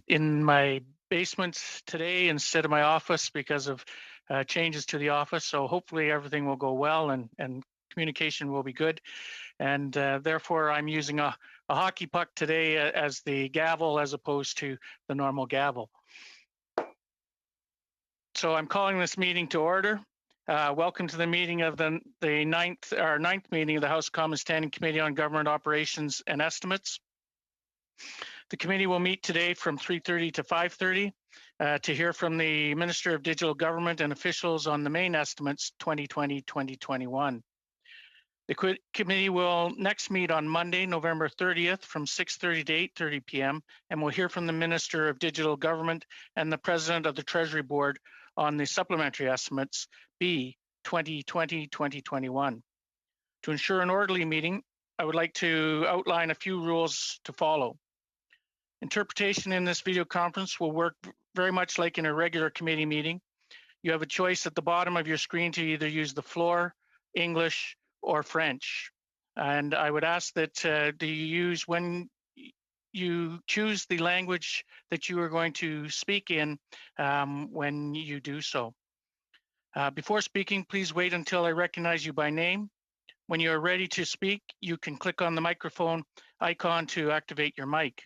in my basement today instead of my office because of changes to the office. So hopefully everything will go well and communication will be good. And therefore, I'm using a hockey puck today as the gavel as opposed to the normal gavel. So I'm calling this meeting to order. Welcome to the meeting of the ninth meeting of the House Common Standing Committee on Government Operations and Estimates. The committee will meet today from 3:30 to 5:30 to hear from the Minister of Digital Government and officials on the main estimates 2020-2021. The committee will next meet on Monday, November 30th from 6:30 to 8:30 p.m. and we'll hear from the Minister of Digital Government and the President of the Treasury Board on the supplementary estimates B 2020-2021. To ensure an orderly meeting, I would like to outline a few rules to follow. Interpretation in this video conference will work very much like in a regular committee meeting. You have a choice at the bottom of your screen to either use the floor, English, or French. And I would ask that you use when you choose the language that you are going to speak in when you do so. Before speaking, please wait until I recognize you by name. When you are ready to speak, you can click on the microphone icon to activate your mic.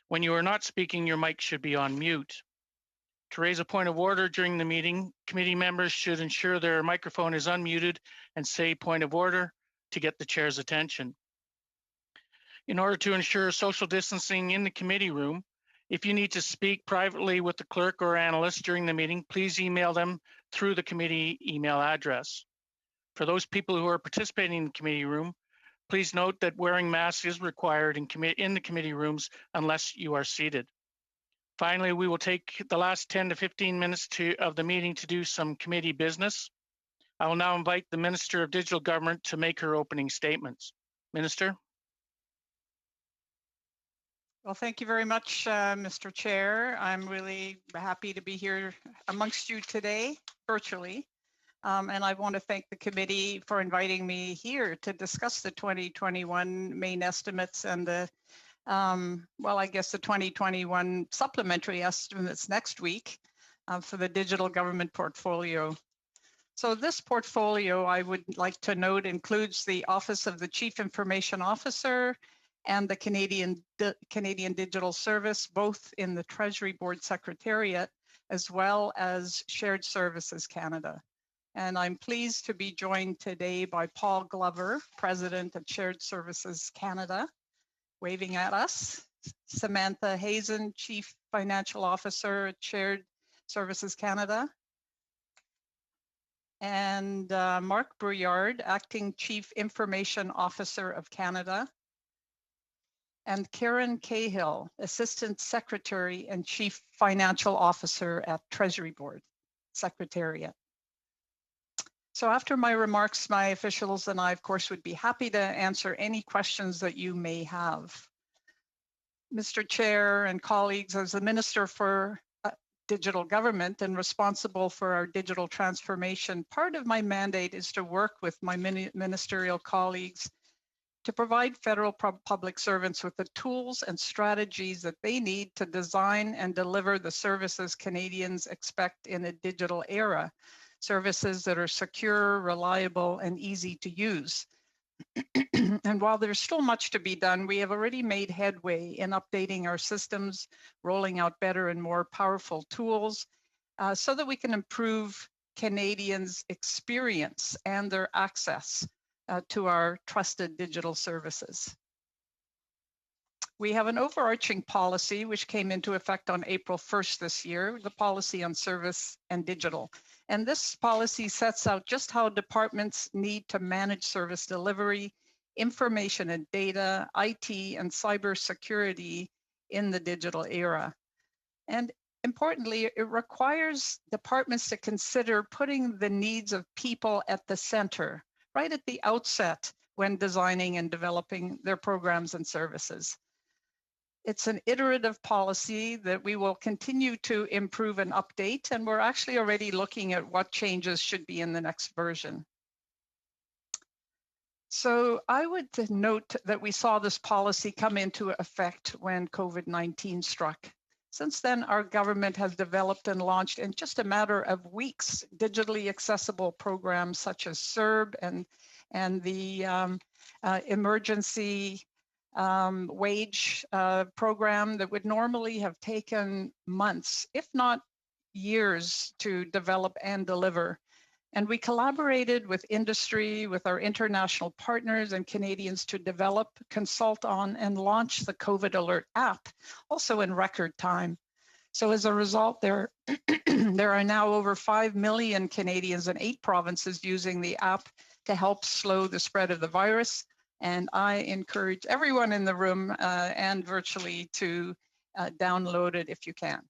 When you are not speaking, your mic should be on mute. To raise a point of order during the meeting, committee members should ensure their microphone is unmuted and say point of order to get the chair's attention. In order to ensure social distancing in the committee room, if you need to speak privately with the clerk or analyst during the meeting, please email them through the committee email address. For those people who are participating in the committee room, please note that wearing masks is required in the committee rooms unless you are seated. Finally, we will take the last 10 to 15 minutes of the meeting to do some committee business. I will now invite the Minister of Digital Government to make her opening statements. Minister. Well, thank you very much, Mr. Chair. I'm really happy to be here amongst you today, virtually. And I want to thank the committee for inviting me here to discuss the 2021 main estimates and the, I guess the 2021 supplementary estimates next week for the digital government portfolio. So this portfolio, I would like to note, includes the Office of the Chief Information Officer and the Canadian Digital Service, both in the Treasury Board Secretariat, as well as Shared Services Canada. And I'm pleased to be joined today by Paul Glover, President of Shared Services Canada, waving at us, Samantha Hazen, Chief Financial Officer at Shared Services Canada, and Mark Brouillard, Acting Chief Information Officer of Canada, and Karen Cahill, Assistant Secretary and Chief Financial Officer at Treasury Board Secretariat. So after my remarks, my officials and I, of course, would be happy to answer any questions that you may have. Mr. Chair and colleagues, as the Minister for Digital Government and responsible for our digital transformation, part of my mandate is to work with my ministerial colleagues to provide federal public servants with the tools and strategies that they need to design and deliver the services Canadians expect in a digital era. Services that are secure, reliable, and easy to use. And while there's still much to be done, we have already made headway in updating our systems, rolling out better and more powerful tools so that we can improve Canadians' experience and their access to our trusted digital services. We have an overarching policy which came into effect on April 1st this year, the Policy on Service and Digital. And this policy sets out just how departments need to manage service delivery, information and data, IT, and cybersecurity in the digital era. And importantly, it requires departments to consider putting the needs of people at the center, right at the outset when designing and developing their programs and services. It's an iterative policy that we will continue to improve and update, and we're actually already looking at what changes should be in the next version. So I would note that we saw this policy come into effect when COVID-19 struck. Since then, our government has developed and launched in just a matter of weeks digitally accessible programs such as CERB and the emergency wage program that would normally have taken months, if not years, to develop and deliver. And we collaborated with industry, with our international partners and Canadians to develop, consult on, and launch the COVID Alert app, also in record time. So as a result, there are now over 5 million Canadians in 8 provinces using the app to help slow the spread of the virus. And I encourage everyone in the room and virtually to download it if you can.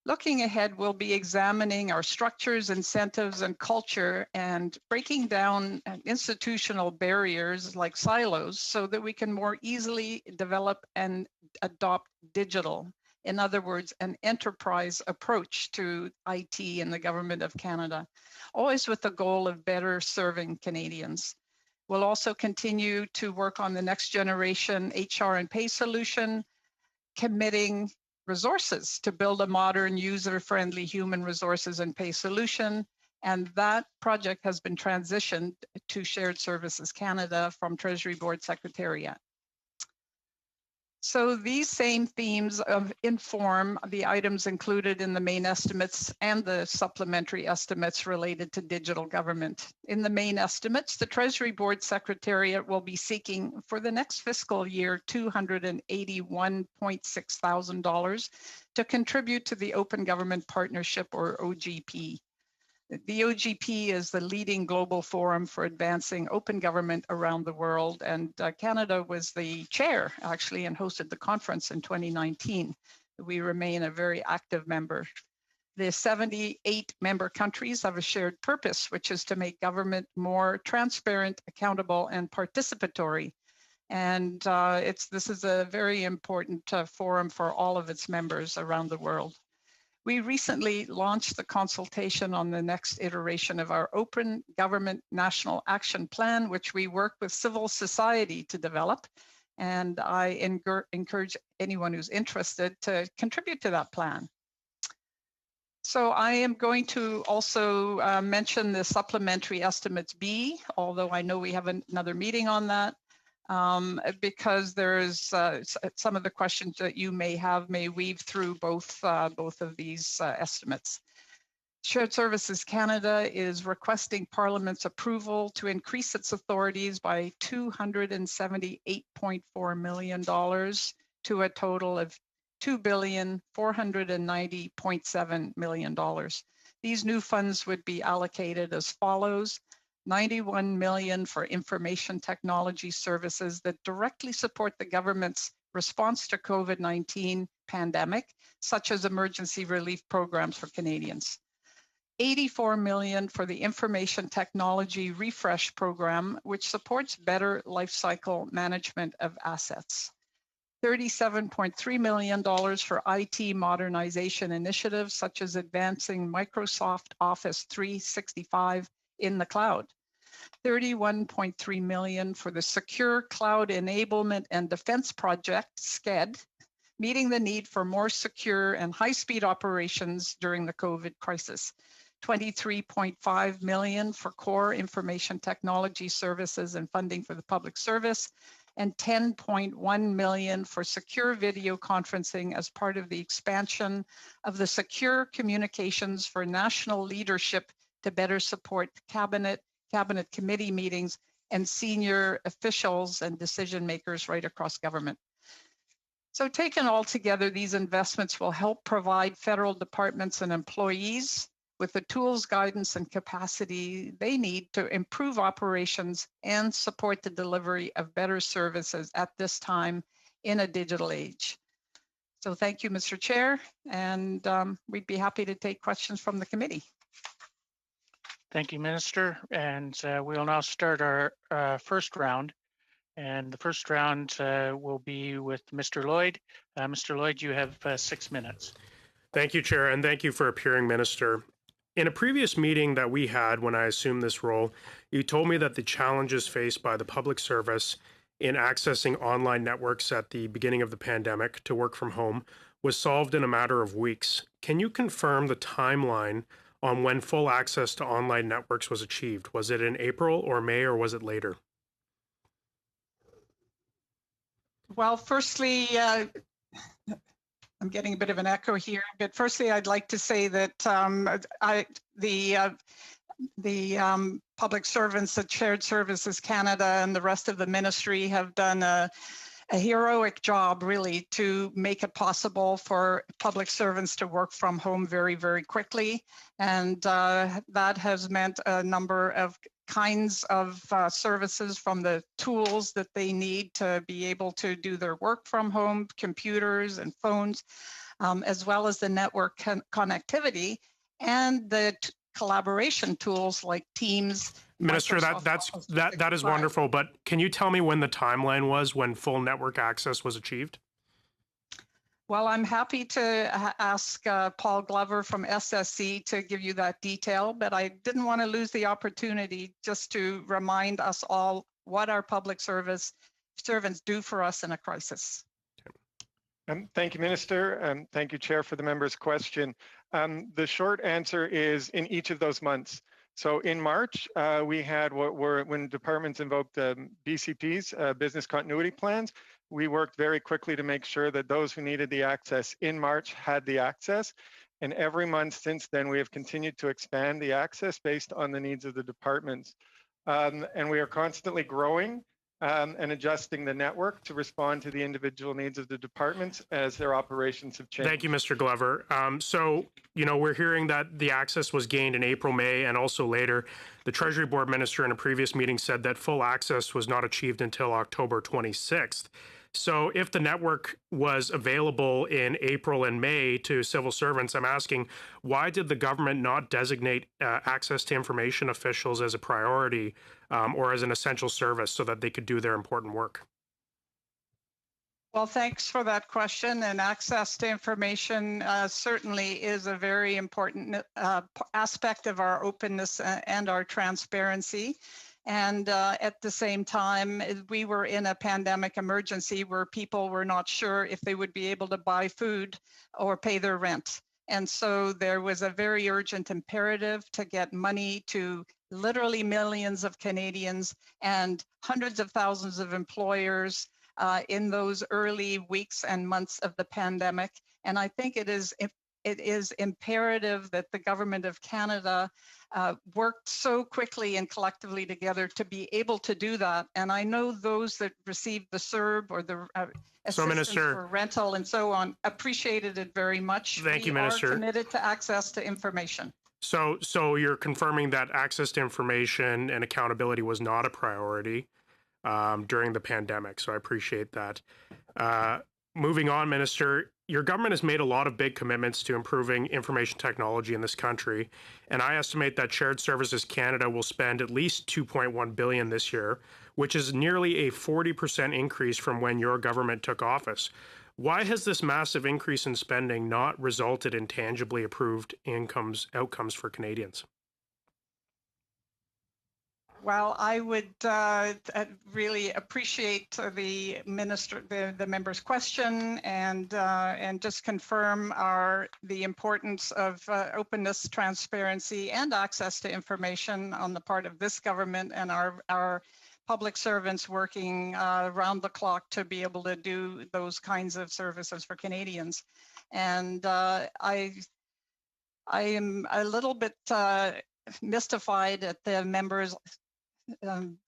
Looking ahead, we'll be examining our structures, incentives, and culture and breaking down institutional barriers like silos so that we can more easily develop and adopt digital. In other words, an enterprise approach to IT in the Government of Canada, always with the goal of better serving Canadians. We'll also continue to work on the next generation HR and pay solution, committing resources to build a modern, user-friendly human resources and pay solution. And that project has been transitioned to Shared Services Canada from Treasury Board Secretariat. So these same themes inform the items included in the main estimates and the supplementary estimates related to digital government. In the main estimates, the Treasury Board Secretariat will be seeking for the next fiscal year $281.6 thousand to contribute to the Open Government Partnership, or OGP. The OGP is the leading global forum for advancing open government around the world, and Canada was the chair, actually, and hosted the conference in 2019. We remain a very active member. The 78 member countries have a shared purpose, which is to make government more transparent, accountable, and participatory. And this is a very important forum for all of its members around the world. We recently launched the consultation on the next iteration of our Open Government National Action Plan, which we work with civil society to develop. And I encourage anyone who's interested to contribute to that plan. So I am going to also mention the supplementary estimates B, although I know we have another meeting on that. Because there's some of the questions that you may have may weave through both of these estimates. Shared Services Canada is requesting Parliament's approval to increase its authorities by $278.4 million to a total of $2,490.7 million. These new funds would be allocated as follows: $91 million for information technology services that directly support the government's response to COVID-19 pandemic, such as emergency relief programs for Canadians. $84 million for the information technology refresh program, which supports better lifecycle management of assets. $37.3 million for IT modernization initiatives, such as advancing Microsoft Office 365 in the cloud. $31.3 million for the Secure Cloud Enablement and Defense Project, SCED, meeting the need for more secure and high-speed operations during the COVID crisis. $23.5 million for core information technology services and funding for the public service, and $10.1 million for secure video conferencing as part of the expansion of the Secure Communications for National Leadership to better support cabinet committee meetings and senior officials and decision makers right across government. So taken all together, these investments will help provide federal departments and employees with the tools, guidance, and capacity they need to improve operations and support the delivery of better services at this time in a digital age. So thank you, Mr. Chair, and we'd be happy to take questions from the committee. Thank you, Minister. And we'll now start our first round. And the first round will be with Mr. Lloyd. Mr. Lloyd, you have 6 minutes. Thank you, Chair, and thank you for appearing, Minister. In a previous meeting that we had when I assumed this role, you told me that the challenges faced by the public service in accessing online networks at the beginning of the pandemic to work from home was solved in a matter of weeks. Can you confirm the timeline on when full access to online networks was achieved? Was it in April or May, or was it later? Well, firstly, I'm getting a bit of an echo here, but firstly, I'd like to say that the public servants at Shared Services Canada and the rest of the ministry have done a heroic job, really, to make it possible for public servants to work from home very, very quickly. And that has meant a number of kinds of services, from the tools that they need to be able to do their work from home, computers and phones, as well as the network connectivity and the collaboration tools like Teams. Minister, that is wonderful, but can you tell me when the timeline was when full network access was achieved? Well, I'm happy to ask Paul Glover from SSC to give you that detail, but I didn't want to lose the opportunity just to remind us all what our public servants do for us in a crisis. Thank you, Minister, and thank you, Chair, for the member's question. The short answer is in each of those months. So in March, we had when departments invoked BCPs, business continuity plans, we worked very quickly to make sure that those who needed the access in March had the access. And every month since then, we have continued to expand the access based on the needs of the departments. And we are constantly growing and adjusting the network to respond to the individual needs of the departments as their operations have changed. Thank you, Mr. Glover. So, we're hearing that the access was gained in April, May, and also later. The Treasury Board Minister in a previous meeting said that full access was not achieved until October 26th. So if the network was available in April and May to civil servants, I'm asking, why did the government not designate access to information officials as a priority or as an essential service so that they could do their important work? Well, thanks for that question. And access to information certainly is a very important aspect of our openness and our transparency. And at the same time, we were in a pandemic emergency where people were not sure if they would be able to buy food or pay their rent. And so there was a very urgent imperative to get money to literally millions of Canadians and hundreds of thousands of employers in those early weeks and months of the pandemic. And I think it is imperative that the Government of Canada worked so quickly and collectively together to be able to do that. And I know those that received the CERB or the assistance for rental and so on appreciated it very much. Thank you, Minister. We are committed to access to information. So you're confirming that access to information and accountability was not a priority during the pandemic. So I appreciate that. Moving on, Minister, your government has made a lot of big commitments to improving information technology in this country, and I estimate that Shared Services Canada will spend at least $2.1 billion this year, which is nearly a 40% increase from when your government took office. Why has this massive increase in spending not resulted in tangibly improved outcomes for Canadians? Well, I would really appreciate the member's question and just confirm the importance of openness, transparency, and access to information on the part of this government and our public servants working around the clock to be able to do those kinds of services for Canadians. And I am a little bit mystified at the members'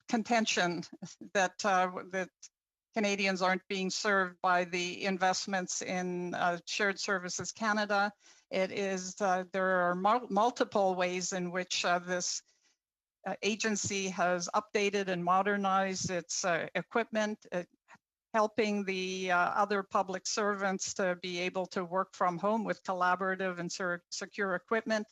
contention that Canadians aren't being served by the investments in Shared Services Canada. It is there are multiple ways in which this agency has updated and modernized its equipment, helping the other public servants to be able to work from home with collaborative and secure equipment.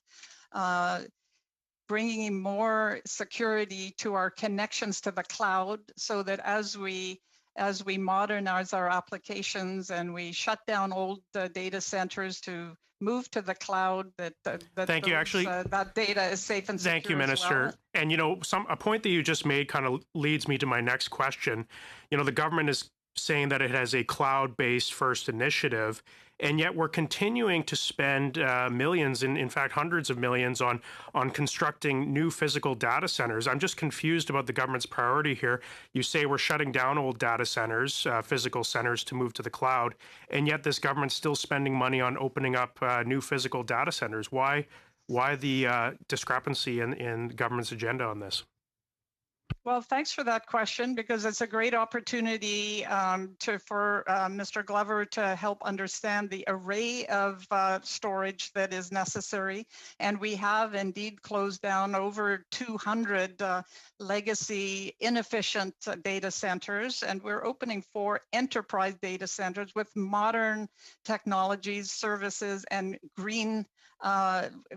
Bringing in more security to our connections to the cloud so that as we as we modernize our applications and we shut down old data centers to move to the cloud, that Thank you. Actually, that data is safe and secure. Thank you, Minister. Well. And you know, a point that you just made kind of leads me to my next question. You know, the government is saying that it has a cloud-based first initiative, and yet we're continuing to spend millions, in fact, hundreds of millions on constructing new physical data centers. I'm just confused about the government's priority here. You say we're shutting down old data centers, physical centers, to move to the cloud, and yet this government's still spending money on opening up new physical data centers. Why the discrepancy in government's agenda on this? Well, thanks for that question, because it's a great opportunity for Mr. Glover to help understand the array of storage that is necessary. And we have indeed closed down over 200 legacy inefficient data centers, and we're opening 4 enterprise data centers with modern technologies, services, and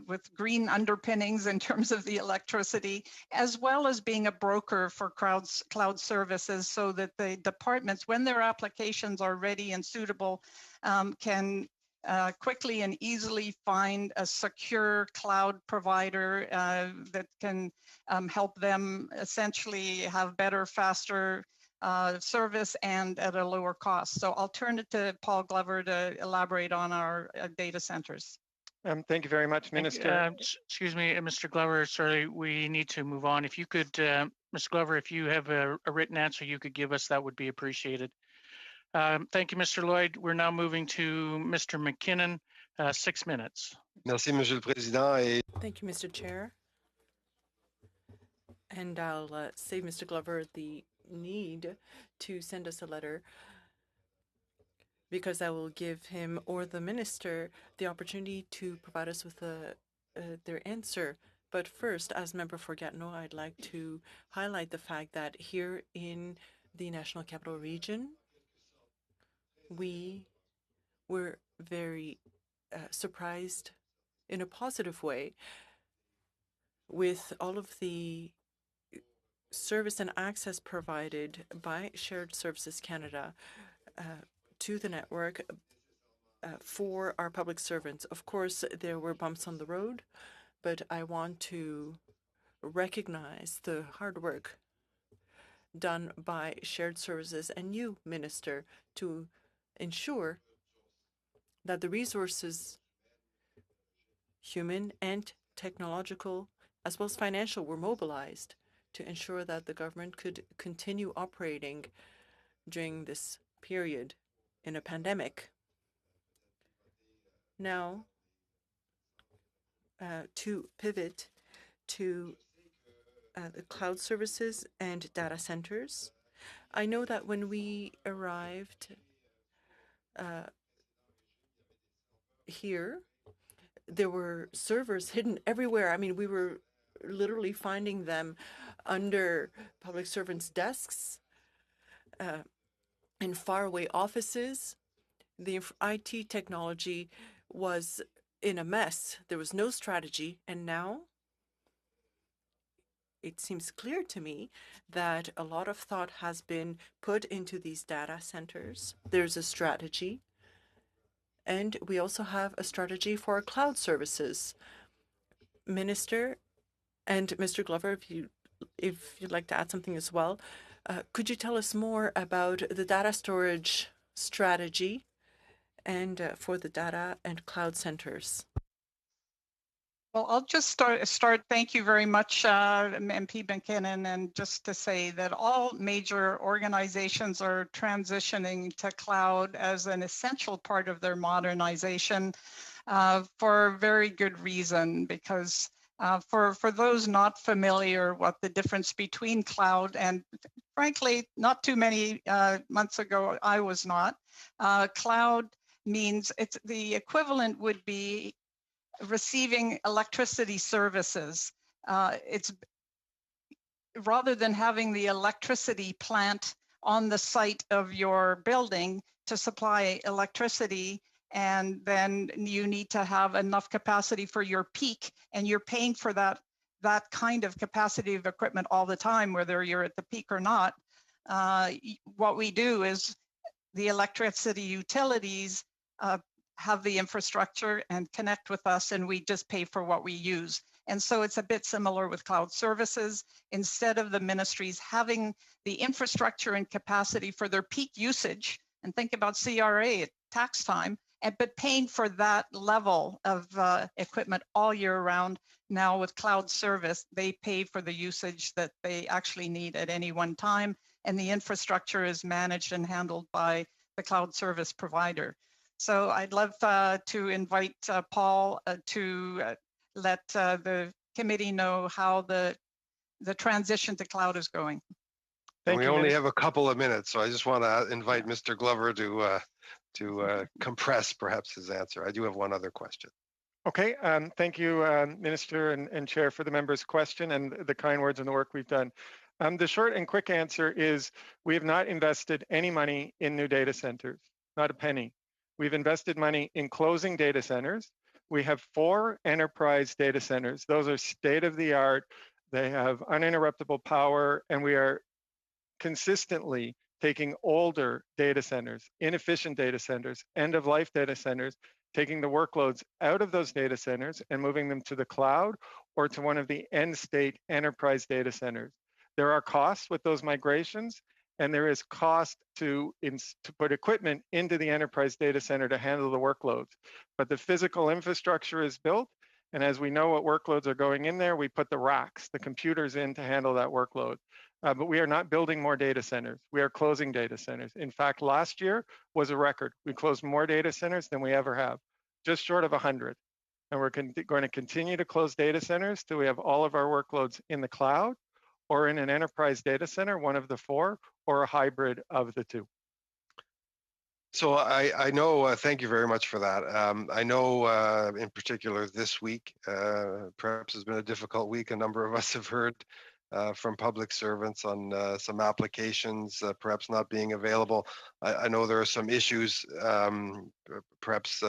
with green underpinnings in terms of the electricity, as well as being a broker for cloud services, so that the departments, when their applications are ready and suitable, can quickly and easily find a secure cloud provider that can help them essentially have better, faster service and at a lower cost. So I'll turn it to Paul Glover to elaborate on our data centers. Thank you very much, Minister. Excuse me, Mr. Glover, sorry, we need to move on. If you could, Mr. Glover, if you have a written answer you could give us, that would be appreciated. Thank you, Mr. Lloyd. We're now moving to Mr. McKinnon, 6 minutes. Merci, Monsieur le Président. Thank you, Mr. Chair. And I'll save Mr. Glover the need to send us a letter, because I will give him or the minister the opportunity to provide us with their answer. But first, as member for Gatineau, I'd like to highlight the fact that here in the National Capital Region, we were very surprised in a positive way with all of the service and access provided by Shared Services Canada to the network for our public servants. Of course, there were bumps on the road, but I want to recognize the hard work done by Shared Services and you, Minister, to ensure that the resources, human and technological, as well as financial, were mobilized to ensure that the government could continue operating during this period in a pandemic. Now, to pivot to the cloud services and data centers, I know that when we arrived here, there were servers hidden everywhere. I mean, we were literally finding them under public servants' desks, in faraway offices. The IT technology was in a mess. There was no strategy. And now it seems clear to me that a lot of thought has been put into these data centers. There's a strategy. And we also have a strategy for cloud services. Minister and Mr. Glover, if you'd like to add something as well, could you tell us more about the data storage strategy and for the data and cloud centers? Well, I'll just start. Thank you very much, MP McKinnon, and just to say that all major organizations are transitioning to cloud as an essential part of their modernization for a very good reason, because for those not familiar what the difference between cloud and, frankly, not too many months ago, I was not. Cloud means it's the equivalent would be receiving electricity services. It's rather than having the electricity plant on the site of your building to supply electricity, and then you need to have enough capacity for your peak, and you're paying for that kind of capacity of equipment all the time, whether you're at the peak or not. what we do is the electricity utilities have the infrastructure and connect with us, and we just pay for what we use. And so it's a bit similar with cloud services. Instead of the ministries having the infrastructure and capacity for their peak usage, and think about CRA at tax time, but paying for that level of equipment all year round. Now with cloud service, they pay for the usage that they actually need at any one time, and the infrastructure is managed and handled by the cloud service provider. So I'd love to invite Paul to let the committee know how the transition to cloud is going. Thank we you, only Minister. have a couple of minutes, so I just want to invite Mr. Glover to compress perhaps his answer. I do have one other question. Okay, thank you, Minister and Chair, for the member's question and the kind words and the work we've done. The short and quick answer is we have not invested any money in new data centers, not a penny. We've invested money in closing data centers. We have 4 enterprise data centers. Those are state-of-the-art. They have uninterruptible power, and we are consistently taking older data centers, inefficient data centers, end-of-life data centers, taking the workloads out of those data centers and moving them to the cloud or to one of the end-state enterprise data centers. There are costs with those migrations, and there is cost to put equipment into the enterprise data center to handle the workloads. But the physical infrastructure is built, and as we know what workloads are going in there, we put the racks, the computers in to handle that workload. But we are not building more data centers. We are closing data centers. In fact, last year was a record. We closed more data centers than we ever have, just short of 100. And we're going to continue to close data centers till we have all of our workloads in the cloud or in an enterprise data center, one of the 4, or a hybrid of the 2. So I know, thank you very much for that. I know in particular this week, perhaps has been a difficult week. A number of us have heard from public servants on some applications perhaps not being available. I know there are some issues, perhaps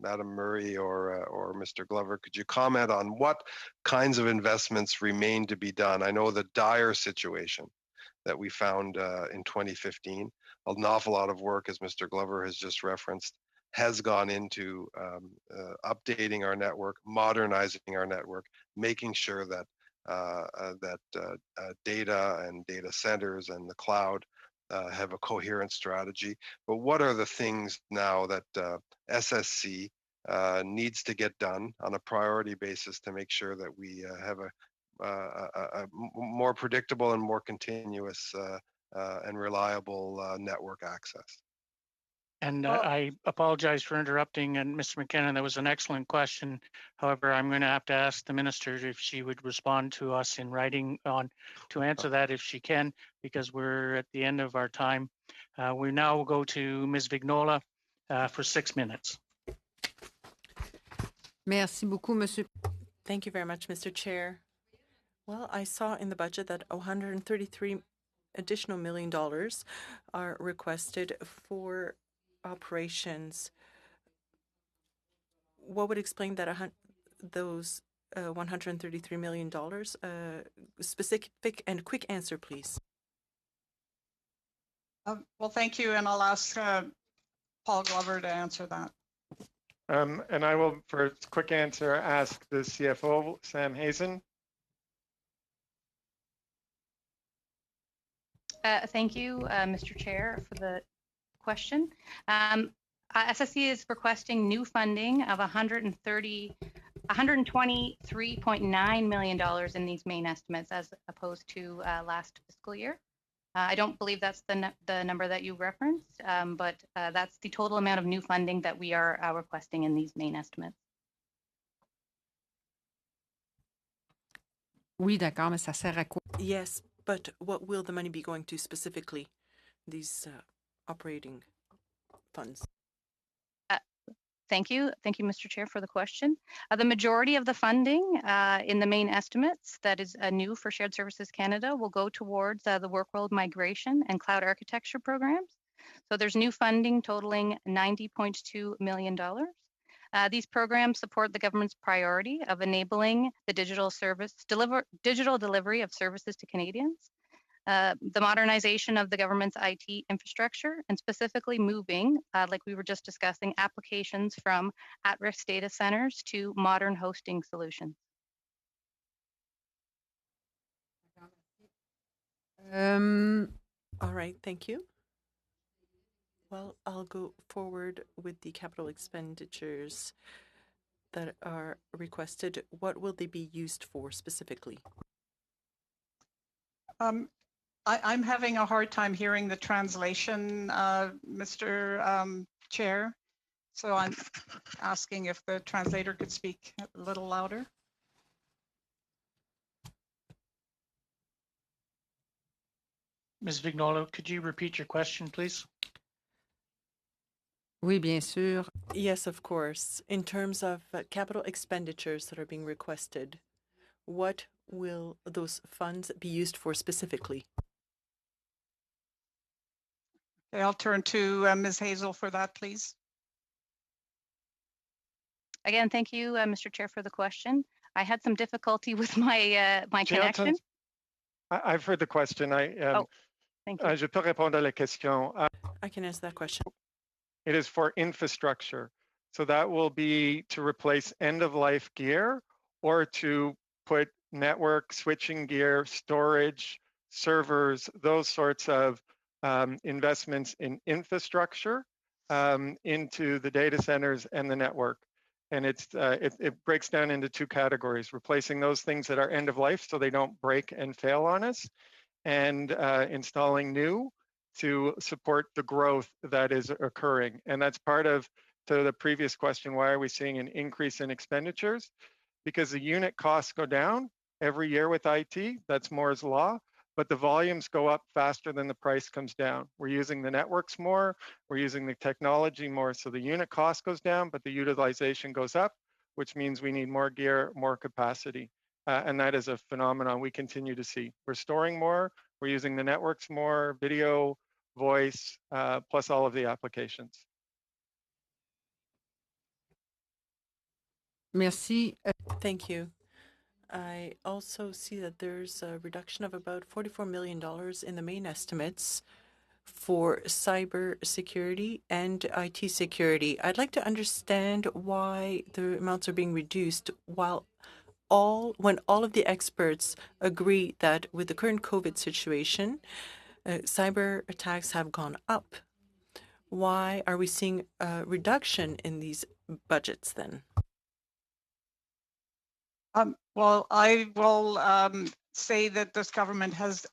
Madam Murray or Mr. Glover, could you comment on what kinds of investments remain to be done? I know the dire situation that we found in 2015, an awful lot of work, as Mr. Glover has just referenced, has gone into updating our network, modernizing our network, making sure that data and data centers and the cloud have a coherent strategy. But what are the things now that SSC needs to get done on a priority basis to make sure that we have a more predictable and more continuous and reliable network access? And I apologize for interrupting. And Mr. McKinnon, that was an excellent question. However, I'm going to have to ask the minister if she would respond to us in writing to answer that if she can, because we're at the end of our time. We now will go to Ms. Vignola for 6 minutes. Merci beaucoup, Monsieur. Thank you very much, Mr. Chair. Well, I saw in the budget that $133 additional million are requested for operations. What would explain that those $133 million? Specific and quick answer, please. Well, thank you, and I'll ask Paul Glover to answer that. And I will, for a quick answer, ask the CFO, Sam Hazen. Thank you, Mr. Chair, for the question. SSC is requesting new funding of $123.9 million in these main estimates as opposed to last fiscal year. I don't believe that's the number that you referenced, but that's the total amount of new funding that we are requesting in these main estimates. Oui, d'accord, mais ça sert à quoi? Yes, but what will the money be going to specifically, these operating funds? Thank you, Mr. Chair, for the question. The majority of the funding in the main estimates that is new for Shared Services Canada will go towards the workload migration and cloud architecture programs. So there's new funding totaling $90.2 million. These programs support the government's priority of enabling the digital delivery of services to Canadians. the modernization of the government's IT infrastructure, and specifically moving, like we were just discussing, applications from at-risk data centers to modern hosting solutions. All right, thank you. Well, I'll go forward with the capital expenditures that are requested. What will they be used for specifically? I'm having a hard time hearing the translation, Mr. Chair. So I'm asking if the translator could speak a little louder. Ms. Vignola, could you repeat your question, please? Oui, bien sûr. Yes, of course. In terms of capital expenditures that are being requested, what will those funds be used for specifically? Okay, I'll turn to Ms. Hazel for that, please. Again, thank you, Mr. Chair, for the question. I had some difficulty with my my connection. I've heard the question. Thank you. Je peux répondre à la question. I can answer that question. It is for infrastructure. So that will be to replace end-of-life gear or to put network switching gear, storage, servers, those sorts of investments in infrastructure into the data centers and the network. And it breaks down into two categories: replacing those things that are end of life so they don't break and fail on us, and installing new to support the growth that is occurring. And that's part of, to the previous question, why are we seeing an increase in expenditures? Because the unit costs go down every year with IT, that's Moore's law, but the volumes go up faster than the price comes down. We're using the networks more, we're using the technology more, so the unit cost goes down, but the utilization goes up, which means we need more gear, more capacity. And that is a phenomenon we continue to see. We're storing more, we're using the networks more, video, voice, plus all of the applications. Merci. Thank you. I also see that there's a reduction of about $44 million in the main estimates for cyber security and IT security. I'd like to understand why the amounts are being reduced when all of the experts agree that with the current COVID situation, cyber attacks have gone up. Why are we seeing a reduction in these budgets then? Well, I will say that this government has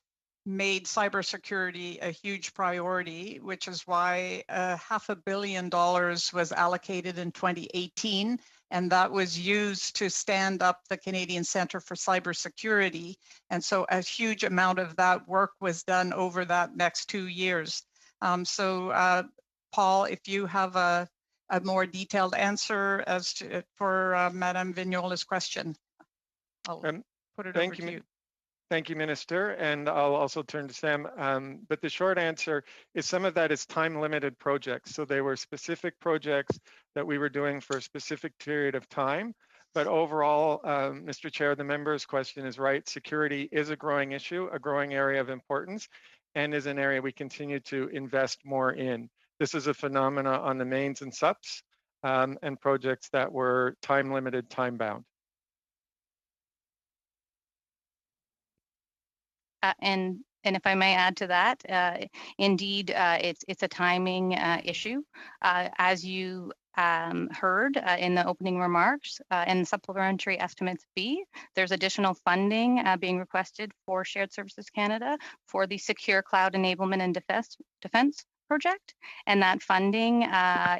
made cybersecurity a huge priority, which is why $500 million was allocated in 2018, and that was used to stand up the Canadian Centre for Cybersecurity. And so a huge amount of that work was done over that next 2 years. Paul, if you have a more detailed answer as to for Madame Vignola's question, I'll put it over to you. Thank you, Minister, and I'll also turn to Sam. But the short answer is some of that is time-limited projects. So they were specific projects that we were doing for a specific period of time. But overall, Mr. Chair, the member's question is right. Security is a growing issue, a growing area of importance, and is an area we continue to invest more in. This is a phenomena on the mains and subs and projects that were time-limited, time-bound. And if I may add to that, indeed, it's a timing issue. As you heard in the opening remarks, in Supplementary Estimates B, there's additional funding being requested for Shared Services Canada for the Secure Cloud Enablement and Defense project, and that funding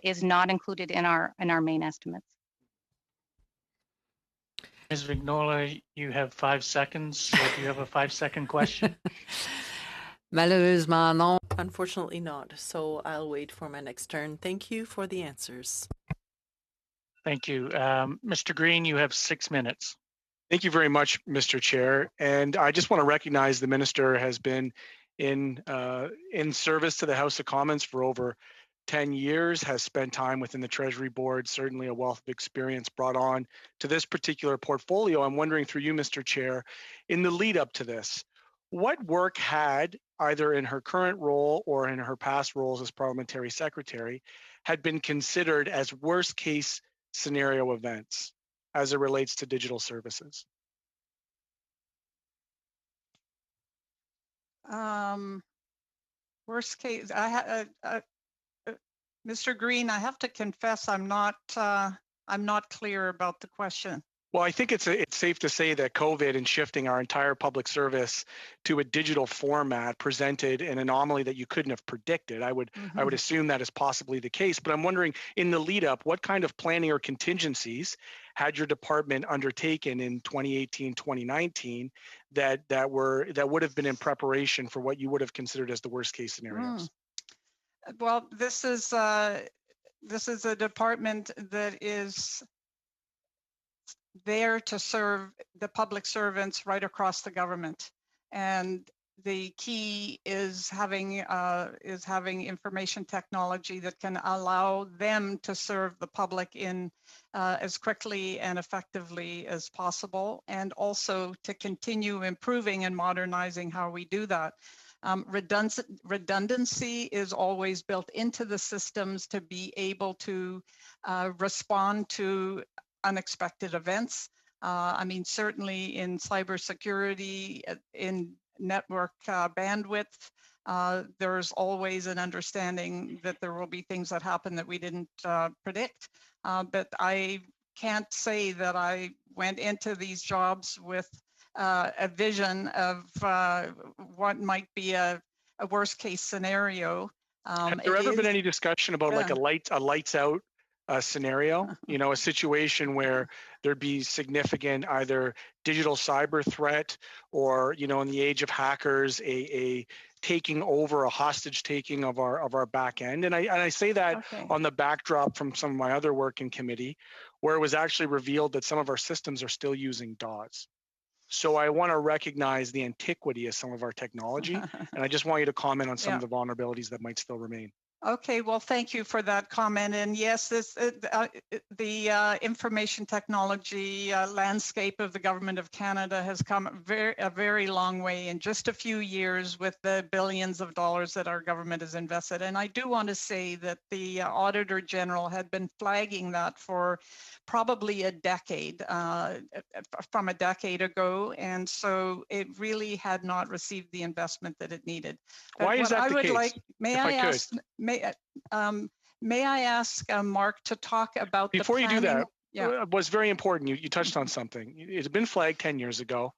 is not included in our main estimates. Ms. Vignola, you have 5 seconds. So do you have a 5-second question? Malheureusement, non. Unfortunately not, so I'll wait for my next turn. Thank you for the answers. Thank you. Mr. Green, you have 6 minutes. Thank you very much, Mr. Chair. And I just want to recognize the minister has been in service to the House of Commons for over 10 years, has spent time within the Treasury Board, certainly a wealth of experience brought on to this particular portfolio. I'm wondering through you, Mr. Chair, in the lead up to this, what work had, either in her current role or in her past roles as parliamentary secretary, had been considered as worst case scenario events as it relates to digital services? Worst case, Mr. Green, I have to confess, I'm not clear about the question. Well, I think it's safe to say that COVID and shifting our entire public service to a digital format presented an anomaly that you couldn't have predicted. I would assume that is possibly the case, but I'm wondering, in the lead up, what kind of planning or contingencies had your department undertaken in 2018, 2019 that would have been in preparation for what you would have considered as the worst case scenarios? Well, this is a department that is there to serve the public servants right across the government, and the key is having information technology that can allow them to serve the public in as quickly and effectively as possible, and also to continue improving and modernizing how we do that. Redundancy is always built into the systems to be able to respond to unexpected events. I mean, certainly in cybersecurity, in network bandwidth, there's always an understanding that there will be things that happen that we didn't predict. But I can't say that I went into these jobs with a vision of what might be a worst case scenario. Has there ever been any discussion about like a lights out scenario, you know, a situation where there'd be significant either digital cyber threat or, you know, in the age of hackers, a taking over, a hostage taking of our back end? And I say that on the backdrop from some of my other work in committee, where it was actually revealed that some of our systems are still using DOS. So I want to recognize the antiquity of some of our technology, and I just want you to comment on some of the vulnerabilities that might still remain. Okay, well, thank you for that comment. And yes, the information technology landscape of the Government of Canada has come a very long way in just a few years with the billions of dollars that our government has invested. And I do want to say that the Auditor General had been flagging that for probably a decade, from a decade ago. And so it really had not received the investment that it needed. But why is that the case? May I ask Mark to talk about before you do that? Was very important. You touched on something. It had been flagged 10 years ago,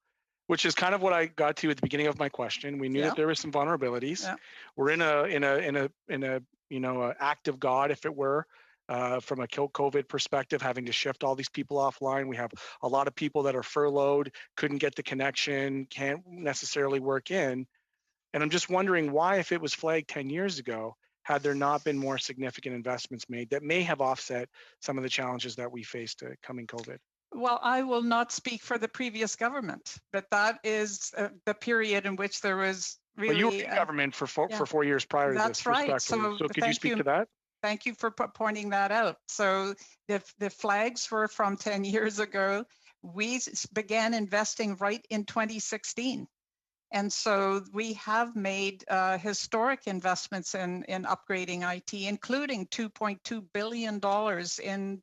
which is kind of what I got to at the beginning of my question. We knew that there were some vulnerabilities. We're in a you know, act of God, if it were, from a COVID perspective, having to shift all these people offline. We have a lot of people that are furloughed, couldn't get the connection, can't necessarily work in. And I'm just wondering why, if it was flagged 10 years ago, had there not been more significant investments made that may have offset some of the challenges that we faced coming COVID? Well, I will not speak for the previous government, but that is the period in which there was really... Well, you were in government for 4 years prior to this. That's right. So could you speak to that? Thank you for pointing that out. So the flags were from 10 years ago. We began investing right in 2016. And so we have made historic investments in upgrading IT, including $2.2 billion in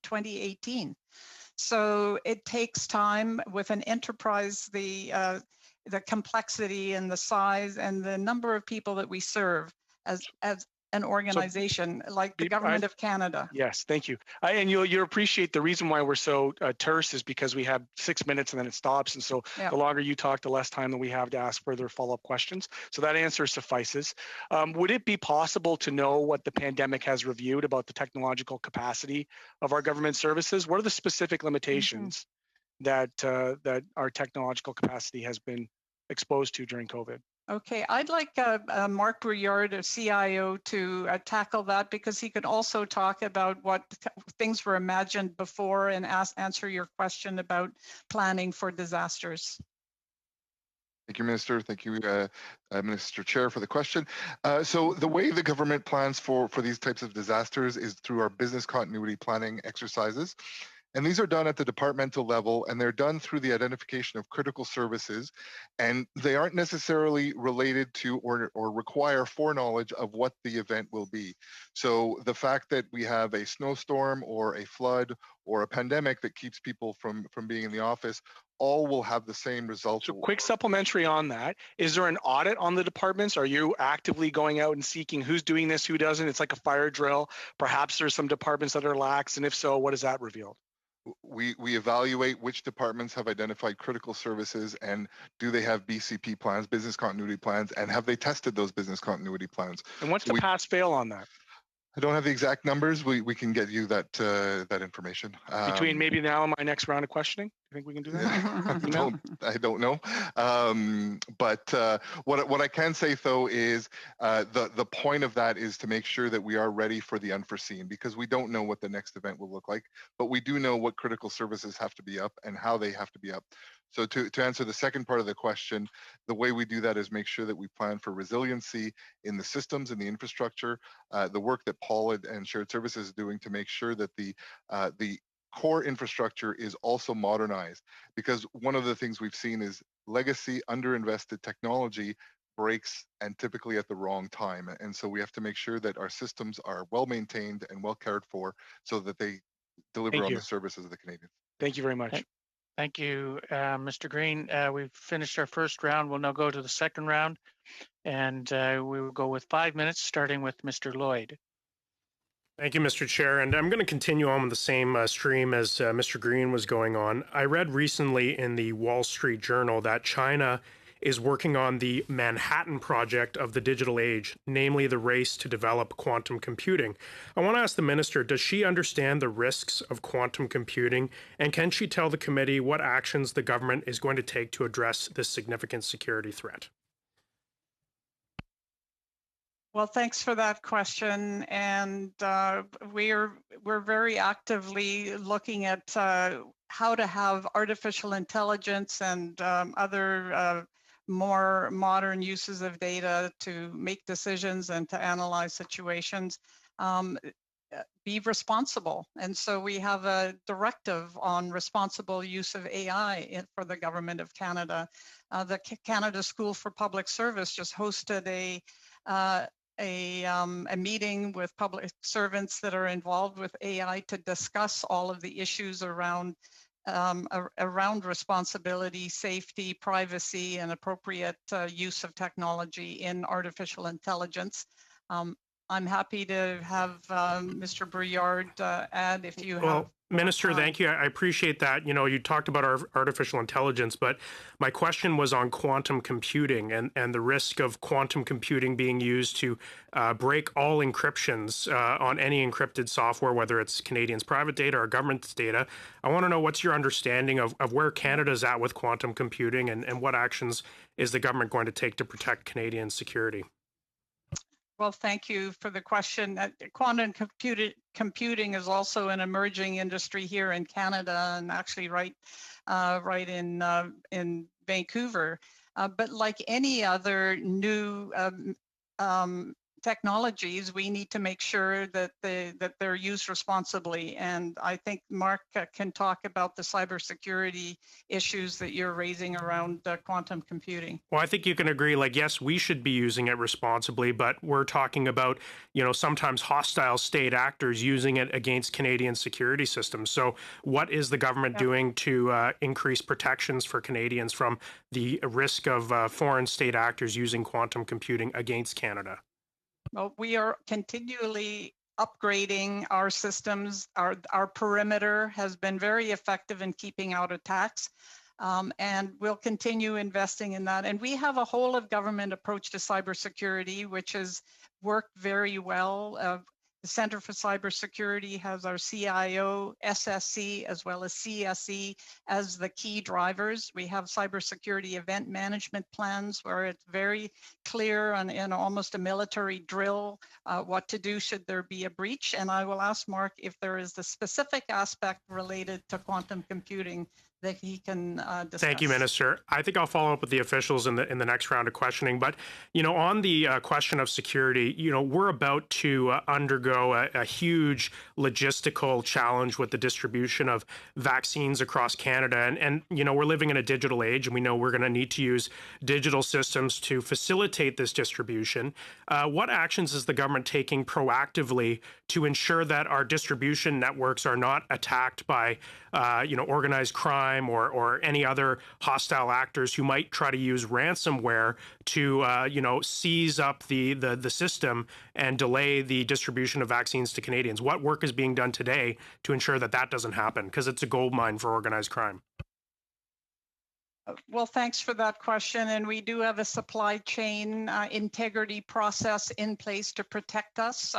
2018. So it takes time with an enterprise, the complexity and the size and the number of people that we serve as an organization like the Government of Canada. Yes, thank you. And you'll appreciate the reason why we're so terse is because we have 6 minutes and then it stops. And so the longer you talk, the less time that we have to ask further follow-up questions. So that answer suffices. Would it be possible to know what the pandemic has reviewed about the technological capacity of our government services? What are the specific limitations that our technological capacity has been exposed to during COVID? Okay, I'd like Mark Brouillard, a CIO, to tackle that, because he could also talk about what things were imagined before and answer your question about planning for disasters. Thank you, Minister. Thank you, Minister Chair, for the question. So the way the government plans for these types of disasters is through our business continuity planning exercises. And these are done at the departmental level, and they're done through the identification of critical services, and they aren't necessarily related to or require foreknowledge of what the event will be. So the fact that we have a snowstorm or a flood or a pandemic that keeps people from being in the office, all will have the same result. So quick supplementary on that. Is there an audit on the departments? Are you actively going out and seeking who's doing this, who doesn't? It's like a fire drill. Perhaps there's some departments that are lax. And if so, what does that reveal? We evaluate which departments have identified critical services and do they have BCP plans, business continuity plans, and have they tested those business continuity plans? And what's the pass fail on that? I don't have the exact numbers. We can get you that that information. Between maybe now and my next round of questioning? You think we can do that? I don't know. But what I can say though is the point of that is to make sure that we are ready for the unforeseen, because we don't know what the next event will look like, but we do know what critical services have to be up and how they have to be up. So to answer the second part of the question, the way we do that is make sure that we plan for resiliency in the systems and the infrastructure, the work that Paul and Shared Services is doing to make sure that the core infrastructure is also modernized. Because one of the things we've seen is legacy underinvested technology breaks, and typically at the wrong time. And so we have to make sure that our systems are well maintained and well cared for so that they deliver on the services of the Canadians. Thank you very much. Thank you, Mr. Green. We've finished our first round. We'll now go to the second round, and we will go with 5 minutes, starting with Mr. Lloyd. Thank you, Mr. Chair. And I'm going to continue on with the same stream as Mr. Green was going on. I read recently in the Wall Street Journal that China is working on the Manhattan Project of the digital age, namely the race to develop quantum computing. I want to ask the minister, does she understand the risks of quantum computing, and can she tell the committee what actions the government is going to take to address this significant security threat? Well, thanks for that question. And we're very actively looking at how to have artificial intelligence and other more modern uses of data to make decisions and to analyze situations, be responsible. And so we have a directive on responsible use of AI for the Government of Canada. The Canada School for Public Service just hosted a meeting with public servants that are involved with AI to discuss all of the issues around responsibility, safety, privacy, and appropriate use of technology in artificial intelligence. I'm happy to have Mr. Brouillard add if you have. Minister, thank you. I appreciate that. You know, you talked about artificial intelligence, but my question was on quantum computing and the risk of quantum computing being used to break all encryptions on any encrypted software, whether it's Canadians' private data or government's data. I want to know what's your understanding of where Canada's at with quantum computing and what actions is the government going to take to protect Canadian security? Well, thank you for the question. Quantum computing is also an emerging industry here in Canada, and actually right in Vancouver. But like any other new technologies, we need to make sure that they're used responsibly. And I think Mark can talk about the cybersecurity issues that you're raising around quantum computing. Well, I think you can agree, like, yes, we should be using it responsibly, but we're talking about, you know, sometimes hostile state actors using it against Canadian security systems. So what is the government doing to increase protections for Canadians from the risk of foreign state actors using quantum computing against Canada? Well, we are continually upgrading our systems. Our perimeter has been very effective in keeping out attacks, and we'll continue investing in that. And we have a whole of government approach to cybersecurity, which has worked very well. The Center for Cybersecurity has our CIO, SSC, as well as CSE as the key drivers. We have cybersecurity event management plans where it's very clear in almost a military drill what to do should there be a breach. And I will ask Mark if there is the specific aspect related to quantum computing that he can discuss. Thank you, Minister. I think I'll follow up with the officials in the next round of questioning. But on the question of security, we're about to undergo a huge logistical challenge with the distribution of vaccines across Canada, and we're living in a digital age, and we know we're going to need to use digital systems to facilitate this distribution. What actions is the government taking proactively to ensure that our distribution networks are not attacked by organized crime or any other hostile actors who might try to use ransomware to seize up the system and delay the distribution of vaccines to Canadians? What work is being done today to ensure that that doesn't happen? Because it's a gold mine for organized crime. Well, thanks for that question. And we do have a supply chain integrity process in place to protect us.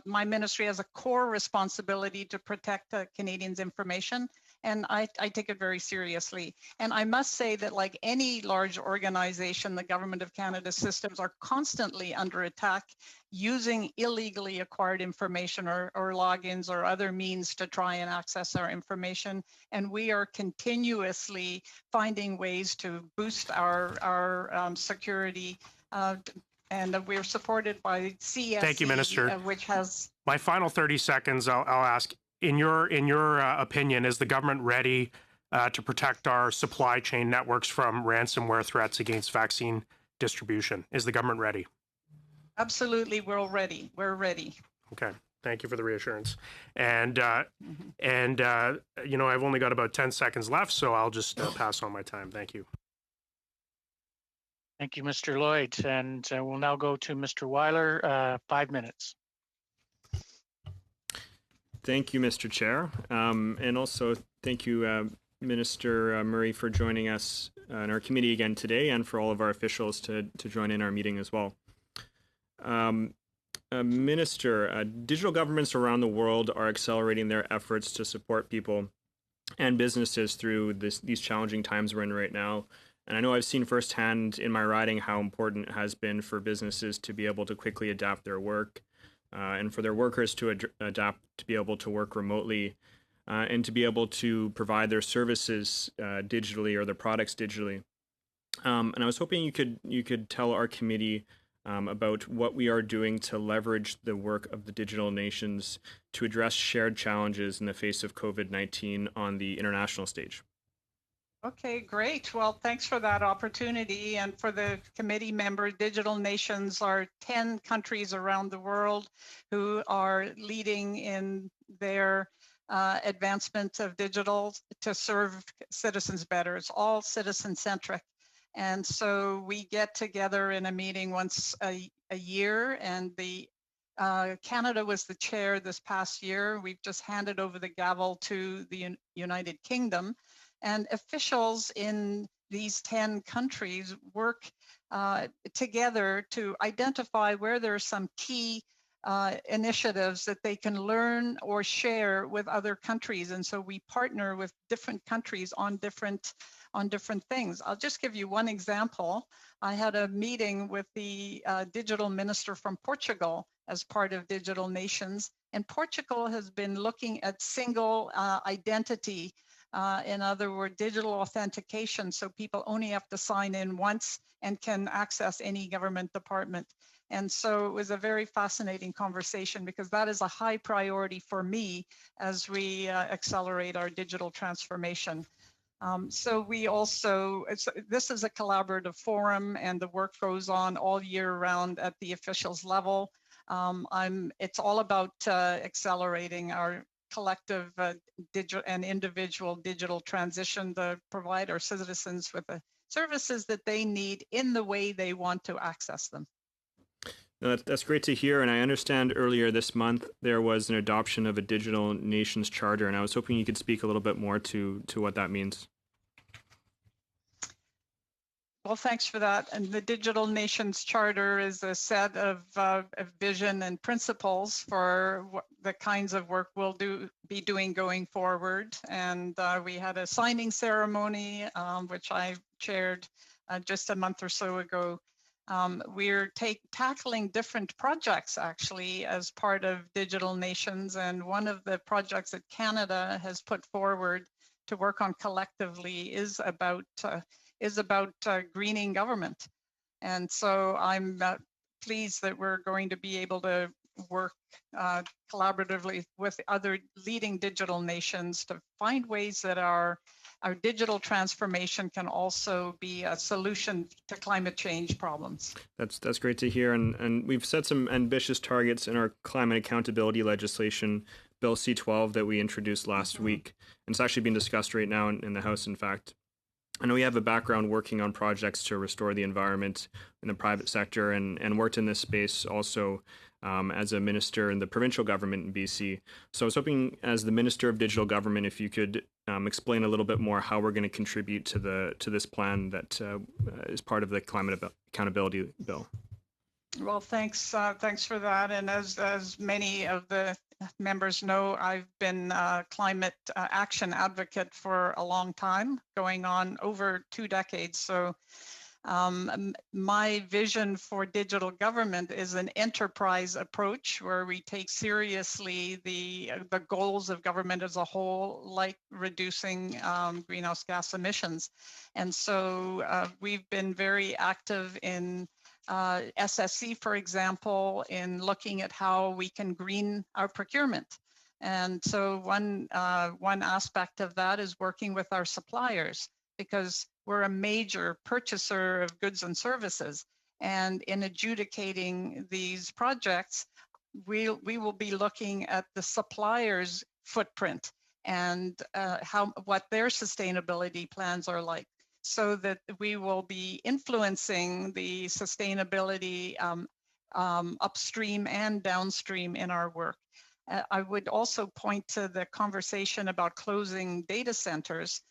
My ministry has a core responsibility to protect Canadians' information, and I take it very seriously. And I must say that, like any large organization, the Government of Canada's systems are constantly under attack using illegally acquired information or logins or other means to try and access our information. And we are continuously finding ways to boost our security. And we're supported by CSE. Thank you, Minister. Which has... My final 30 seconds, I'll ask, in your opinion, is the government ready to protect our supply chain networks from ransomware threats against vaccine distribution? Is the government ready? Absolutely, we're ready. We're ready. Okay. Thank you for the reassurance. And I've only got about 10 seconds left, so I'll just pass on my time. Thank you. Thank you, Mr. Lloyd. And we'll now go to Mr. Weiler, 5 minutes. Thank you, Mr. Chair. And also thank you, Minister Murray, for joining us in our committee again today, and for all of our officials to join in our meeting as well. Minister, digital governments around the world are accelerating their efforts to support people and businesses through these challenging times we're in right now. And I know I've seen firsthand in my riding how important it has been for businesses to be able to quickly adapt their work and for their workers to adapt to be able to work remotely and to be able to provide their services digitally or their products digitally. And I was hoping you could tell our committee about what we are doing to leverage the work of the digital nations to address shared challenges in the face of COVID-19 on the international stage. Okay, great. Well, thanks for that opportunity. And for the committee members, digital nations are 10 countries around the world who are leading in their advancement of digital to serve citizens better. It's all citizen-centric. And so we get together in a meeting once a year, and Canada was the chair this past year. We've just handed over the gavel to the United Kingdom, and officials in these 10 countries work together to identify where there are some key initiatives that they can learn or share with other countries. And so we partner with different countries on different things. I'll just give you one example. I had a meeting with the digital minister from Portugal as part of Digital Nations, and Portugal has been looking at single identity, in other words, digital authentication, so people only have to sign in once and can access any government department. And so it was a very fascinating conversation, because that is a high priority for me as we accelerate our digital transformation. So we also, this is a collaborative forum, and the work goes on all year round at the officials level. It's all about accelerating our collective digital and individual digital transition to provide our citizens with the services that they need in the way they want to access them. No, that's great to hear. And I understand earlier this month there was an adoption of a Digital Nations Charter, and I was hoping you could speak a little bit more to what that means. Well, thanks for that. And the Digital Nations Charter is a set of vision and principles for the kinds of work we'll be doing going forward. And we had a signing ceremony, which I chaired just a month or so ago. We're tackling different projects, actually, as part of Digital Nations. And one of the projects that Canada has put forward work on collectively is about greening government. And so I'm pleased that we're going to be able to work collaboratively with other leading digital nations to find ways that our digital transformation can also be a solution to climate change problems. That's great to hear, and we've set some ambitious targets in our climate accountability legislation, Bill C-12, that we introduced last week, and it's actually being discussed right now in the House, in fact. I know we have a background working on projects to restore the environment in the private sector, and worked in this space also as a minister in the provincial government in BC. So I was hoping, as the Minister of Digital Government, if you could explain a little bit more how we're going to contribute to this plan that is part of the Climate Accountability Bill. Well, thanks for that. And as many of the members know, I've been a climate action advocate for a long time, going on over 2 decades. So my vision for digital government is an enterprise approach where we take seriously the goals of government as a whole, like reducing greenhouse gas emissions. And so we've been very active in SSC, for example, in looking at how we can green our procurement. And so one aspect of that is working with our suppliers, because we're a major purchaser of goods and services. And in adjudicating these projects, we will be looking at the suppliers' footprint and what their sustainability plans are like, so that we will be influencing the sustainability upstream and downstream in our work. I would also point to the conversation about closing data centers,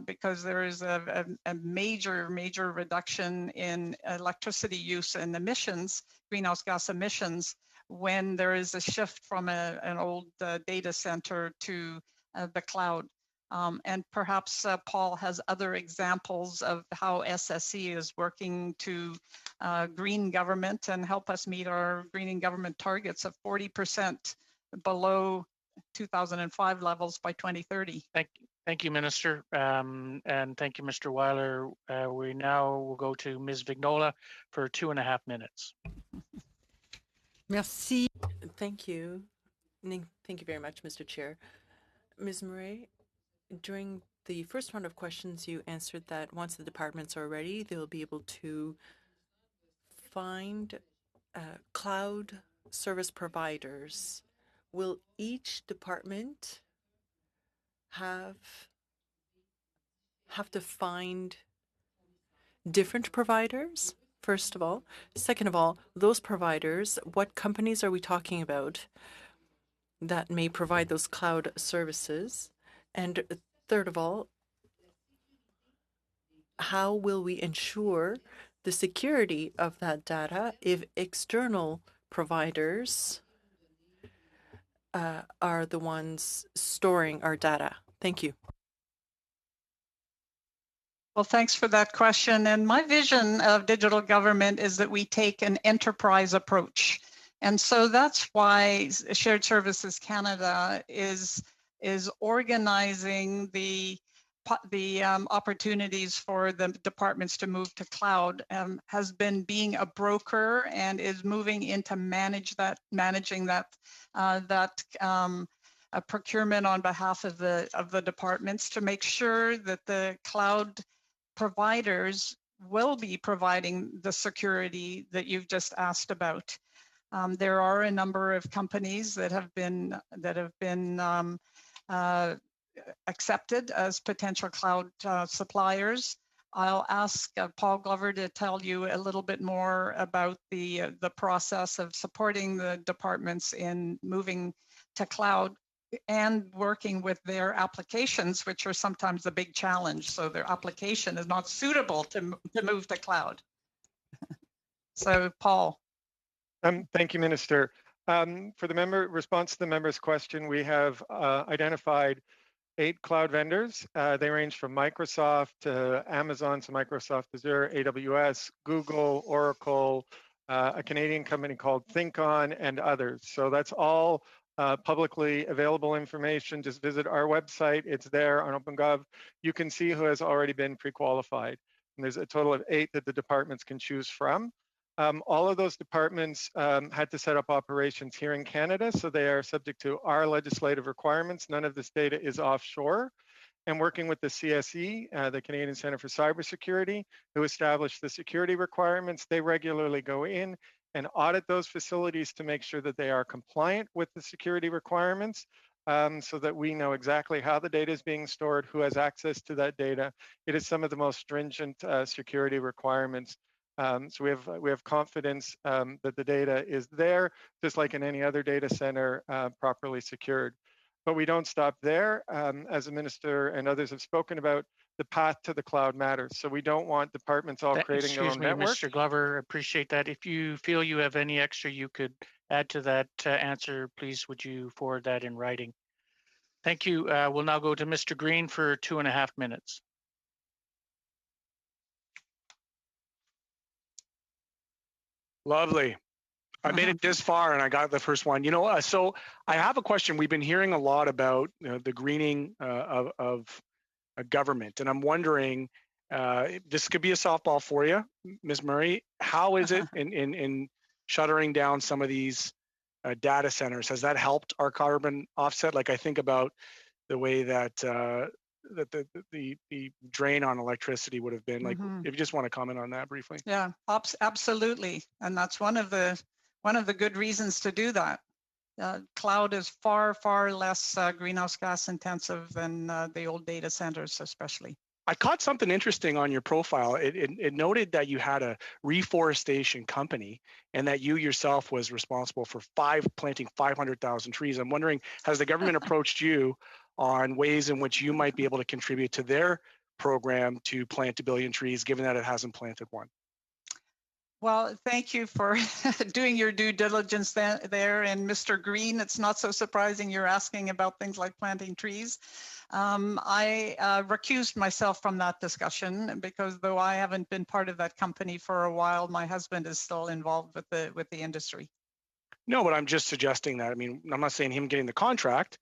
because there is a major reduction in electricity use and emissions, greenhouse gas emissions, when there is a shift from an old data center to the cloud. And perhaps Paul has other examples of how SSC is working to green government and help us meet our greening government targets of 40% below 2005 levels by 2030. Thank you, Minister, and thank you, Mr. Weiler. We now will go to Ms. Vignola for 2.5 minutes. Merci. Thank you. Thank you very much, Mr. Chair. Ms. Murray, during the first round of questions, you answered that once the departments are ready, they'll be able to find cloud service providers. Will each department have to find different providers, first of all? Second of all, those providers, what companies are we talking about that may provide those cloud services? And third of all, how will we ensure the security of that data if external providers are the ones storing our data? Thank you. Well, thanks for that question. And my vision of digital government is that we take an enterprise approach. And so that's why Shared Services Canada is organizing the opportunities for the departments to move to cloud, has been being a broker and is moving into managing that procurement on behalf of the departments, to make sure that the cloud providers will be providing the security that you've just asked about. There are a number of companies that have been accepted as potential cloud suppliers. I'll ask Paul Glover to tell you a little bit more about the process of supporting the departments in moving to cloud and working with their applications, which are sometimes the big challenge. So their application is not suitable to move to cloud. So Paul. Thank you, Minister. For the response to the member's question, we have identified 8 cloud vendors. They range from Microsoft to Amazon, so Microsoft Azure, AWS, Google, Oracle, a Canadian company called ThinkOn, and others. So that's all publicly available information. Just visit our website. It's there on OpenGov. You can see who has already been pre-qualified. And there's a total of 8 that the departments can choose from. All of those departments had to set up operations here in Canada, so they are subject to our legislative requirements. None of this data is offshore. And working with the CSE, the Canadian Centre for Cybersecurity, who established the security requirements, they regularly go in and audit those facilities to make sure that they are compliant with the security requirements, so that we know exactly how the data is being stored, who has access to that data. It is some of the most stringent security requirements. So we have confidence that the data is there, just like in any other data center, properly secured. But we don't stop there. As the minister and others have spoken about, the path to the cloud matters. So we don't want departments all creating their own network. Excuse me, Mr. Glover, appreciate that. If you feel you have any extra you could add to that answer, please would you forward that in writing? Thank you. We'll now go to Mr. Green for 2.5 minutes. Lovely. I made it this far and I got the first one. You know, so I have a question. We've been hearing a lot about the greening of government, and I'm wondering, this could be a softball for you, Ms. Murray. How is it in shuttering down some of these data centers? Has that helped our carbon offset? Like I think about the way that the drain on electricity would have been. Like, if you just want to comment on that briefly. Yeah, absolutely, and that's one of the good reasons to do that. Cloud is far less greenhouse gas intensive than the old data centers, especially. I caught something interesting on your profile. It noted that you had a reforestation company and that you yourself was responsible for planting 500,000 trees. I'm wondering, has the government approached you on ways in which you might be able to contribute to their program to plant 1 billion trees, given that it hasn't planted one? Well, thank you for doing your due diligence there. And Mr. Green, it's not so surprising you're asking about things like planting trees. I recused myself from that discussion because though I haven't been part of that company for a while, my husband is still involved with the industry. No, but I'm just suggesting that. I mean, I'm not saying him getting the contract.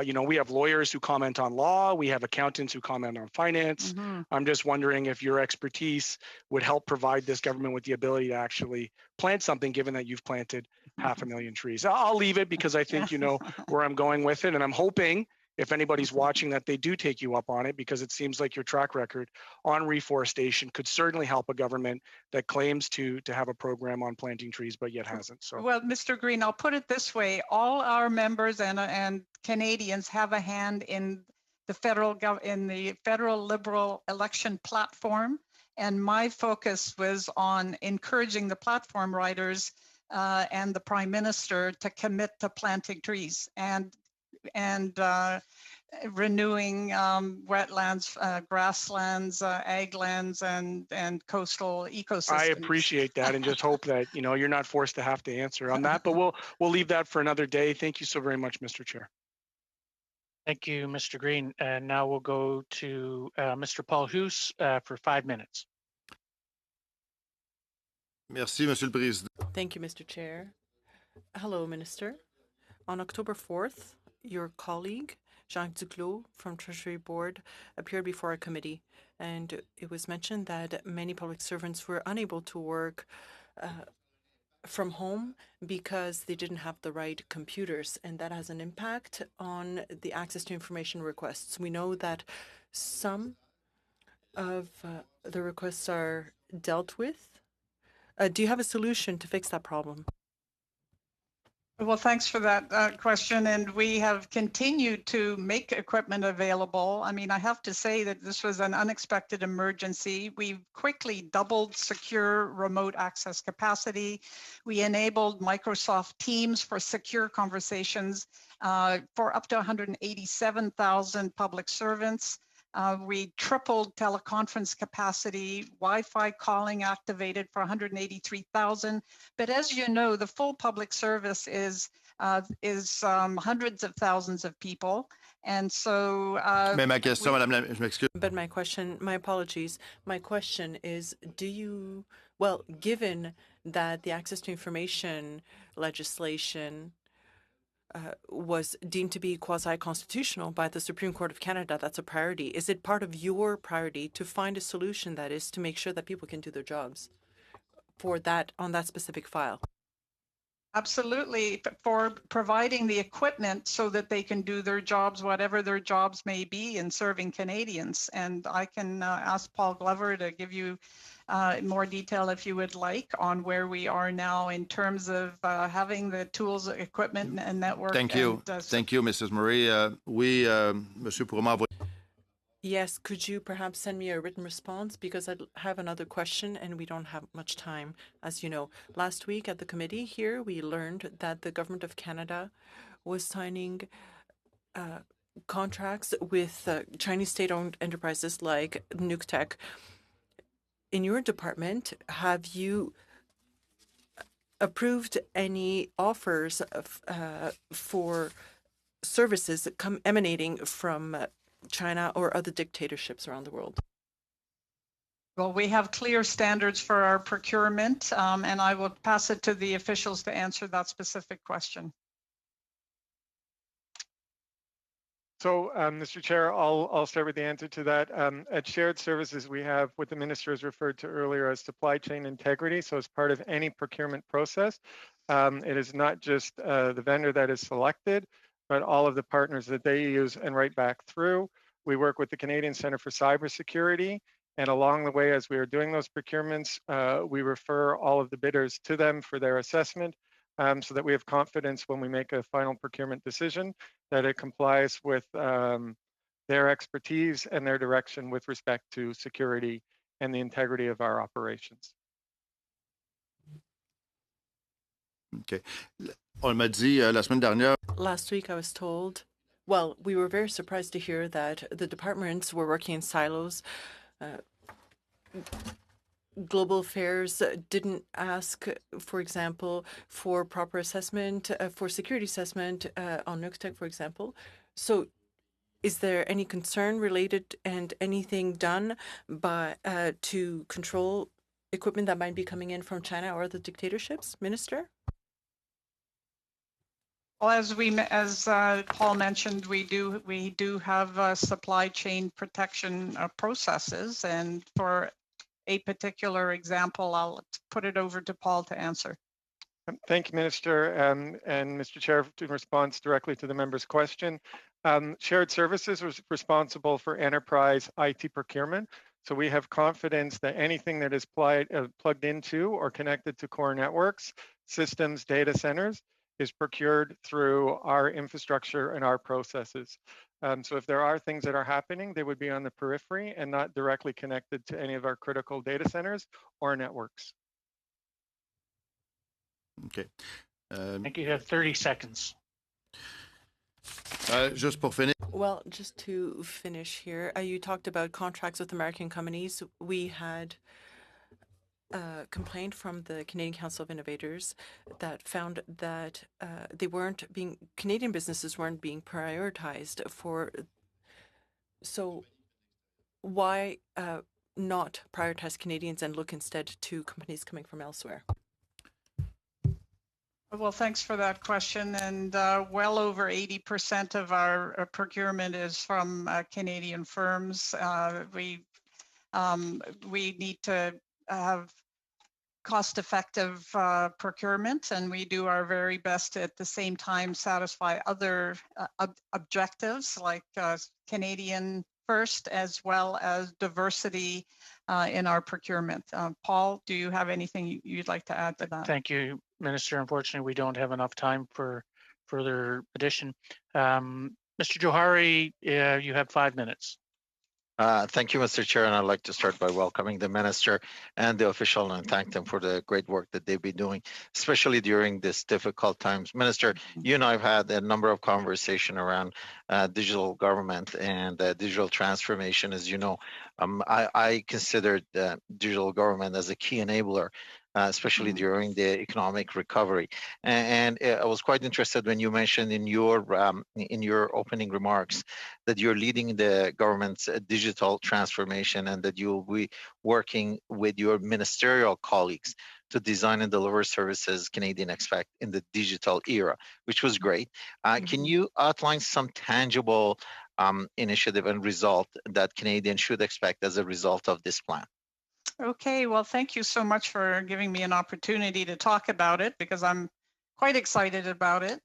You know, we have lawyers who comment on law. We have accountants who comment on finance. I'm just wondering if your expertise would help provide this government with the ability to actually plant something, given that you've planted 500,000 trees. I'll leave it because I think you know where I'm going with it. And I'm hoping if anybody's watching that they do take you up on it, because it seems like your track record on reforestation could certainly help a government that claims to have a program on planting trees but yet hasn't. So, well, Mr. Green, I'll put it this way: all our members and Canadians have a hand in the federal Liberal election platform, and my focus was on encouraging the platform writers and the Prime Minister to commit to planting trees and renewing wetlands, grasslands, ag lands, and coastal ecosystems. I appreciate that, and just hope that you know you're not forced to have to answer on that. But we'll leave that for another day. Thank you so very much, Mr. Chair. Thank you, Mr. Green. And now we'll go to Mr. Paul Hoos for 5 minutes. Merci, Monsieur le Président. Thank you, Mr. Chair. Hello, Minister. On October 4th, your colleague, Jacques Duclos from Treasury Board, appeared before our committee, and it was mentioned that many public servants were unable to work from home because they didn't have the right computers, and that has an impact on the access to information requests. We know that some of the requests are dealt with. Do you have a solution to fix that problem? Well, thanks for that question. And we have continued to make equipment available. I mean, I have to say that this was an unexpected emergency. We've quickly doubled secure remote access capacity. We enabled Microsoft Teams for secure conversations for up to 187,000 public servants. We tripled teleconference capacity, Wi-Fi calling activated for 183,000. But as you know, the full public service is hundreds of thousands of people. And so... Mais ma question, Madame la, je m'excuse. But my apologies. My question is, well, given that the access to information legislation was deemed to be quasi-constitutional by the Supreme Court of Canada. That's a priority. Is it part of your priority to find a solution that is to make sure that people can do their jobs for that on that specific file? Absolutely, for providing the equipment so that they can do their jobs, whatever their jobs may be, in serving Canadians. And I can ask Paul Glover to give you more detail, if you would like, on where we are now in terms of having the tools, equipment, and network. Thank you. Thank you, Mrs. Murray. Oui, Monsieur pourra m'envoyer. Yes, could you perhaps send me a written response? Because I have another question and we don't have much time. As you know, last week at the committee here, we learned that the Government of Canada was signing contracts with Chinese state-owned enterprises like NukTech. In your department, have you approved any offers for services emanating from China or other dictatorships around the world? Well, we have clear standards for our procurement, and I will pass it to the officials to answer that specific question. So, Mr. Chair, I'll start with the answer to that. At shared services, we have what the minister has referred to earlier as supply chain integrity. So as part of any procurement process, it is not just the vendor that is selected, but all of the partners that they use and right back through. We work with the Canadian Centre for Cybersecurity, and along the way, as we are doing those procurements, we refer all of the bidders to them for their assessment, so that we have confidence when we make a final procurement decision that it complies with their expertise and their direction with respect to security and the integrity of our operations. Okay. On m'a dit la semaine dernière. Last week I was told, well, we were very surprised to hear that the departments were working in silos. Global Affairs didn't ask, for example, for proper assessment, for security assessment on NukTech, for example. So is there any concern related and anything done by to control equipment that might be coming in from China or other dictatorships, Minister? Well, as Paul mentioned, we do have supply chain protection processes, and for a particular example, I'll put it over to Paul to answer. Thank you, Minister, and Mr. Chair, in response directly to the member's question. Shared Services was responsible for enterprise IT procurement. So we have confidence that anything that is plugged into or connected to core networks, systems, data centers, is procured through our infrastructure and our processes. So if there are things that are happening, they would be on the periphery and not directly connected to any of our critical data centers or networks. Okay. I think you have 30 seconds. Just pour finir. Well, just to finish here, you talked about contracts with American companies. We had a complaint from the Canadian Council of Innovators that found that Canadian businesses weren't being prioritized for. So why not prioritize Canadians and look instead to companies coming from elsewhere? Well, thanks for that question. And well over 80% of our procurement is from Canadian firms. We need to have cost-effective procurement, and we do our very best to, at the same time, satisfy other objectives like Canadian first, as well as diversity in our procurement. Paul, do you have anything you'd like to add to that? Thank you, Minister. Unfortunately, we don't have enough time for further addition. Mr. Johari, you have 5 minutes. Thank you, Mr. Chair, and I'd like to start by welcoming the Minister and the official and thank them for the great work that they've been doing, especially during this difficult times. Minister, you and I have had a number of conversations around digital government and digital transformation. As you know, I consider digital government as a key enabler, especially during the economic recovery. And I was quite interested when you mentioned in your opening remarks that you're leading the government's digital transformation and that you'll be working with your ministerial colleagues to design and deliver services Canadians expect in the digital era, which was great. Can you outline some tangible initiative and result that Canadians should expect as a result of this plan? Okay, well, thank you so much for giving me an opportunity to talk about it, because I'm quite excited about it.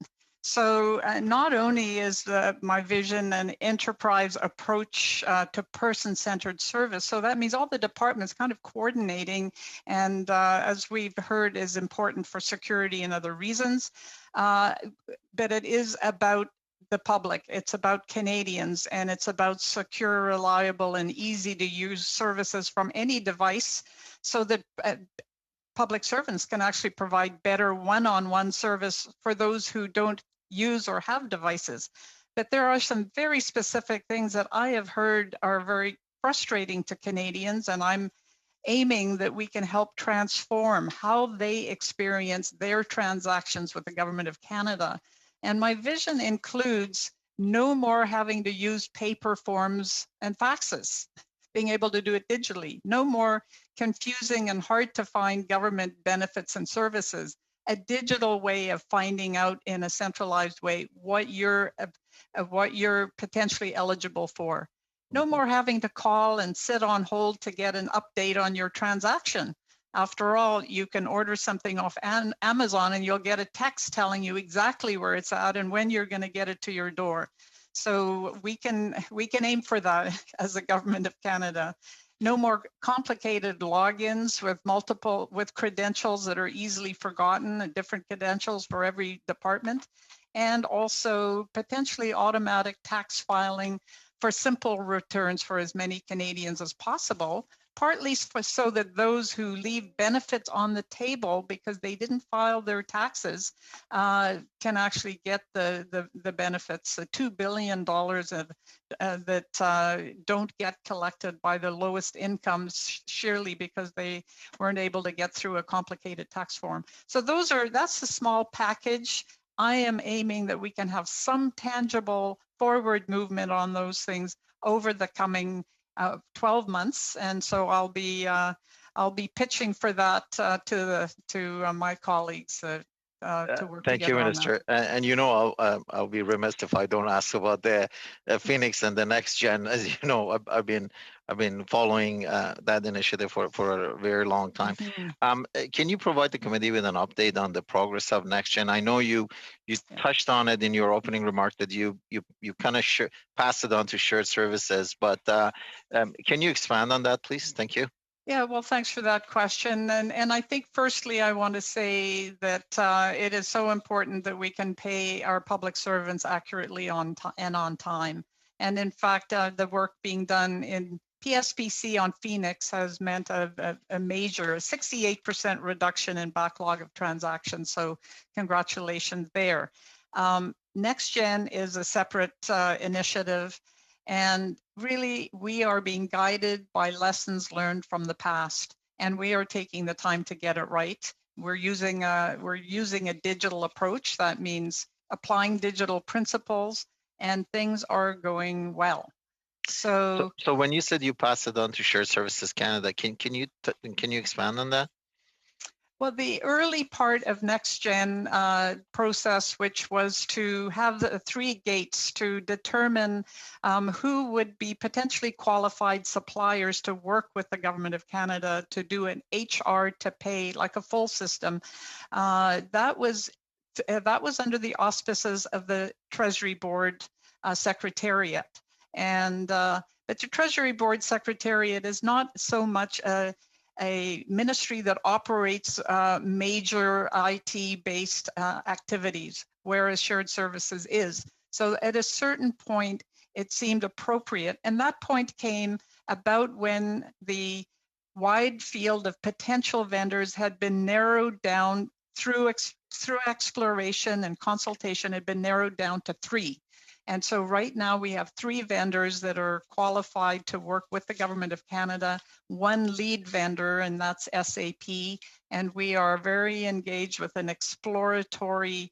So not only is my vision an enterprise approach to person-centered service, so that means all the departments kind of coordinating, and as we've heard, is important for security and other reasons, but it is about the public. It's about Canadians, and it's about secure, reliable, and easy to use services from any device, so that public servants can actually provide better one-on-one service for those who don't use or have devices. But there are some very specific things that I have heard are very frustrating to Canadians, and I'm aiming that we can help transform how they experience their transactions with the Government of Canada. And my vision includes no more having to use paper forms and faxes, being able to do it digitally, no more confusing and hard to find government benefits and services, a digital way of finding out in a centralized way what you're potentially eligible for. No more having to call and sit on hold to get an update on your transaction. After all, you can order something off Amazon and you'll get a text telling you exactly where it's at and when you're going to get it to your door. So we can aim for that as the Government of Canada. No more complicated logins with credentials that are easily forgotten, and different credentials for every department, and also potentially automatic tax filing for simple returns for as many Canadians as possible, partly so that those who leave benefits on the table because they didn't file their taxes can actually get the benefits, the $2 billion that don't get collected by the lowest incomes, surely because they weren't able to get through a complicated tax form. So that's the small package. I am aiming that we can have some tangible forward movement on those things over the coming 12 months, and so I'll be pitching for that to my colleagues to work Thank you, together on Minister. And you know, I'll be remiss if I don't ask about the Phoenix and the next gen. As you know, I've been following that initiative for a very long time. Can you provide the committee with an update on the progress of next gen? I know you touched on it in your opening remark that you kind of passed it on to shared services, but can you expand on that, please? Thank you. Yeah, well, thanks for that question. And I think firstly, I want to say that it is so important that we can pay our public servants accurately on time. And in fact, the work being done in PSPC on Phoenix has meant a major 68% reduction in backlog of transactions. So congratulations there. NextGen is a separate initiative. And really, we are being guided by lessons learned from the past, and we are taking the time to get it right. We're using a digital approach. That means applying digital principles, and things are going well. So when you said you passed it on to Shared Services Canada, can you expand on that? Well, the early part of NextGen process, which was to have the 3 gates to determine who would be potentially qualified suppliers to work with the Government of Canada to do an HR to pay, like a full system, that was under the auspices of the Treasury Board Secretariat. And but the Treasury Board Secretariat is not so much a ministry that operates major IT-based activities, whereas shared services is. So at a certain point, it seemed appropriate. And that point came about when the wide field of potential vendors had been narrowed down through exploration and consultation, had been narrowed down to 3. And so right now we have 3 vendors that are qualified to work with the Government of Canada, 1 lead vendor, and that's SAP. And we are very engaged with an exploratory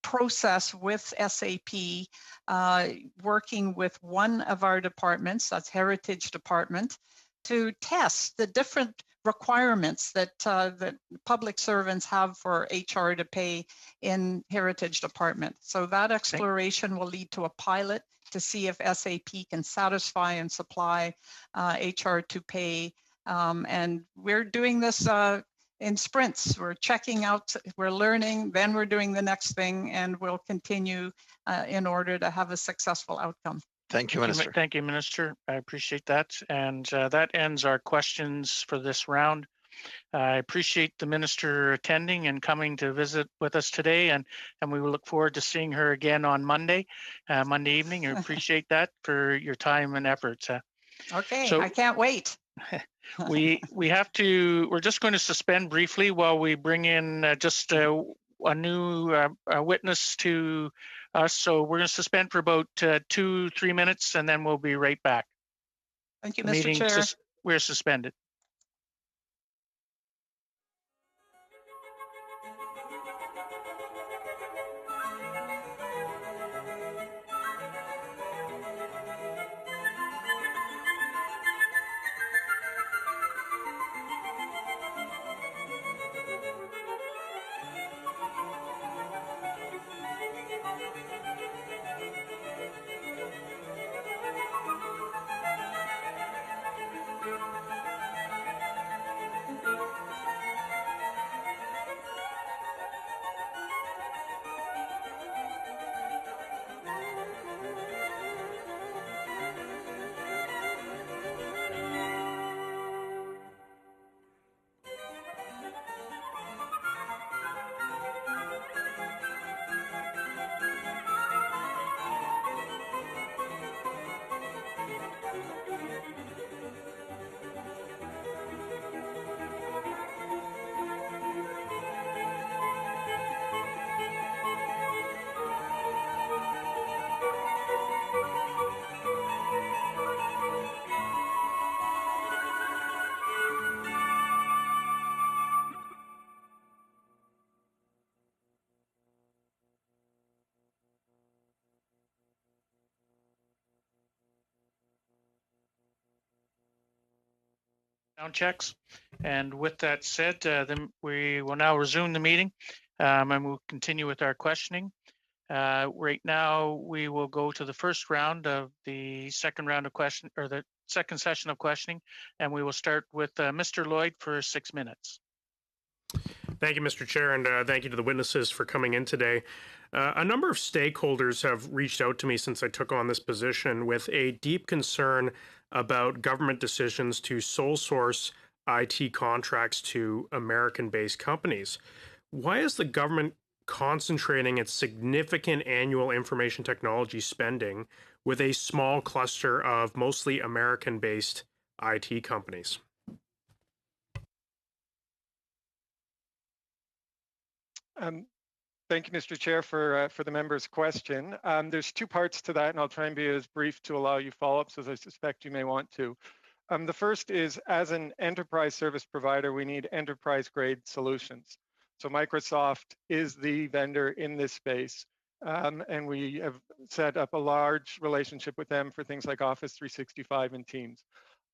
process with SAP, working with one of our departments, that's Heritage Department, to test the different requirements that that public servants have for HR to pay in Heritage Department. So that exploration will lead to a pilot to see if SAP can satisfy and supply HR to pay. And we're doing this in sprints. We're checking out, we're learning, then we're doing the next thing, and we'll continue in order to have a successful outcome. Thank you, Minister. Thank you, Minister. I appreciate that. And that ends our questions for this round. I appreciate the Minister attending and coming to visit with us today, and we will look forward to seeing her again on Monday evening. I appreciate that for your time and efforts. Okay, so I can't wait. we're just going to suspend briefly while we bring in just a new witness to us. So we're going to suspend for about 2-3 minutes, and then we'll be right back. Thank you, Mr. Chair. We're suspended. Sound checks. And with that said, then we will now resume the meeting, and we'll continue with our questioning. Right now, we will go to the first round of the second round of question, or the second session of questioning, and we will start with Mr. Lloyd for 6 minutes. Thank you, Mr. Chair, and thank you to the witnesses for coming in today. A number of stakeholders have reached out to me since I took on this position with a deep concern about government decisions to sole source IT contracts to American-based companies. Why is the government concentrating its significant annual information technology spending with a small cluster of mostly American-based IT companies? Thank you, Mr. Chair, for the member's question. There's two parts to that, and I'll try and be as brief to allow you follow-ups as I suspect you may want to. The first is, as an enterprise service provider, we need enterprise-grade solutions. So Microsoft is the vendor in this space, and we have set up a large relationship with them for things like Office 365 and Teams.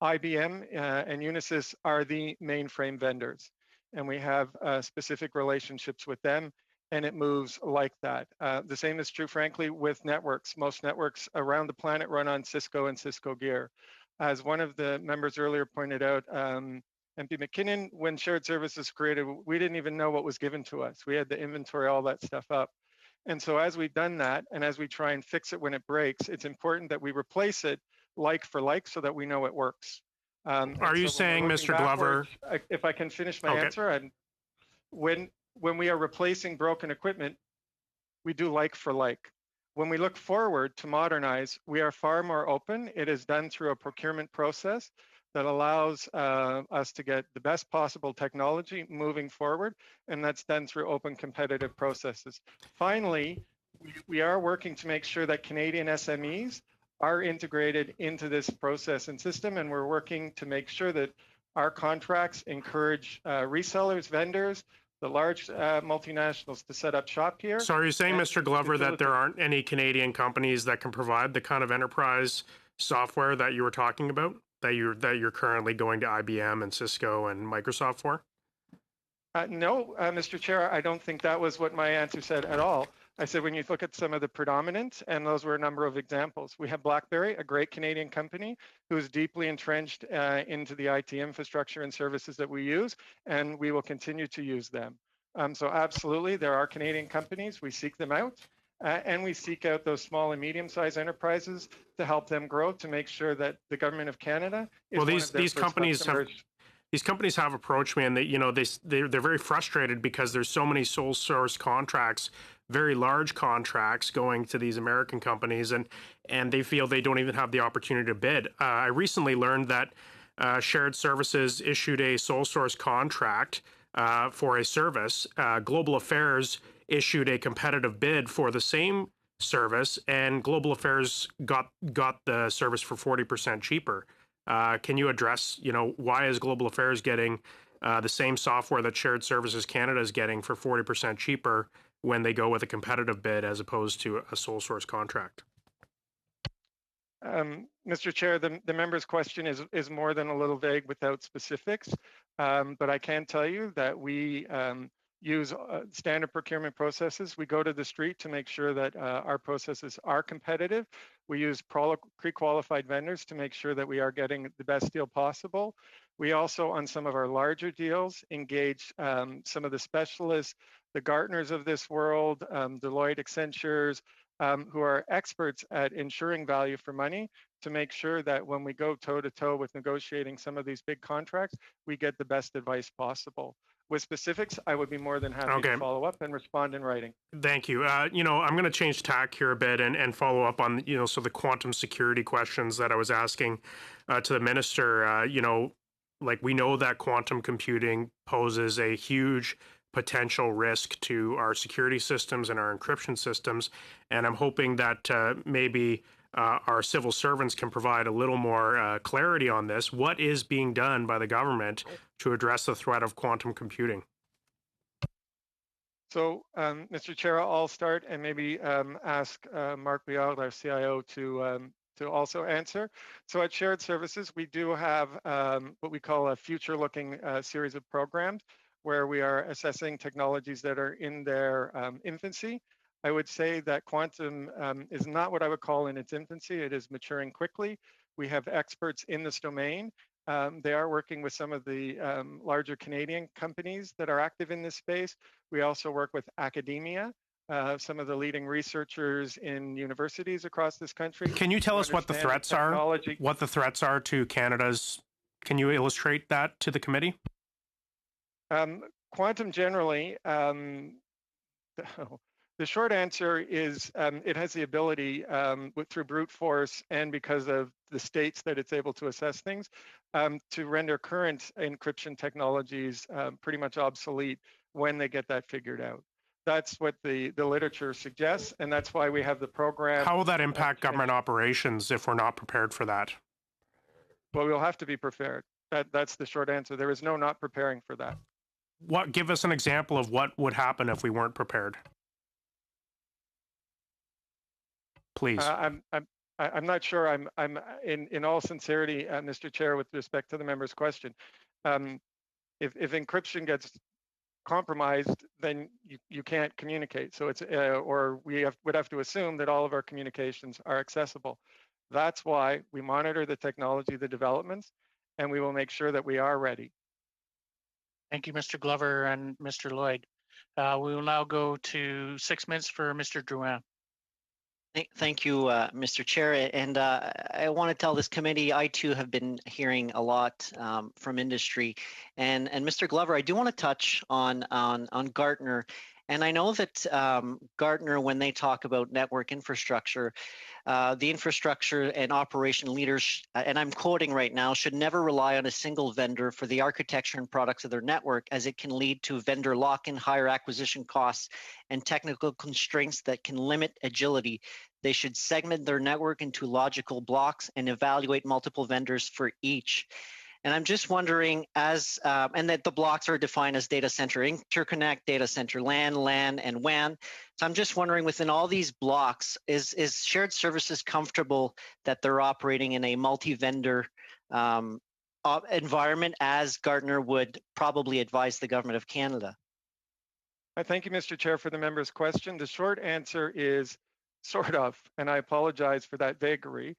IBM and Unisys are the mainframe vendors, and we have specific relationships with them, and it moves like that. The same is true, frankly, with networks. Most networks around the planet run on Cisco and Cisco gear. As one of the members earlier pointed out, MP McKinnon, when shared services created, we didn't even know what was given to us. We had to inventory all that stuff up. And so as we've done that, and as we try and fix it when it breaks, it's important that we replace it like for like so that we know it works. Are you saying, Mr. Glover? If I can finish my answer, when we are replacing broken equipment, we do like for like. When we look forward to modernize, we are far more open. It is done through a procurement process that allows us to get the best possible technology moving forward, and that's done through open competitive processes. Finally, we are working to make sure that Canadian SMEs are integrated into this process and system, and we're working to make sure that our contracts encourage resellers, vendors, the large multinationals to set up shop here. So are you saying, Mr. Glover, that there aren't any Canadian companies that can provide the kind of enterprise software that you were talking about? that you're currently going to IBM and Cisco and Microsoft for? No, Mr. Chair, I don't think that was what my answer said at all. I said when you look at some of the predominant, and those were a number of examples. We have BlackBerry, a great Canadian company who is deeply entrenched into the IT infrastructure and services that we use, and we will continue to use them. So absolutely, there are Canadian companies. We seek them out. And we seek out those small and medium-sized enterprises to help them grow, to make sure that the government of Canada is well, one of their these first companies customers. These companies have approached me, and they're very frustrated because there's so many sole source contracts, very large contracts going to these American companies, and they feel they don't even have the opportunity to bid. I recently learned that Shared Services issued a sole source contract for a service. Global Affairs issued a competitive bid for the same service, and Global Affairs got the service for 40% cheaper. Can you address, why is Global Affairs getting the same software that Shared Services Canada is getting for 40% cheaper when they go with a competitive bid as opposed to a sole source contract? Mr. Chair, the member's question is more than a little vague without specifics, but I can tell you that we use standard procurement processes. We go to the street to make sure that our processes are competitive. We use pre-qualified vendors to make sure that we are getting the best deal possible. We also, on some of our larger deals, engage some of the specialists, the Gartners of this world, Deloitte, Accentures, who are experts at ensuring value for money, to make sure that when we go toe-to-toe with negotiating some of these big contracts, we get the best advice possible. With specifics, I would be more than happy to follow up and respond in writing. Thank you. I'm going to change tack here a bit and follow up on, so the quantum security questions that I was asking to the minister. We know that quantum computing poses a huge potential risk to our security systems and our encryption systems, and I'm hoping that maybe our civil servants can provide a little more clarity on this. What is being done by the government to address the threat of quantum computing? So, Mr. Chair, I'll start and maybe ask Marc Briard, our CIO, to also answer. So at Shared Services, we do have what we call a future-looking series of programs where we are assessing technologies that are in their infancy. I would say that quantum is not what I would call in its infancy. It is maturing quickly. We have experts in this domain. They are working with some of the larger Canadian companies that are active in this space. We also work with academia, some of the leading researchers in universities across this country. Can you tell us what the threats are? What the threats are to Canada's? Can you illustrate that to the committee? Quantum generally, the short answer is it has the ability through brute force and because of the states that it's able to assess things to render current encryption technologies pretty much obsolete when they get that figured out. That's what the literature suggests, and that's why we have the program. How will that impact government operations if we're not prepared for that? Well, we'll have to be prepared. That's the short answer. There is no not preparing for that. Give us an example of what would happen if we weren't prepared. Please. I'm not sure. I'm in all sincerity, Mr. Chair, with respect to the member's question. If encryption gets compromised, then you can't communicate. So it's or we would have to assume that all of our communications are accessible. That's why we monitor the technology, the developments, and we will make sure that we are ready. Thank you, Mr. Glover and Mr. Lloyd. We will now go to 6 minutes for Mr. Drouin. Thank you, Mr. Chair. And I want to tell this committee, I too have been hearing a lot from industry. And Mr. Glover, I do want to touch on Gartner. And I know that Gartner, when they talk about network infrastructure, the infrastructure and operation leaders, and I'm quoting right now, should never rely on a single vendor for the architecture and products of their network, as it can lead to vendor lock-in, higher acquisition costs, and technical constraints that can limit agility. They should segment their network into logical blocks and evaluate multiple vendors for each. And I'm just wondering, and that the blocks are defined as data center interconnect, data center LAN, and WAN. So I'm just wondering, within all these blocks, is shared services comfortable that they're operating in a multi-vendor environment, as Gartner would probably advise the Government of Canada? I thank you, Mr. Chair, for the member's question. The short answer is sort of, and I apologize for that vagary.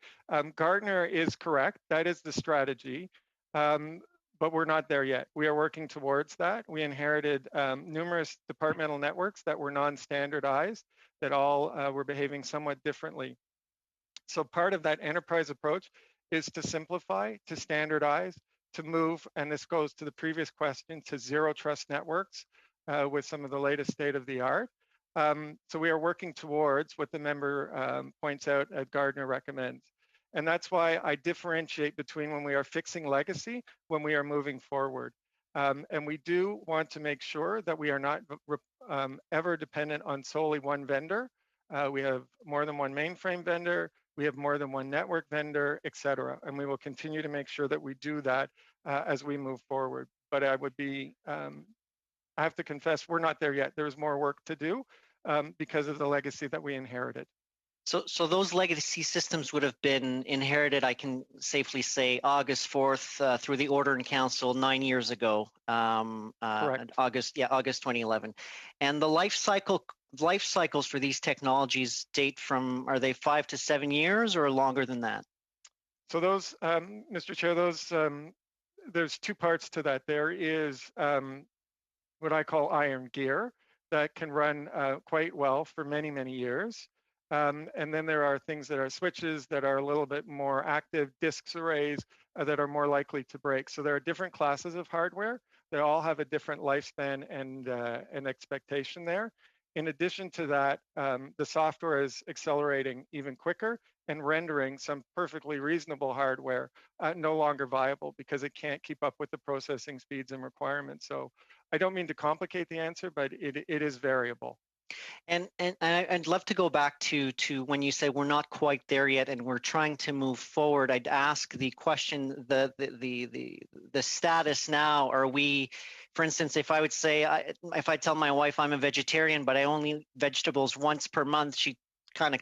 Gartner is correct. That is the strategy, but we're not there yet. We are working towards that. We inherited numerous departmental networks that were non-standardized, that all were behaving somewhat differently. So part of that enterprise approach is to simplify, to standardize, to move, and this goes to the previous question, to zero trust networks with some of the latest state of the art. So we are working towards what the member points out Gardner recommends. And that's why I differentiate between when we are fixing legacy, when we are moving forward. And we do want to make sure that we are not ever dependent on solely one vendor. We have more than one mainframe vendor. We have more than one network vendor, et cetera. And we will continue to make sure that we do that as we move forward. But I would be, I have to confess, we're not there yet. There's more work to do because of the legacy that we inherited. So those legacy systems would have been inherited, I can safely say, August 4th through the Order in Council 9 years ago. Correct. August 2011. And the life cycles for these technologies date from, are they 5 to 7 years or longer than that? So those, Mr. Chair, those there's two parts to that. There is what I call iron gear that can run quite well for many, many years. And then there are things that are switches that are a little bit more active, disks arrays that are more likely to break. So there are different classes of hardware. They all have a different lifespan and expectation there. In addition to that, the software is accelerating even quicker and rendering some perfectly reasonable hardware no longer viable because it can't keep up with the processing speeds and requirements. So I don't mean to complicate the answer, but it is variable. And I'd love to go back to when you say we're not quite there yet and we're trying to move forward. I'd ask the question, the status now. Are we, for instance, if I would say, if I tell my wife I'm a vegetarian, but I only eat vegetables once per month, she kind of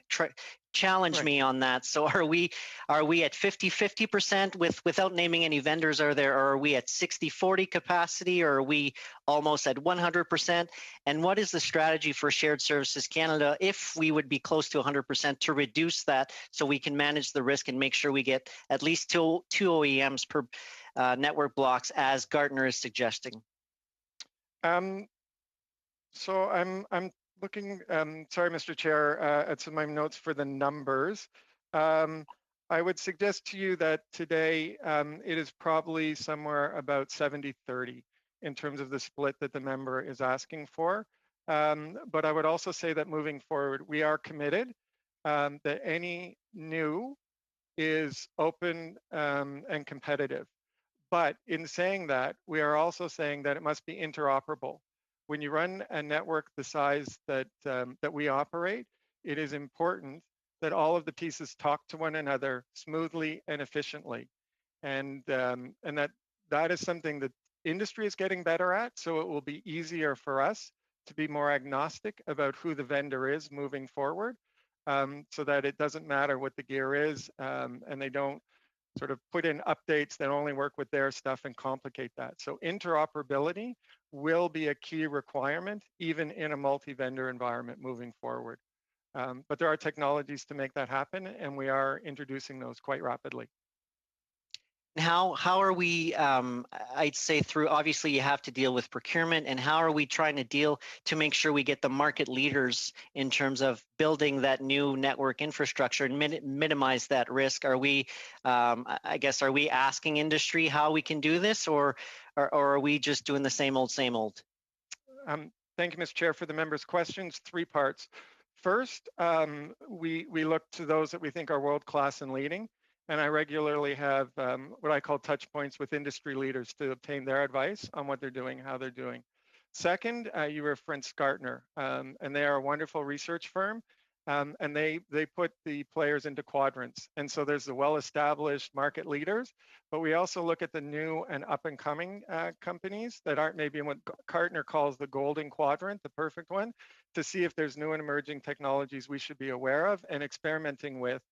challenge me on that. So are we at 50% without naming any vendors? Or are we at 60-40 capacity, or are we almost at 100%? And what is the strategy for Shared Services Canada if we would be close to 100% to reduce that so we can manage the risk and make sure we get at least two OEMs per network blocks, as Gartner is suggesting? So I'm looking, sorry, Mr. Chair, at some of my notes for the numbers. I would suggest to you that today it is probably somewhere about 70-30 in terms of the split that the member is asking for. But I would also say that moving forward, we are committed that any new is open and competitive. But in saying that, we are also saying that it must be interoperable. When you run a network the size that that we operate, it is important that all of the pieces talk to one another smoothly and efficiently, and that is something that industry is getting better at. So it will be easier for us to be more agnostic about who the vendor is moving forward, so that it doesn't matter what the gear is, and they don't sort of put in updates that only work with their stuff and complicate that. So interoperability will be a key requirement, even in a multi-vendor environment moving forward. But there are technologies to make that happen, and we are introducing those quite rapidly. How are we, I'd say through, obviously you have to deal with procurement, and how are we trying to deal to make sure we get the market leaders in terms of building that new network infrastructure and minimize that risk? Are we, I guess, are we asking industry how we can do this, or are we just doing the same old, same old? Thank you, Mr. Chair, for the members' questions. 3 parts. First, we look to those that we think are world-class and leading. And I regularly have what I call touch points with industry leaders to obtain their advice on what they're doing, how they're doing. Second, you referenced Gartner, and they are a wonderful research firm. and they put the players into quadrants. And so there's the well-established market leaders, but we also look at the new and up-and-coming companies that aren't maybe in what Gartner calls the golden quadrant, the perfect one, to see if there's new and emerging technologies we should be aware of and experimenting with,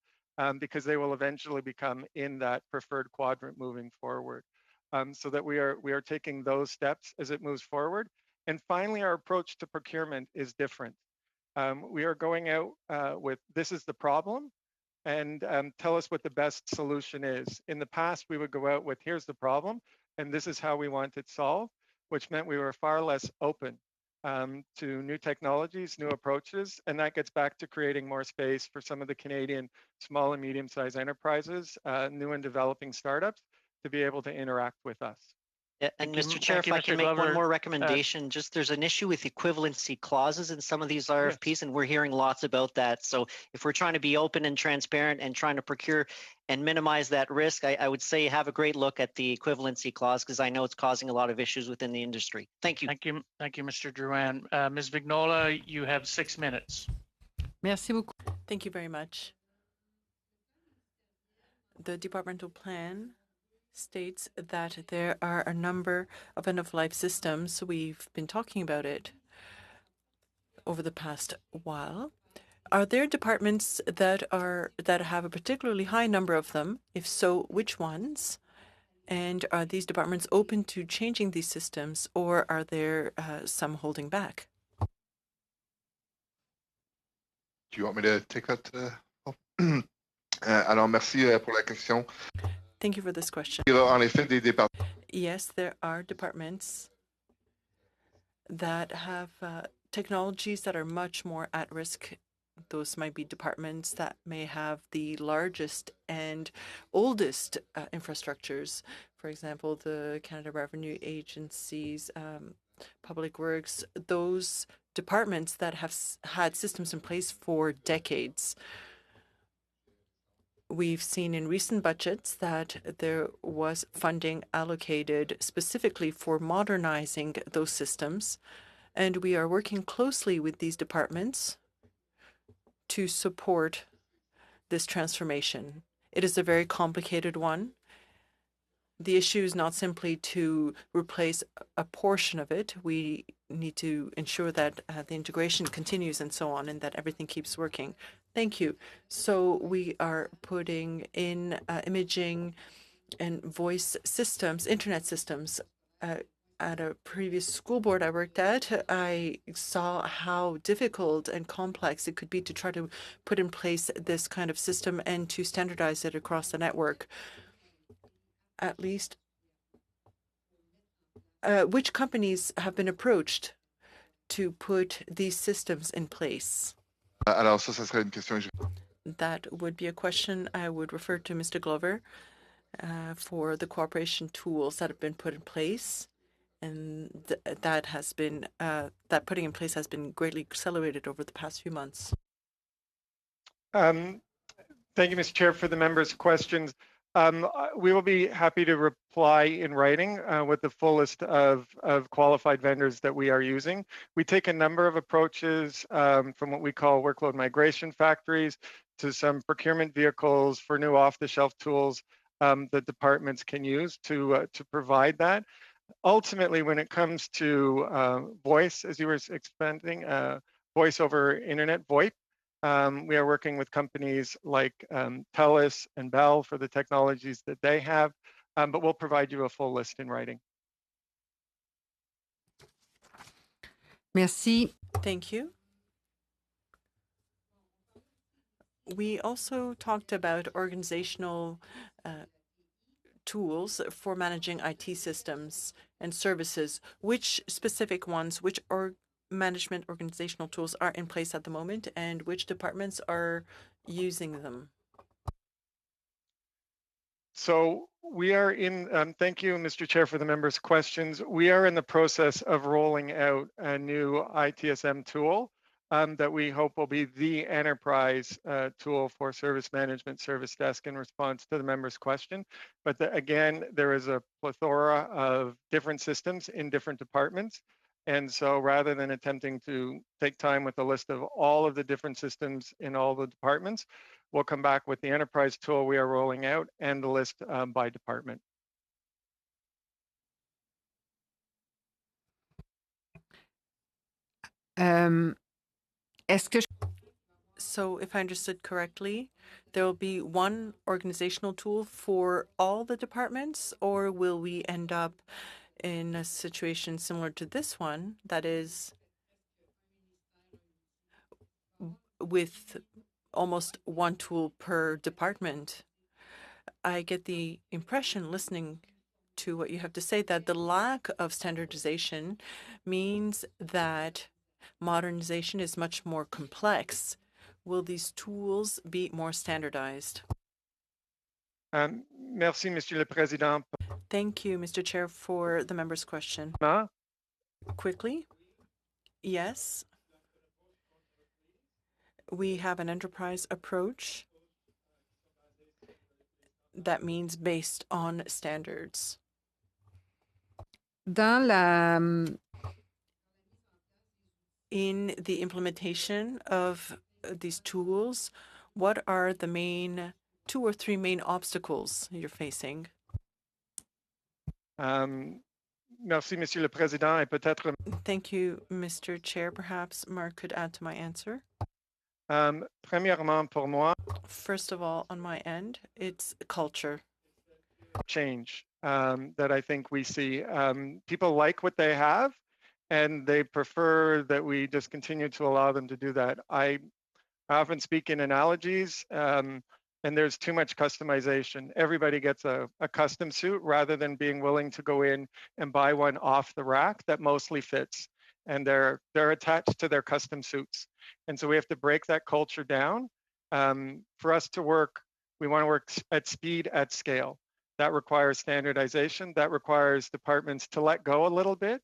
because they will eventually become in that preferred quadrant moving forward. So that we are taking those steps as it moves forward. And finally, our approach to procurement is different. We are going out with, this is the problem, and tell us what the best solution is. In the past, we would go out with, here's the problem, and this is how we want it solved, which meant we were far less open to new technologies, new approaches, and that gets back to creating more space for some of the Canadian small and medium-sized enterprises, new and developing startups, to be able to interact with us. Yeah, and Mr. Chair, if I can make one more recommendation, just there's an issue with equivalency clauses in some of these RFPs, and we're hearing lots about that. So if we're trying to be open and transparent and trying to procure and minimize that risk, I would say have a great look at the equivalency clause, because I know it's causing a lot of issues within the industry. Thank you. Thank you, Mr. Drouin. Ms. Vignola, you have 6 minutes. Merci beaucoup. Thank you very much. The departmental plan states that there are a number of end-of-life systems. We've been talking about it over the past while. Are there departments that have a particularly high number of them? If so, which ones? And are these departments open to changing these systems, or are there some holding back? Do you want me to take that? Alors, merci pour la question. Thank you for this question. En effet, des départements. Yes, there are departments that have technologies that are much more at risk. Those might be departments that may have the largest and oldest infrastructures. For example, the Canada Revenue Agencies, Public Works, those departments that have had systems in place for decades. We've seen in recent budgets that there was funding allocated specifically for modernizing those systems, and we are working closely with these departments to support this transformation. It is a very complicated one. The issue is not simply to replace a portion of it. We need to ensure that the integration continues and so on, and that everything keeps working. Thank you. So we are putting in imaging and voice systems, internet systems. At a previous school board I worked at, I saw how difficult and complex it could be to try to put in place this kind of system and to standardize it across the network. At least, which companies have been approached to put these systems in place? Alors ça serait une question. That would be a question I would refer to Mr. Glover for the cooperation tools that have been put in place, and that has been that putting in place has been greatly accelerated over the past few months. Thank you, Mr. Chair, for the members' questions. We will be happy to reply in writing with the full list of qualified vendors that we are using. We take a number of approaches from what we call workload migration factories to some procurement vehicles for new off-the-shelf tools that departments can use to provide that. Ultimately, when it comes to voice, as you were expanding, voice over internet, VoIP, we are working with companies like TELUS and Bell for the technologies that they have, but we'll provide you a full list in writing. Merci. Thank you. We also talked about organizational tools for managing IT systems and services. Which specific ones, which management organizational tools are in place at the moment, and which departments are using them? So we are in, thank you, Mr. Chair, for the members' questions. We are in the process of rolling out a new ITSM tool that we hope will be the enterprise tool for service management, service desk in response to the member's question. But again, there is a plethora of different systems in different departments. And so rather than attempting to take time with the list of all of the different systems in all the departments, we'll come back with the enterprise tool we are rolling out and the list by department. So if I understood correctly, there will be one organizational tool for all the departments, or will we end up in a situation similar to this one, that is with almost one tool per department? I get the impression, listening to what you have to say, that the lack of standardization means that modernization is much more complex. Will these tools be more standardized? Merci, Monsieur le Président. Thank you, Mr. Chair, for the member's question. Quickly, yes. We have an enterprise approach that means based on standards. In the implementation of these tools, what are the main 2 or 3 main obstacles you're facing? Merci, Monsieur le Président, et peut-être. Thank you, Mr. Chair. Perhaps Mark could add to my answer. Premièrement, pour moi, first of all, on my end, it's culture. Change that I think we see. People like what they have, and they prefer that we just continue to allow them to do that. I often speak in analogies, and there's too much customization. Everybody gets a custom suit rather than being willing to go in and buy one off the rack that mostly fits. And they're attached to their custom suits. And so we have to break that culture down. For us to work, we want to work at speed, at scale. That requires standardization. That requires departments to let go a little bit,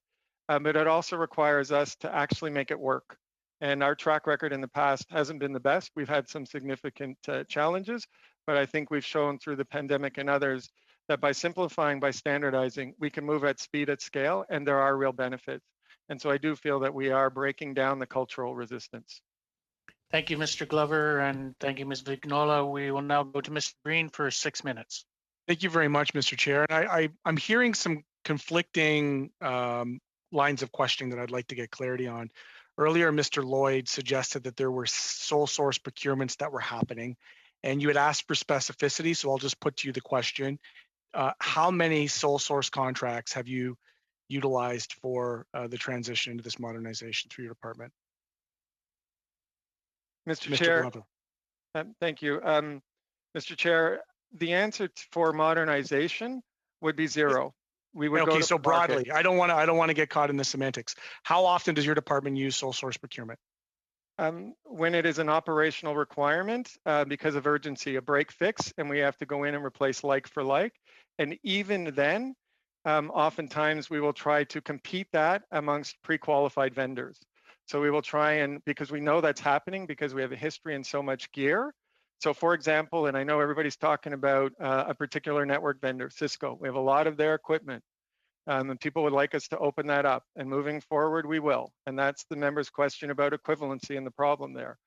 but it also requires us to actually make it work. And our track record in the past hasn't been the best. We've had some significant challenges, but I think we've shown through the pandemic and others that by simplifying, by standardizing, we can move at speed, at scale, and there are real benefits. And so I do feel that we are breaking down the cultural resistance. Thank you, Mr. Glover, and thank you, Ms. Vignola. We will now go to Mr. Green for 6 minutes. Thank you very much, Mr. Chair. And I'm hearing some conflicting lines of questioning that I'd like to get clarity on. Earlier, Mr. Lloyd suggested that there were sole source procurements that were happening, and you had asked for specificity, so I'll just put to you the question. How many sole source contracts have you utilized for the transition into this modernization through your department? Mr. Chair, thank you. Mr. Chair, the answer for modernization would be 0. We would okay, so broadly, I don't want to get caught in the semantics. How often does your department use sole source procurement? When it is an operational requirement because of urgency, a break fix, and we have to go in and replace like for like. And even then, oftentimes we will try to compete that amongst pre-qualified vendors. So we will try and, because we know that's happening because we have a history in so much gear. So for example, and I know everybody's talking about a particular network vendor, Cisco. We have a lot of their equipment. And people would like us to open that up, and moving forward, we will. And that's the member's question about equivalency and the problem there.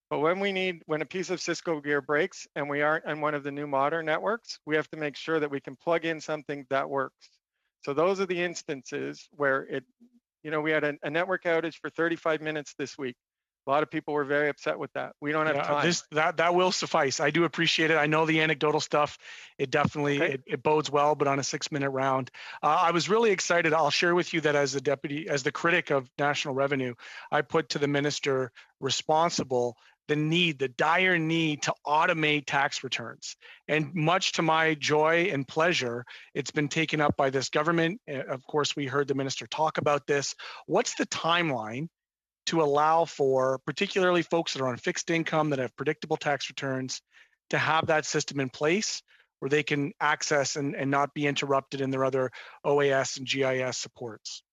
But when a piece of Cisco gear breaks and we aren't on one of the new modern networks, we have to make sure that we can plug in something that works. So those are the instances where we had a network outage for 35 minutes this week. A lot of people were very upset with that. We don't have time. That will suffice. I do appreciate it. I know the anecdotal stuff. It definitely it bodes well, but on a 6-minute round, I was really excited. I'll share with you that as the critic of national revenue, I put to the minister responsible the dire need to automate tax returns. And much to my joy and pleasure, it's been taken up by this government. Of course, we heard the minister talk about this. What's the timeline to allow for particularly folks that are on fixed income that have predictable tax returns to have that system in place where they can access and not be interrupted in their other OAS and GIS supports?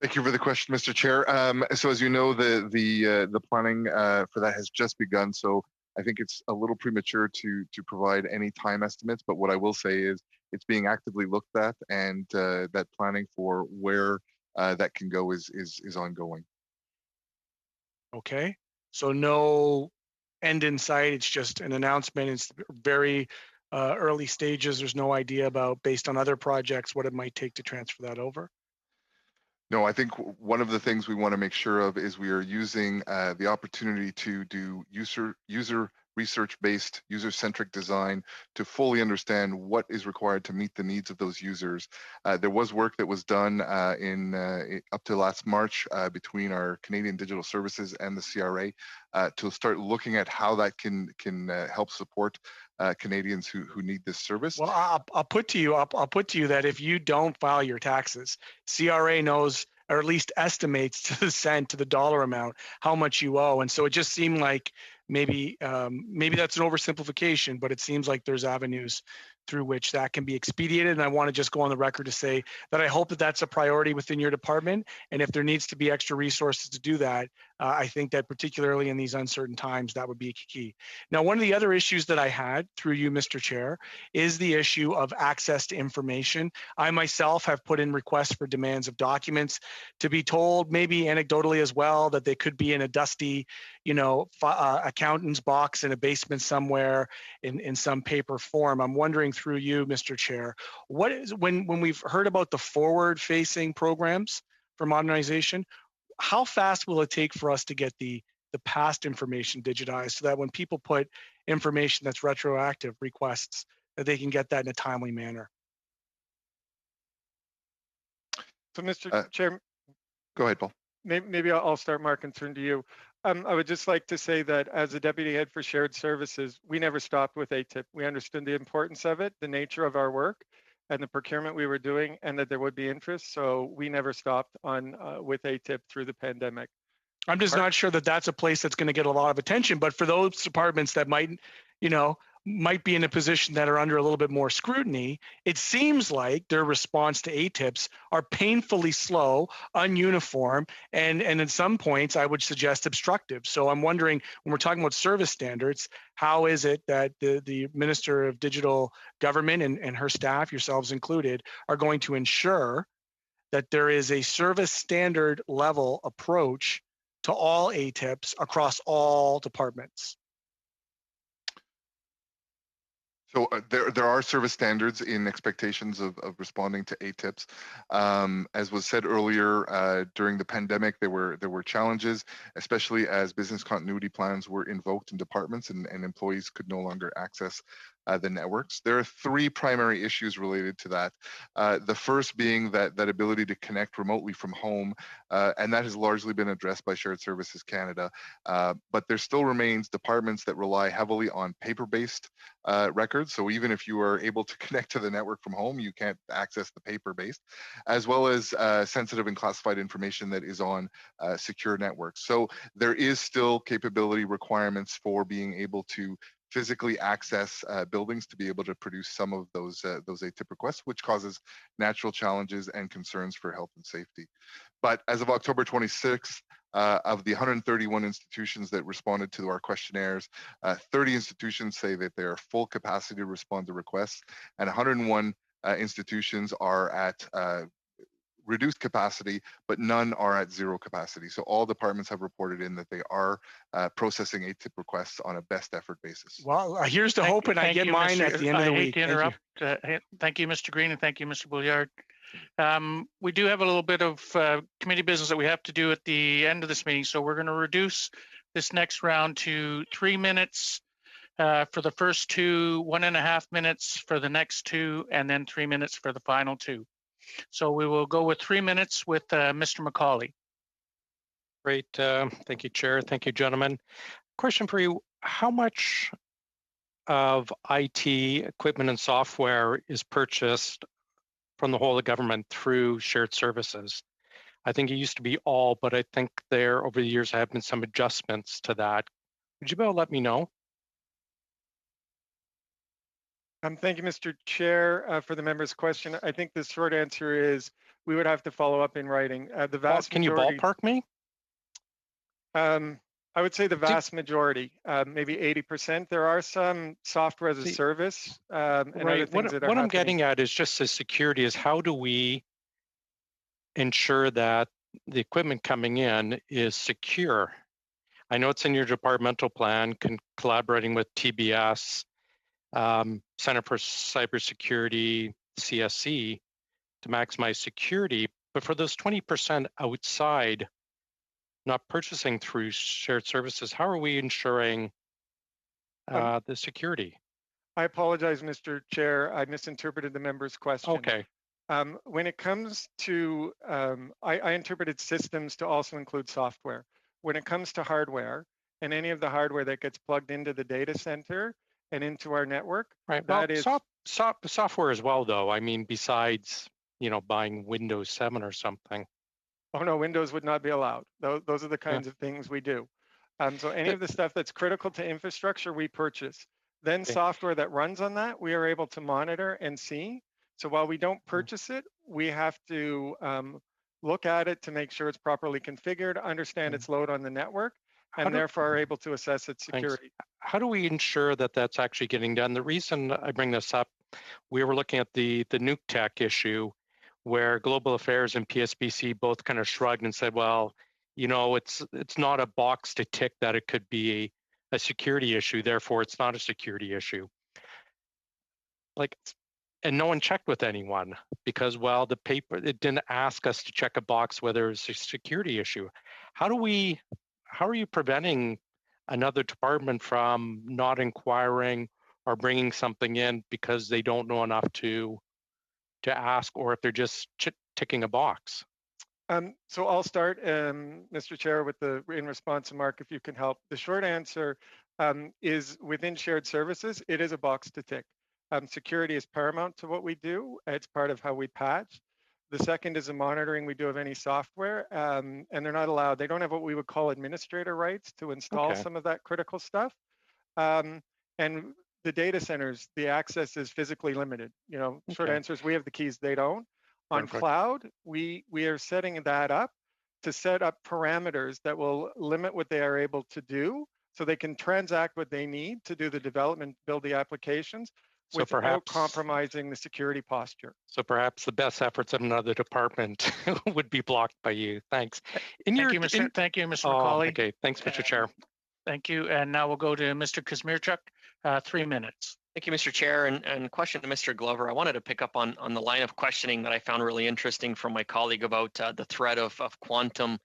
Thank you for the question, Mr. Chair. So as you know, the planning for that has just begun. So I think it's a little premature to provide any time estimates. But what I will say is it's being actively looked at, and that planning for where that can go is ongoing. Okay, so no end in sight. It's just an announcement. It's very early stages. There's no idea about, based on other projects, what it might take to transfer that over. No, I think one of the things we want to make sure of is we are using the opportunity to do user research-based, user-centric design to fully understand what is required to meet the needs of those users. There was work that was done up to last March between our Canadian Digital Services and the CRA to start looking at how that can help support Canadians who need this service. Well, I'll put to you that if you don't file your taxes, CRA knows, or at least estimates to the cent, to the dollar amount, how much you owe. And so it just seemed like maybe that's an oversimplification, but it seems like there's avenues through which that can be expedited. And I want to just go on the record to say that I hope that that's a priority within your department. And if there needs to be extra resources to do that, I think that particularly in these uncertain times, that would be key. Now, one of the other issues that I had through you, Mr. Chair, is the issue of access to information. I myself have put in requests for demands of documents to be told, maybe anecdotally as well, that they could be in a dusty, accountant's box in a basement somewhere in some paper form. I'm wondering through you, Mr. Chair, what is, when we've heard about the forward-facing programs for modernization, how fast will it take for us to get the past information digitized so that when people put information that's retroactive requests, that they can get that in a timely manner? So, Mr. Chair, go ahead, Paul. Maybe I'll start, Mark, and turn to you. I would just like to say that as a deputy head for shared services, we never stopped with ATIP. We understood the importance of it, the nature of our work, and the procurement we were doing, and that there would be interest. So we never stopped on with ATIP through the pandemic. I'm just not sure that that's a place that's going to get a lot of attention. But for those departments that might be in a position that are under a little bit more scrutiny, it seems like their response to ATIPs are painfully slow, ununiform, and in some points I would suggest obstructive. So I'm wondering, when we're talking about service standards, how is it that the Minister of Digital Government and her staff, yourselves included, are going to ensure that there is a service standard level approach to all ATIPs across all departments? So there are service standards in expectations of responding to ATIPs. As was said earlier, during the pandemic, there were challenges, especially as business continuity plans were invoked in departments and employees could no longer access the networks. There are three primary issues related to that. The first being that ability to connect remotely from home, and that has largely been addressed by Shared Services Canada. But there still remains departments that rely heavily on paper-based records. So even if you are able to connect to the network from home, you can't access the paper-based, as well as sensitive and classified information that is on secure networks. So there is still capability requirements for being able to physically access buildings to be able to produce some of those ATIP requests, which causes natural challenges and concerns for health and safety. But as of October 26th, of the 131 institutions that responded to our questionnaires, 30 institutions say that they are full capacity to respond to requests, and 101 institutions are at reduced capacity, but none are at zero capacity. So all departments have reported in that they are processing ATIP requests on a best effort basis. Well, here's the hope, and I get mine at the end of the week. I hate to interrupt. Thank you, Mr. Green, and thank you, Mr. Bouillard. We do have a little bit of committee business that we have to do at the end of this meeting, so we're going to reduce this next round to 3 minutes for the first two, 1.5 minutes for the next two, and then 3 minutes for the final two. So we will go with 3 minutes with Mr. McCauley. Great. Thank you, Chair. Thank you, gentlemen. Question for you. How much of IT equipment and software is purchased from the whole of government through shared services? I think it used to be all, but I think there over the years have been some adjustments to that. Would you be able to let me know? Thank you, Mr. Chair, for the member's question. I think the short answer is we would have to follow up in writing. The vast Can majority, you ballpark me? I would say the vast majority, maybe 80%. There are some software as a service and other things that are what I'm happening. getting at is just the security is how do we ensure that the equipment coming in is secure? I know it's in your departmental plan, collaborating with TBS, Center for Cybersecurity, CSC, to maximize security. But for those 20% outside, not purchasing through shared services, how are we ensuring the security? I apologize, Mr. Chair. I misinterpreted the member's question. Okay. When it comes to, I interpreted systems to also include software. When it comes to hardware and any of the hardware that gets plugged into the data center and into our network, right. That well, is software as well, though. I mean, besides, buying Windows 7 or something. Oh no, Windows would not be allowed. Those are the kinds of things we do. So any of the stuff that's critical to infrastructure, we purchase. Then software that runs on that, we are able to monitor and see. So while we don't purchase it, we have to look at it to make sure it's properly configured, understand its load on the network, and therefore are able to assess its security. How do we ensure that that's actually getting done? The reason I bring this up, we were looking at the nuke tech issue, where Global Affairs and PSBC both kind of shrugged and said, well, it's not a box to tick that it could be a security issue, therefore it's not a security issue. And no one checked with anyone because, well, the paper, it didn't ask us to check a box whether it's a security issue. How are you preventing another department from not inquiring or bringing something in because they don't know enough to ask, or if they're just ticking a box? So I'll start, Mr. Chair, in response to Mark, if you can help. The short answer is within shared services, it is a box to tick. Security is paramount to what we do. It's part of how we patch. The second is the monitoring we do of any software, and they're not allowed. They don't have what we would call administrator rights to install some of that critical stuff. And the data centers, the access is physically limited. Short answer is we have the keys, they don't. On cloud, we are setting that up to set up parameters that will limit what they are able to do so they can transact what they need to do the development, build the applications without compromising the security posture. So perhaps the best efforts of another department would be blocked by you. Thanks. Thank you, Mr. McCauley. Okay, thanks, Mr. Chair. Thank you. And now we'll go to Mr. Kazmierczuk, 3 minutes. Thank you, Mr. Chair. And question to Mr. Glover. I wanted to pick up on the line of questioning that I found really interesting from my colleague about the threat of quantum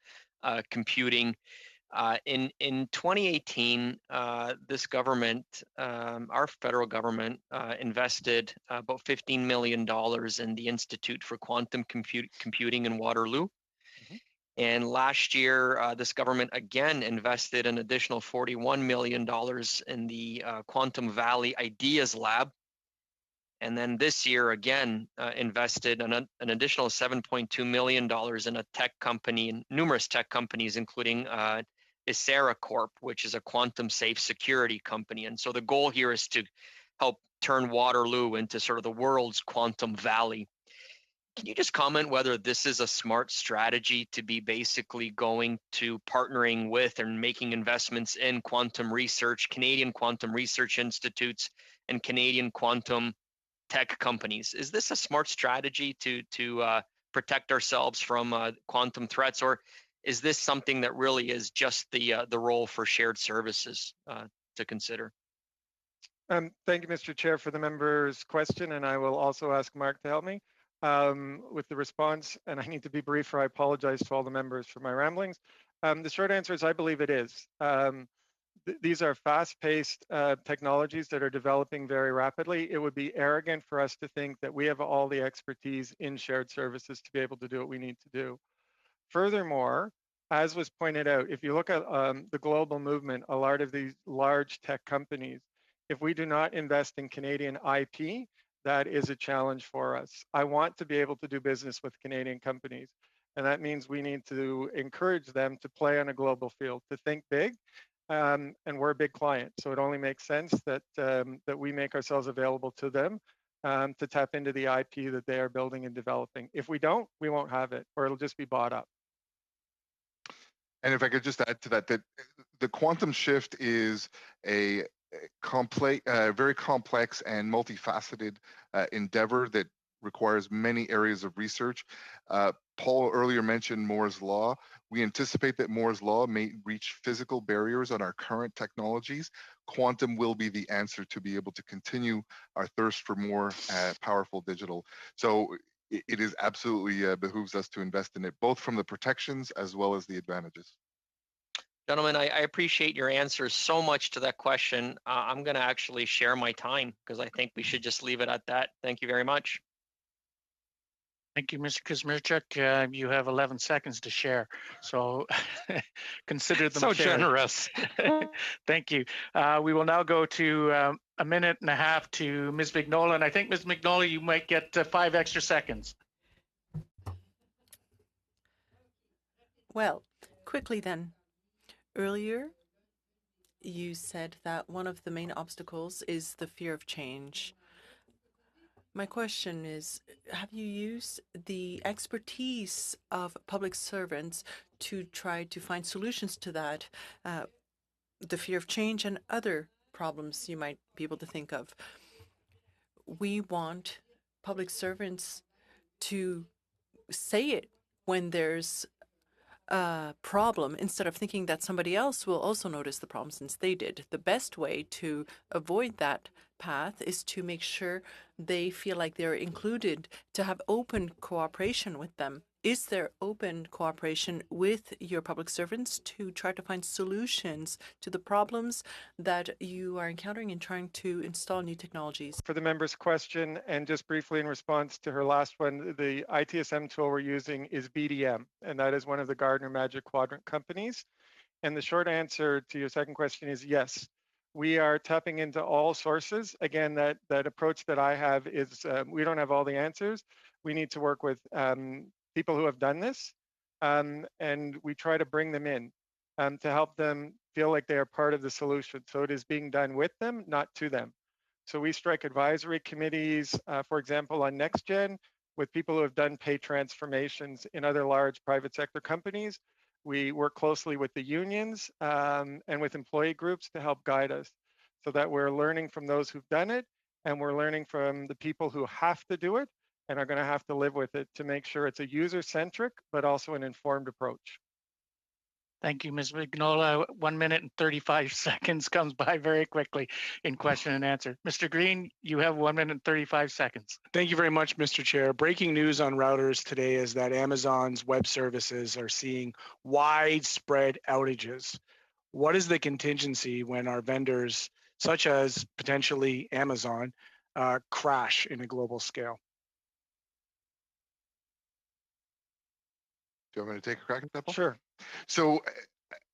computing. In 2018, this government, our federal government, invested about $15 million in the Institute for Quantum Computing in Waterloo. And last year, this government again invested an additional $41 million in the Quantum Valley Ideas Lab. And then this year, again, invested an additional $7.2 million in a tech company, and numerous tech companies, including Icera Corp, which is a quantum safe security company. And so the goal here is to help turn Waterloo into sort of the world's quantum valley. Can you just comment whether this is a smart strategy to be basically going to partnering with and making investments in quantum research, Canadian quantum research institutes and Canadian quantum tech companies? Is this a smart strategy to protect ourselves from quantum threats, or is this something that really is just the role for shared services to consider? Thank you, Mr. Chair, for the member's question, and I will also ask Mark to help me with the response. And I need to be brief, or I apologize to all the members for my ramblings. The short answer is I believe it is. These are fast-paced technologies that are developing very rapidly. It would be arrogant for us to think that we have all the expertise in shared services to be able to do what we need to do. Furthermore, as was pointed out, if you look at the global movement, a lot of these large tech companies, if we do not invest in Canadian IP, that is a challenge for us. I want to be able to do business with Canadian companies, and that means we need to encourage them to play on a global field, to think big, and we're a big client. So it only makes sense that that we make ourselves available to them to tap into the IP that they are building and developing. If we don't, we won't have it, or it'll just be bought up. And if I could just add to that, that the quantum shift is a very complex and multifaceted endeavor that requires many areas of research. Paul earlier mentioned Moore's Law. We anticipate that Moore's Law may reach physical barriers on our current technologies. Quantum will be the answer to be able to continue our thirst for more powerful digital. So it is absolutely behooves us to invest in it, both from the protections as well as the advantages. Gentlemen, I appreciate your answers so much to that question. I'm going to actually share my time because I think we should just leave it at that. Thank you very much. Thank you, Mr. Kuzmirchuk. You have 11 seconds to share, so consider them so fair. generous. Thank you. We will now go to a minute and a half to Ms. Vignola, and I think, Ms. Vignola, you might get 5 extra seconds. Well, quickly then. Earlier, you said that one of the main obstacles is the fear of change. My question is, have you used the expertise of public servants to try to find solutions to that, the fear of change and other problems you might be able to think of? We want public servants to say it when there's a problem instead of thinking that somebody else will also notice the problem since they did. The best way to avoid that path is to make sure they feel like they're included, to have open cooperation with them. Is there open cooperation with your public servants to try to find solutions to the problems that you are encountering in trying to install new technologies? For the member's question, and just briefly in response to her last one, the ITSM tool we're using is BDM, and that is one of the Gartner Magic Quadrant companies. And the short answer to your second question is yes. We are tapping into all sources. Again, that approach that I have is we don't have all the answers. We need to work with people who have done this, and we try to bring them in to help them feel like they are part of the solution. So it is being done with them, not to them. So we strike advisory committees, for example, on NextGen with people who have done pay transformations in other large private sector companies. We work closely with the unions and with employee groups to help guide us so that we're learning from those who've done it, and we're learning from the people who have to do it and are going to have to live with it to make sure it's a user-centric, but also an informed approach. Thank you, Ms. Vignola. 1 minute and 35 seconds comes by very quickly in question and answer. Mr. Green, you have 1 minute and 35 seconds. Thank you very much, Mr. Chair. Breaking news on routers today is that Amazon's web services are seeing widespread outages. What is the contingency when our vendors, such as potentially Amazon, crash in a global scale? Do you want me to take a crack at that, Paul? Sure. So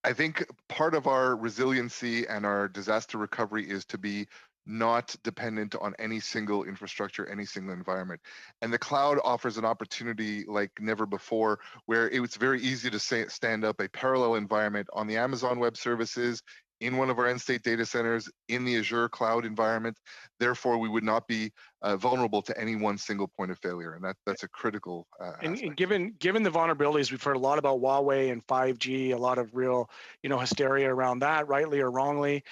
I think part of our resiliency and our disaster recovery is to be not dependent on any single infrastructure, any single environment. And the cloud offers an opportunity like never before, where it was very easy to stand up a parallel environment on the Amazon Web Services, in one of our end-state data centers, in the Azure cloud environment. Therefore, we would not be vulnerable to any one single point of failure, and that's a critical and given the vulnerabilities, we've heard a lot about Huawei and 5G, a lot of real hysteria around that, rightly or wrongly.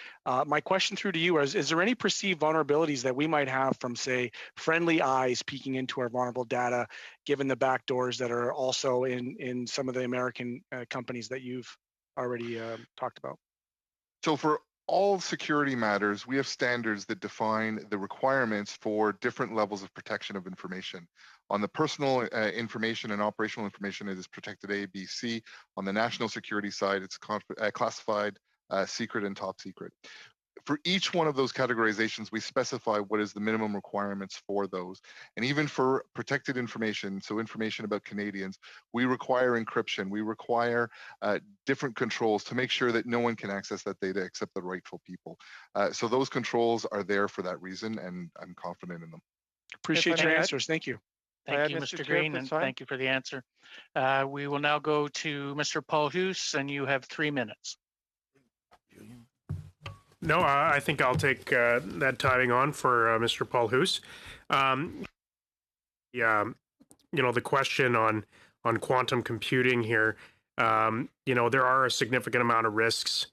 My question through to you is there any perceived vulnerabilities that we might have from, say, friendly eyes peeking into our vulnerable data, given the backdoors that are also in some of the American companies that you've already talked about? So for all security matters, we have standards that define the requirements for different levels of protection of information. On the personal information and operational information, it is protected A, B, C. On the national security side, it's classified, secret, and top secret. For each one of those categorizations, we specify what is the minimum requirements for those. And even for protected information, so information about Canadians, we require encryption. We require different controls to make sure that no one can access that data except the rightful people. So those controls are there for that reason, and I'm confident in them. Appreciate your answers. Thank you. Thank you, Mr. Green, and thank you for the answer. We will now go to Mr. Paul Hoos, and you have 3 minutes. No, I think I'll take that timing on for Mr. Paul Hoos. The question on quantum computing here, there are a significant amount of risks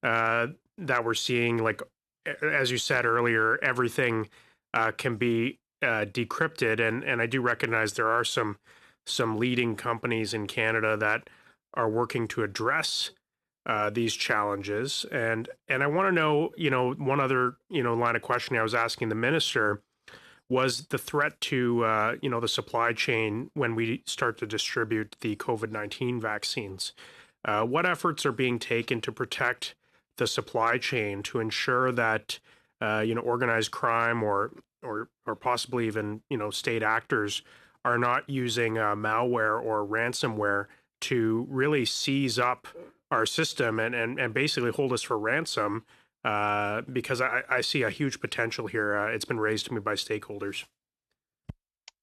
that we're seeing. Like, as you said earlier, everything can be decrypted, and I do recognize there are some leading companies in Canada that are working to address these challenges. And I want to know, one other line of questioning I was asking the minister was the threat to the supply chain when we start to distribute the COVID-19 vaccines. What efforts are being taken to protect the supply chain to ensure that organized crime or possibly even state actors are not using malware or ransomware to really seize up our system and basically hold us for ransom, because I see a huge potential here. It's been raised to me by stakeholders.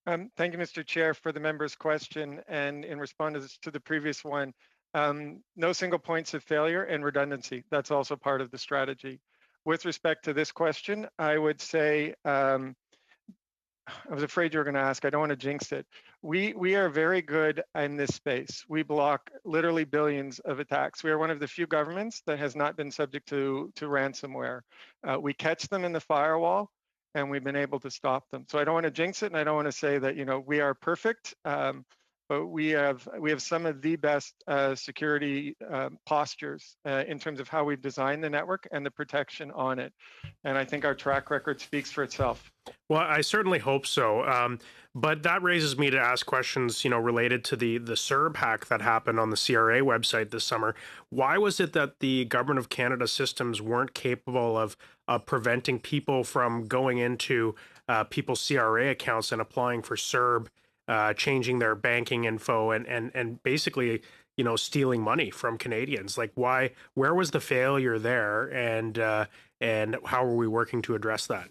Thank you, Mr. Chair, for the member's question. And in response to the previous one, no single points of failure and redundancy. That's also part of the strategy. With respect to this question, I would say, I was afraid you were going to ask. I don't want to jinx it. We are very good in this space. We block literally billions of attacks. We are one of the few governments that has not been subject to ransomware. We catch them in the firewall, and we've been able to stop them. So I don't want to jinx it, and I don't want to say that we are perfect. But we have some of the best security postures in terms of how we've designed the network and the protection on it. And I think our track record speaks for itself. Well, I certainly hope so. But that raises me to ask questions, related to the CERB hack that happened on the CRA website this summer. Why was it that the Government of Canada systems weren't capable of preventing people from going into people's CRA accounts and applying for CERB, changing their banking info and basically, stealing money from Canadians? Like, where was the failure there, and how are we working to address that?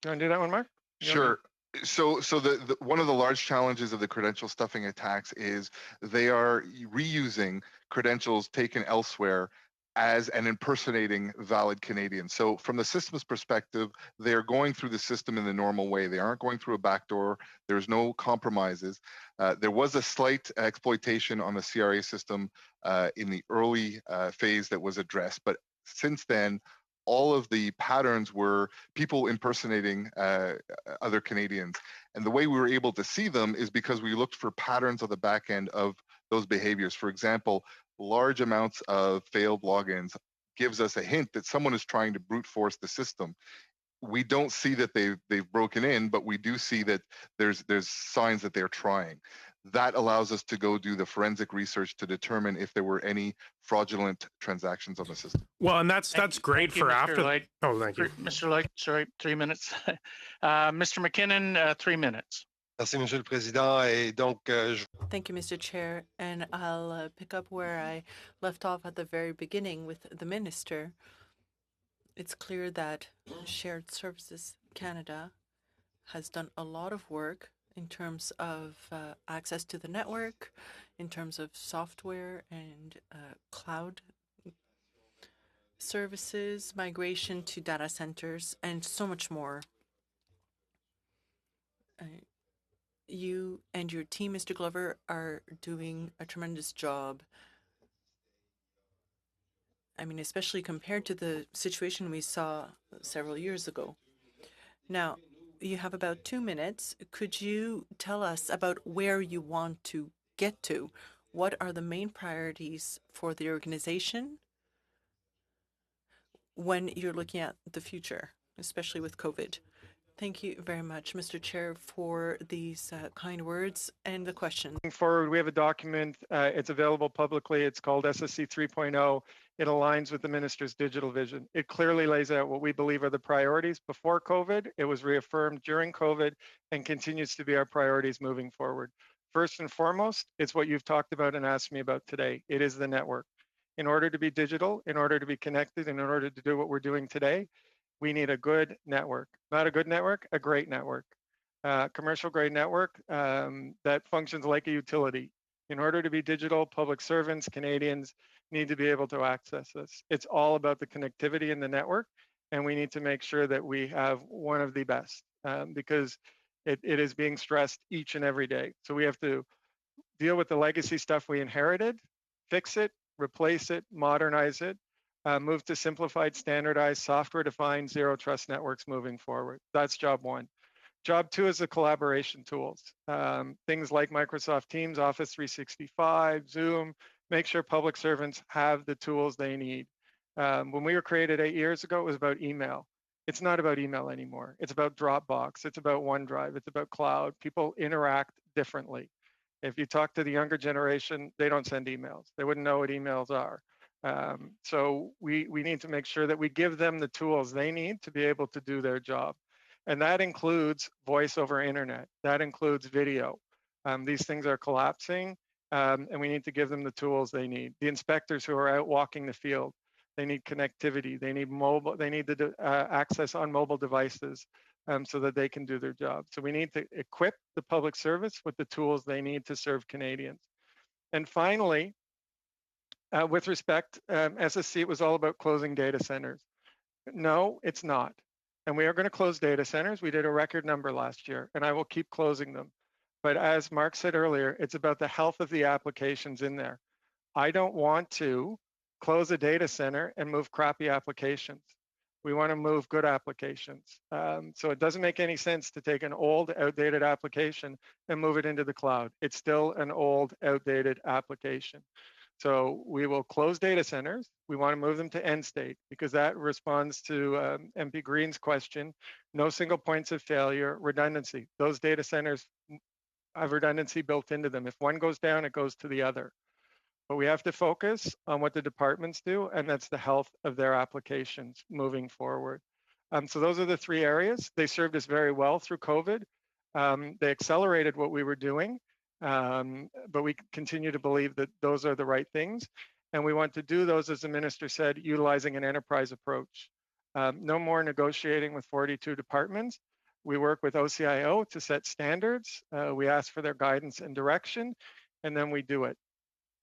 You want to do that one, Mark? Sure. So the one of the large challenges of the credential stuffing attacks is they are reusing credentials taken elsewhere as an impersonating valid Canadian. So from the system's perspective, they're going through the system in the normal way. They aren't going through a backdoor. There's no compromises. There was a slight exploitation on the CRA system in the early phase that was addressed, but since then, all of the patterns were people impersonating other Canadians. And the way we were able to see them is because we looked for patterns on the back end of those behaviors. For example, large amounts of failed logins gives us a hint that someone is trying to brute force the system. We don't see that they've broken in, but we do see that there's signs that they're trying. That allows us to go do the forensic research to determine if there were any fraudulent transactions on the system. Well, and that's great for after. Oh, thank you, Mr. Lloyd. Sorry, 3 minutes. Mr. McKinnon, 3 minutes. Merci, Monsieur le Président. Et donc, Thank you, Mr. Chair. And I'll pick up where I left off at the very beginning with the Minister. It's clear that Shared Services Canada has done a lot of work in terms of access to the network, in terms of software and cloud services, migration to data centers, and so much more. You and your team, Mr. Glover, are doing a tremendous job. I mean, especially compared to the situation we saw several years ago. Now, you have about 2 minutes. Could you tell us about where you want to get to? What are the main priorities for the organization when you're looking at the future, especially with COVID? Thank you very much, Mr. Chair, for these kind words and the question. Moving forward, we have a document. It's available publicly. It's called SSC 3.0. It aligns with the minister's digital vision. It clearly lays out what we believe are the priorities before COVID. It was reaffirmed during COVID and continues to be our priorities moving forward. First and foremost, it's what you've talked about and asked me about today. It is the network. In order to be digital, in order to be connected, and in order to do what we're doing today, we need a good network. Not a good network, a great network. Commercial grade network that functions like a utility. In order to be digital, public servants, Canadians need to be able to access this. It's all about the connectivity in the network, and we need to make sure that we have one of the best because it is being stressed each and every day. So we have to deal with the legacy stuff we inherited, fix it, replace it, modernize it, move to simplified, standardized, software-defined zero trust networks moving forward. That's job one. Job two is the collaboration tools. Things like Microsoft Teams, Office 365, Zoom, make sure public servants have the tools they need. When we were created 8 years ago, it was about email. It's not about email anymore. It's about Dropbox. It's about OneDrive. It's about cloud. People interact differently. If you talk to the younger generation, they don't send emails. They wouldn't know what emails are. So we need to make sure that we give them the tools they need to be able to do their job. And that includes voice over internet. That includes video. These things are collapsing, and we need to give them the tools they need. The inspectors who are out walking the field, they need connectivity. They need mobile. They need the access on mobile devices so that they can do their job. So we need to equip the public service with the tools they need to serve Canadians. And finally, with respect, SSC, it was all about closing data centers. No, it's not. And we are going to close data centers. We did a record number last year, and I will keep closing them. But as Mark said earlier, it's about the health of the applications in there. I don't want to close a data center and move crappy applications. We want to move good applications. So it doesn't make any sense to take an old, outdated application and move it into the cloud. It's still an old, outdated application. So we will close data centers. We want to move them to end state because that responds to MP Green's question. No single points of failure, redundancy. Those data centers have redundancy built into them. If one goes down, it goes to the other. But we have to focus on what the departments do, and that's the health of their applications moving forward. So those are the three areas. They served us very well through COVID. They accelerated what we were doing, but we continue to believe that those are the right things. And we want to do those, as the minister said, utilizing an enterprise approach. No more negotiating with 42 departments. We work with OCIO to set standards. We ask for their guidance and direction, and then we do it.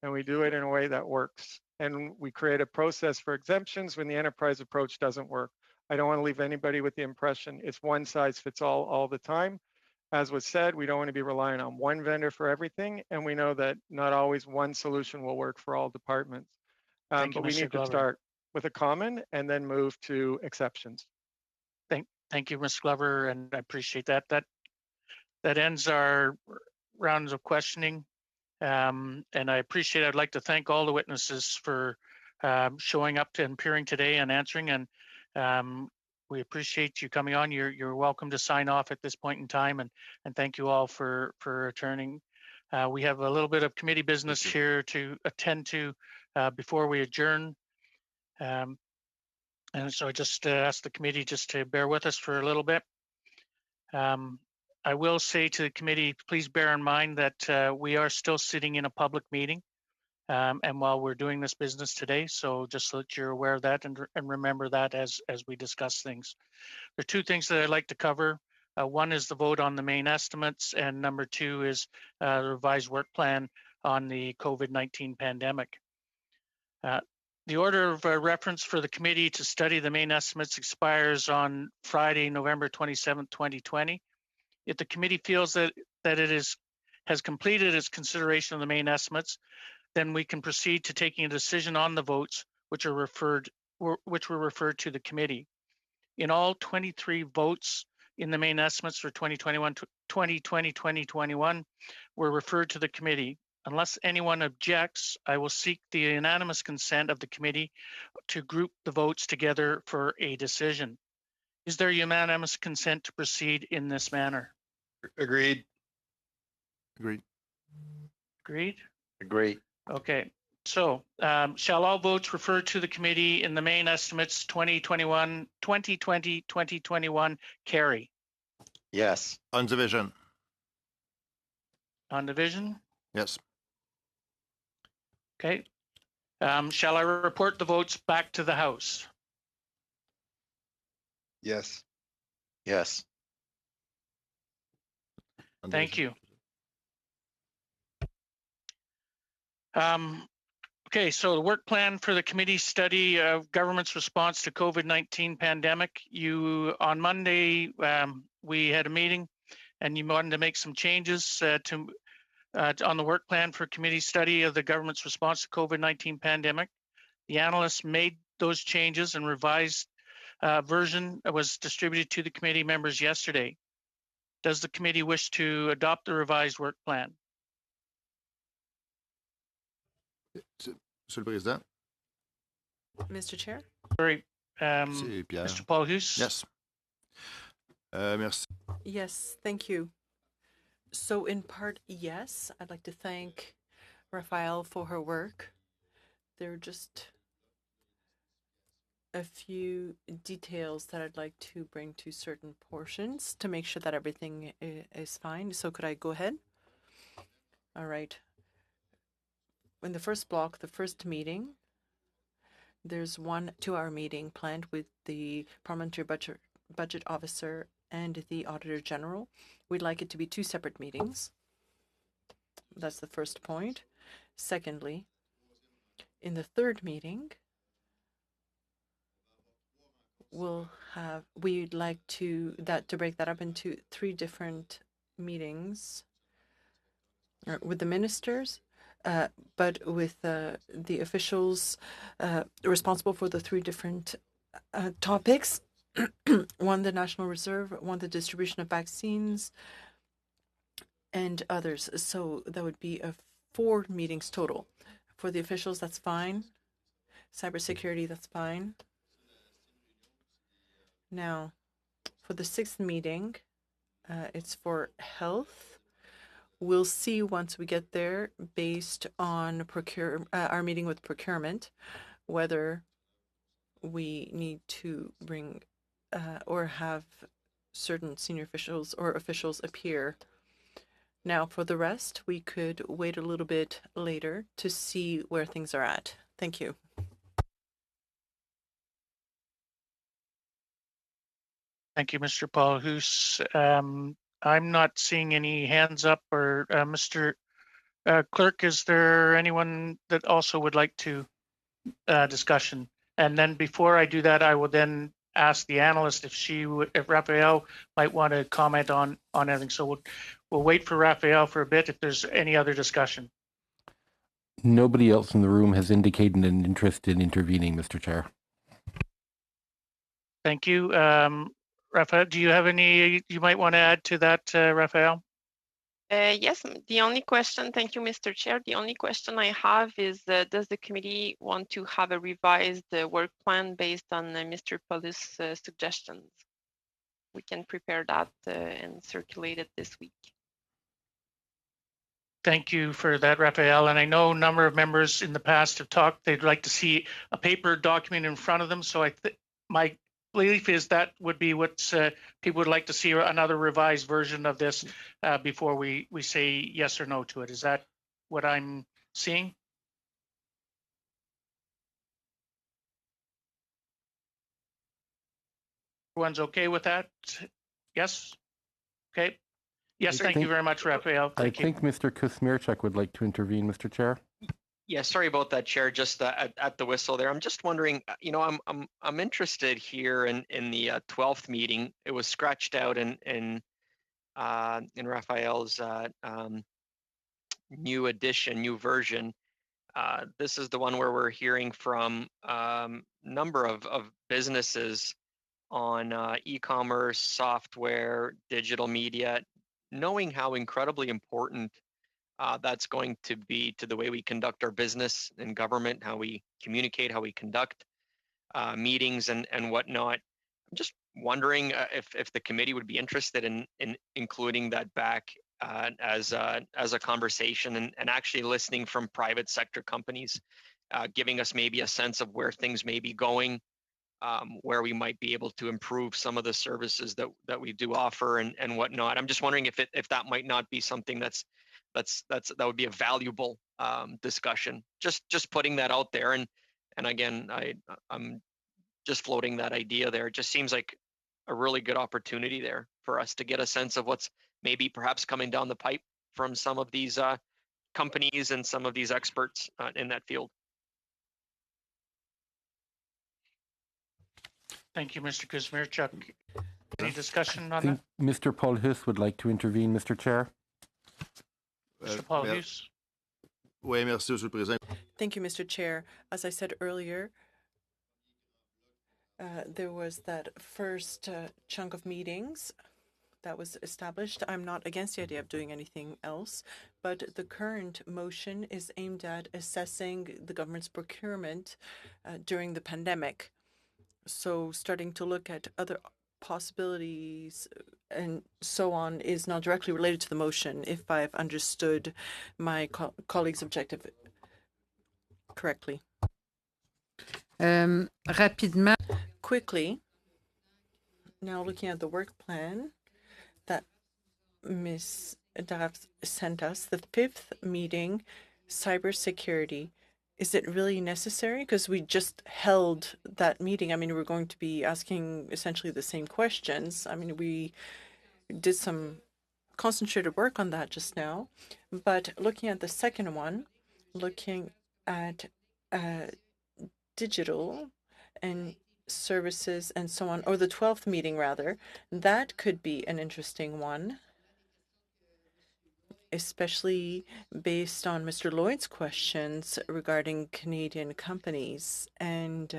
And we do it in a way that works. And we create a process for exemptions when the enterprise approach doesn't work. I don't want to leave anybody with the impression it's one size fits all the time. As was said, we don't want to be relying on one vendor for everything. And we know that not always one solution will work for all departments. But we need to start with a common and then move to exceptions. Thank you, Ms. Glover, and I appreciate that. That ends our rounds of questioning. And I appreciate, I'd like to thank all the witnesses for showing up and appearing today and answering. And we appreciate you coming on. You're welcome to sign off at this point in time. And thank you all for returning. We have a little bit of committee business here to attend to before we adjourn. And so I just ask the committee just to bear with us for a little bit. I will say to the committee, please bear in mind that we are still sitting in a public meeting and while we're doing this business today. So just so that you're aware of that and remember that as we discuss things. There are two things that I'd like to cover. One is the vote on the main estimates, and number two is the revised work plan on the COVID-19 pandemic. The order of reference for the committee to study the main estimates expires on Friday, November 27, 2020. If the committee feels that it has completed its consideration of the main estimates, then we can proceed to taking a decision on the votes which were referred to the committee. In all, 23 votes in the main estimates for 2020-2021 were referred to the committee. Unless anyone objects, I will seek the unanimous consent of the committee to group the votes together for a decision. Is there unanimous consent to proceed in this manner? Agreed. Agreed. Agreed? Agreed. Okay. So shall all votes refer to the committee in the main estimates 2020-2021 carry? Yes. On division. On division? Yes. Okay. Shall I report the votes back to the House? Yes. Yes. Thank you. Okay, so the work plan for the committee study of government's response to COVID-19 pandemic. On Monday, we had a meeting and you wanted to make some changes to on the work plan for committee study of the government's response to COVID-19 pandemic. The analysts made those changes and revised version was distributed to the committee members yesterday. Does the committee wish to adopt the revised work plan? Monsieur le Président. Mr. Chair? Sorry, C'est Pierre. Mr. Paul Hoos. Yes. Merci. Yes, thank you. So in part, yes, I'd like to thank Raphael for her work. There are just a few details that I'd like to bring to certain portions to make sure that everything is fine. So could I go ahead? All right. In the first block, the first meeting, there's 1 2-hour meeting planned with the Parliamentary Budget Officer and the Auditor General. We'd like it to be 2 separate meetings. That's the first point. Secondly, in the third meeting, we'd like to break that up into 3 different meetings with the ministers, but with the officials responsible for the 3 different topics. 1, the National Reserve, 1, the distribution of vaccines, and others. So that would be 4 meetings total. For the officials, that's fine. Cybersecurity, that's fine. Now, for the 6th meeting, it's for health. We'll see once we get there, based on our meeting with procurement, whether we need to bring or have certain senior officials or officials appear. Now, for the rest, we could wait a little bit later to see where things are at. Thank you. Thank you, Mr. Paul Hoos. I'm not seeing any hands up, or Mr. Clerk, is there anyone that also would like to discussion? And then before I do that, I will then ask the analyst if Raphael might want to comment on anything. So we'll wait for Raphael for a bit if there's any other discussion. Nobody else in the room has indicated an interest in intervening, Mr. Chair. Thank you. Raphael, do you have any you might want to add to that, Raphael? Yes, the only question, thank you, Mr. Chair. The only question I have is, does the committee want to have a revised work plan based on Mr. Paul's suggestions? We can prepare that and circulate it this week. Thank you for that, Raphael. And I know a number of members in the past have talked, they'd like to see a paper document in front of them. So my belief is that would be what people would like to see, another revised version of this before we say yes or no to it. Is that what I'm seeing? Everyone's okay with that? Yes? Okay. Yes, thank you very much, Raphael. I think Mr. Kuzmierczak would like to intervene, Mr. Chair. Yeah, sorry about that, Chair. Just at the whistle there. I'm just wondering. You know, I'm interested here in the 12th meeting. It was scratched out in Raphael's new edition, new version. This is the one where we're hearing from number of businesses on e-commerce, software, digital media, knowing how incredibly important that's going to be to the way we conduct our business in government, how we communicate, how we conduct meetings and whatnot. I'm just wondering if the committee would be interested in including that back as a conversation and actually listening from private sector companies, giving us maybe a sense of where things may be going, where we might be able to improve some of the services that we do offer and whatnot. I'm just wondering if that might not be something that would be a valuable discussion. Just putting that out there, and again, I'm just floating that idea there. It just seems like a really good opportunity there for us to get a sense of what's maybe perhaps coming down the pipe from some of these companies and some of these experts in that field. Thank you, Mr. Kuzmierczak. Any discussion on that? Mr. Paul Hoos would like to intervene, Mr. Chair. Mr. Paulus. Oui, merci, Monsieur le Président. Thank you, Mr. Chair. As I said earlier, there was that first chunk of meetings that was established. I'm not against the idea of doing anything else, but the current motion is aimed at assessing the government's procurement during the pandemic. So starting to look at other possibilities and so on is not directly related to the motion, if I've understood my colleague's objective correctly. Rapidement. Quickly, now looking at the work plan that Ms. Daraf sent us, the 5th meeting, cybersecurity. Is it really necessary? Because we just held that meeting. I mean, we're going to be asking essentially the same questions. I mean, we did some concentrated work on that just now. But looking at the second one, looking at digital and services and so on, or the 12th meeting rather, that could be an interesting one, especially based on Mr. Lloyd's questions regarding Canadian companies and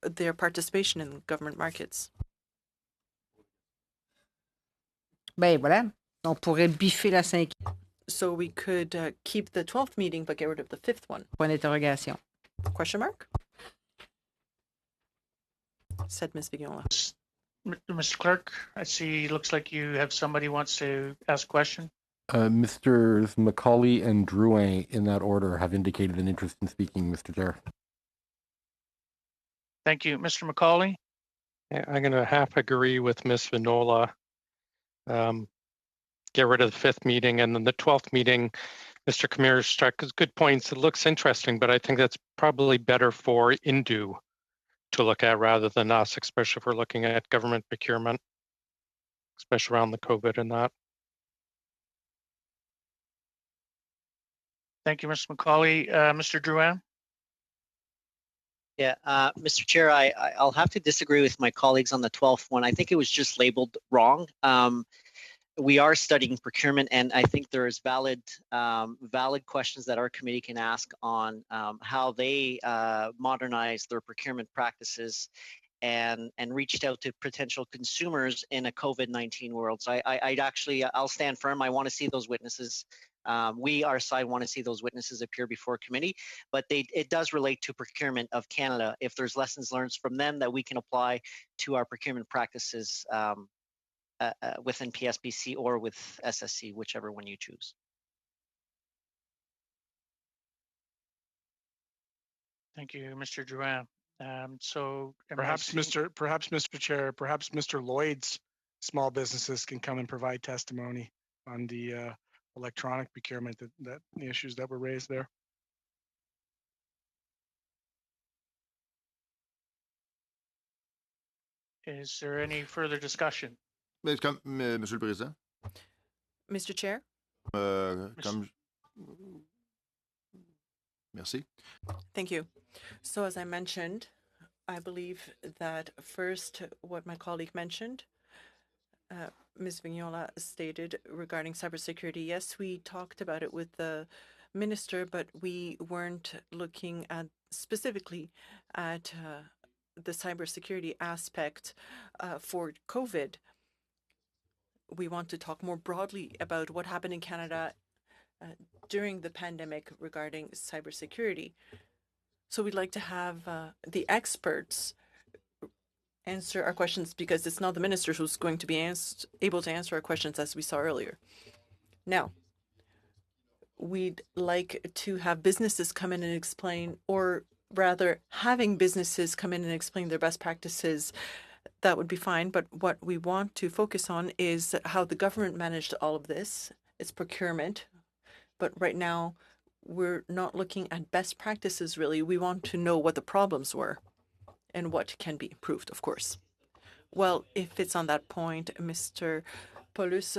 their participation in government markets. Ben voilà, on pourrait biffer la 5e. So we could keep the 12th meeting but get rid of the 5th one. Point d'interrogation. Question mark? Said Ms. Vignola. Mr. Clerk, I see looks like you have somebody wants to ask a question. Mr. Macaulay and Drouin, in that order, have indicated an interest in speaking, Mr. Chair. Thank you. Mr. Macaulay? Yeah, I'm going to half agree with Ms. Vignola. Get rid of the 5th meeting, and then the 12th meeting, Mr. Kamir struck good points. It looks interesting, but I think that's probably better for Indu to look at rather than us, especially if we're looking at government procurement, especially around the COVID and that. Thank you, Mr. Macaulay. Mr. Drouin? Yeah, Mr. Chair, I'll have to disagree with my colleagues on the 12th one. I think it was just labeled wrong. We are studying procurement, and I think there is valid questions that our committee can ask on how they modernize their procurement practices and reached out to potential consumers in a COVID-19 world. So I'll stand firm. I want to see those witnesses. We, our side, want to see those witnesses appear before committee, but it does relate to procurement of Canada. If there's lessons learned from them that we can apply to our procurement practices within PSPC or with SSC, whichever one you choose. Thank you, Mr. Drouin. Perhaps Mr. Chair, perhaps Mr. Lloyd's small businesses can come and provide testimony on the electronic procurement, that the issues that were raised there. Is there any further discussion? Monsieur le Président. Mr. Chair. Merci. Thank you. So as I mentioned, I believe that first what my colleague mentioned, Ms. Vignola stated regarding cybersecurity, yes, we talked about it with the minister, but we weren't looking at specifically at the cybersecurity aspect for COVID. We want to talk more broadly about what happened in Canada during the pandemic regarding cybersecurity. So we'd like to have the experts answer our questions, because it's not the minister who's going to be able to answer our questions, as we saw earlier. Now, we'd like to have businesses come in and explain, or rather having businesses come in and explain their best practices. That would be fine, but what we want to focus on is how the government managed all of this. It's procurement, but right now we're not looking at best practices really. We want to know what the problems were and what can be improved, of course. Well, if it's on that point, Mr. Paulus,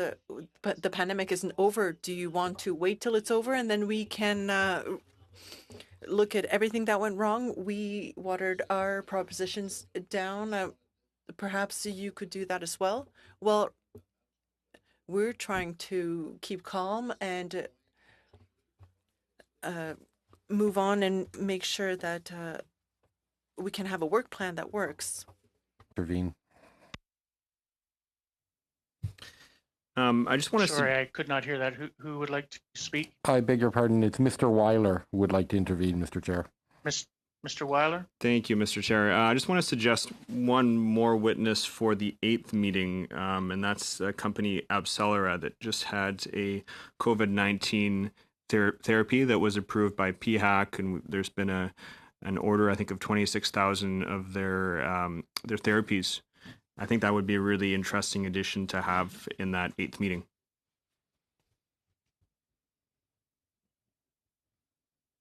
but the pandemic isn't over. Do you want to wait till it's over and then we can look at everything that went wrong? We watered our propositions down. Perhaps you could do that as well. Well, we're trying to keep calm and move on and make sure that we can have a work plan that works. Intervene. I just want to. Sorry, I could not hear that. Who would like to speak? I beg your pardon. It's Mr. Weiler who would like to intervene, Mr. Chair. Mr. Weiler? Thank you, Mr. Chair. I just want to suggest one more witness for the 8th meeting, and that's company Abcelera that just had a COVID-19 therapy that was approved by PHAC, and there's been an order, I think, of 26,000 of their therapies. I think that would be a really interesting addition to have in that 8th meeting.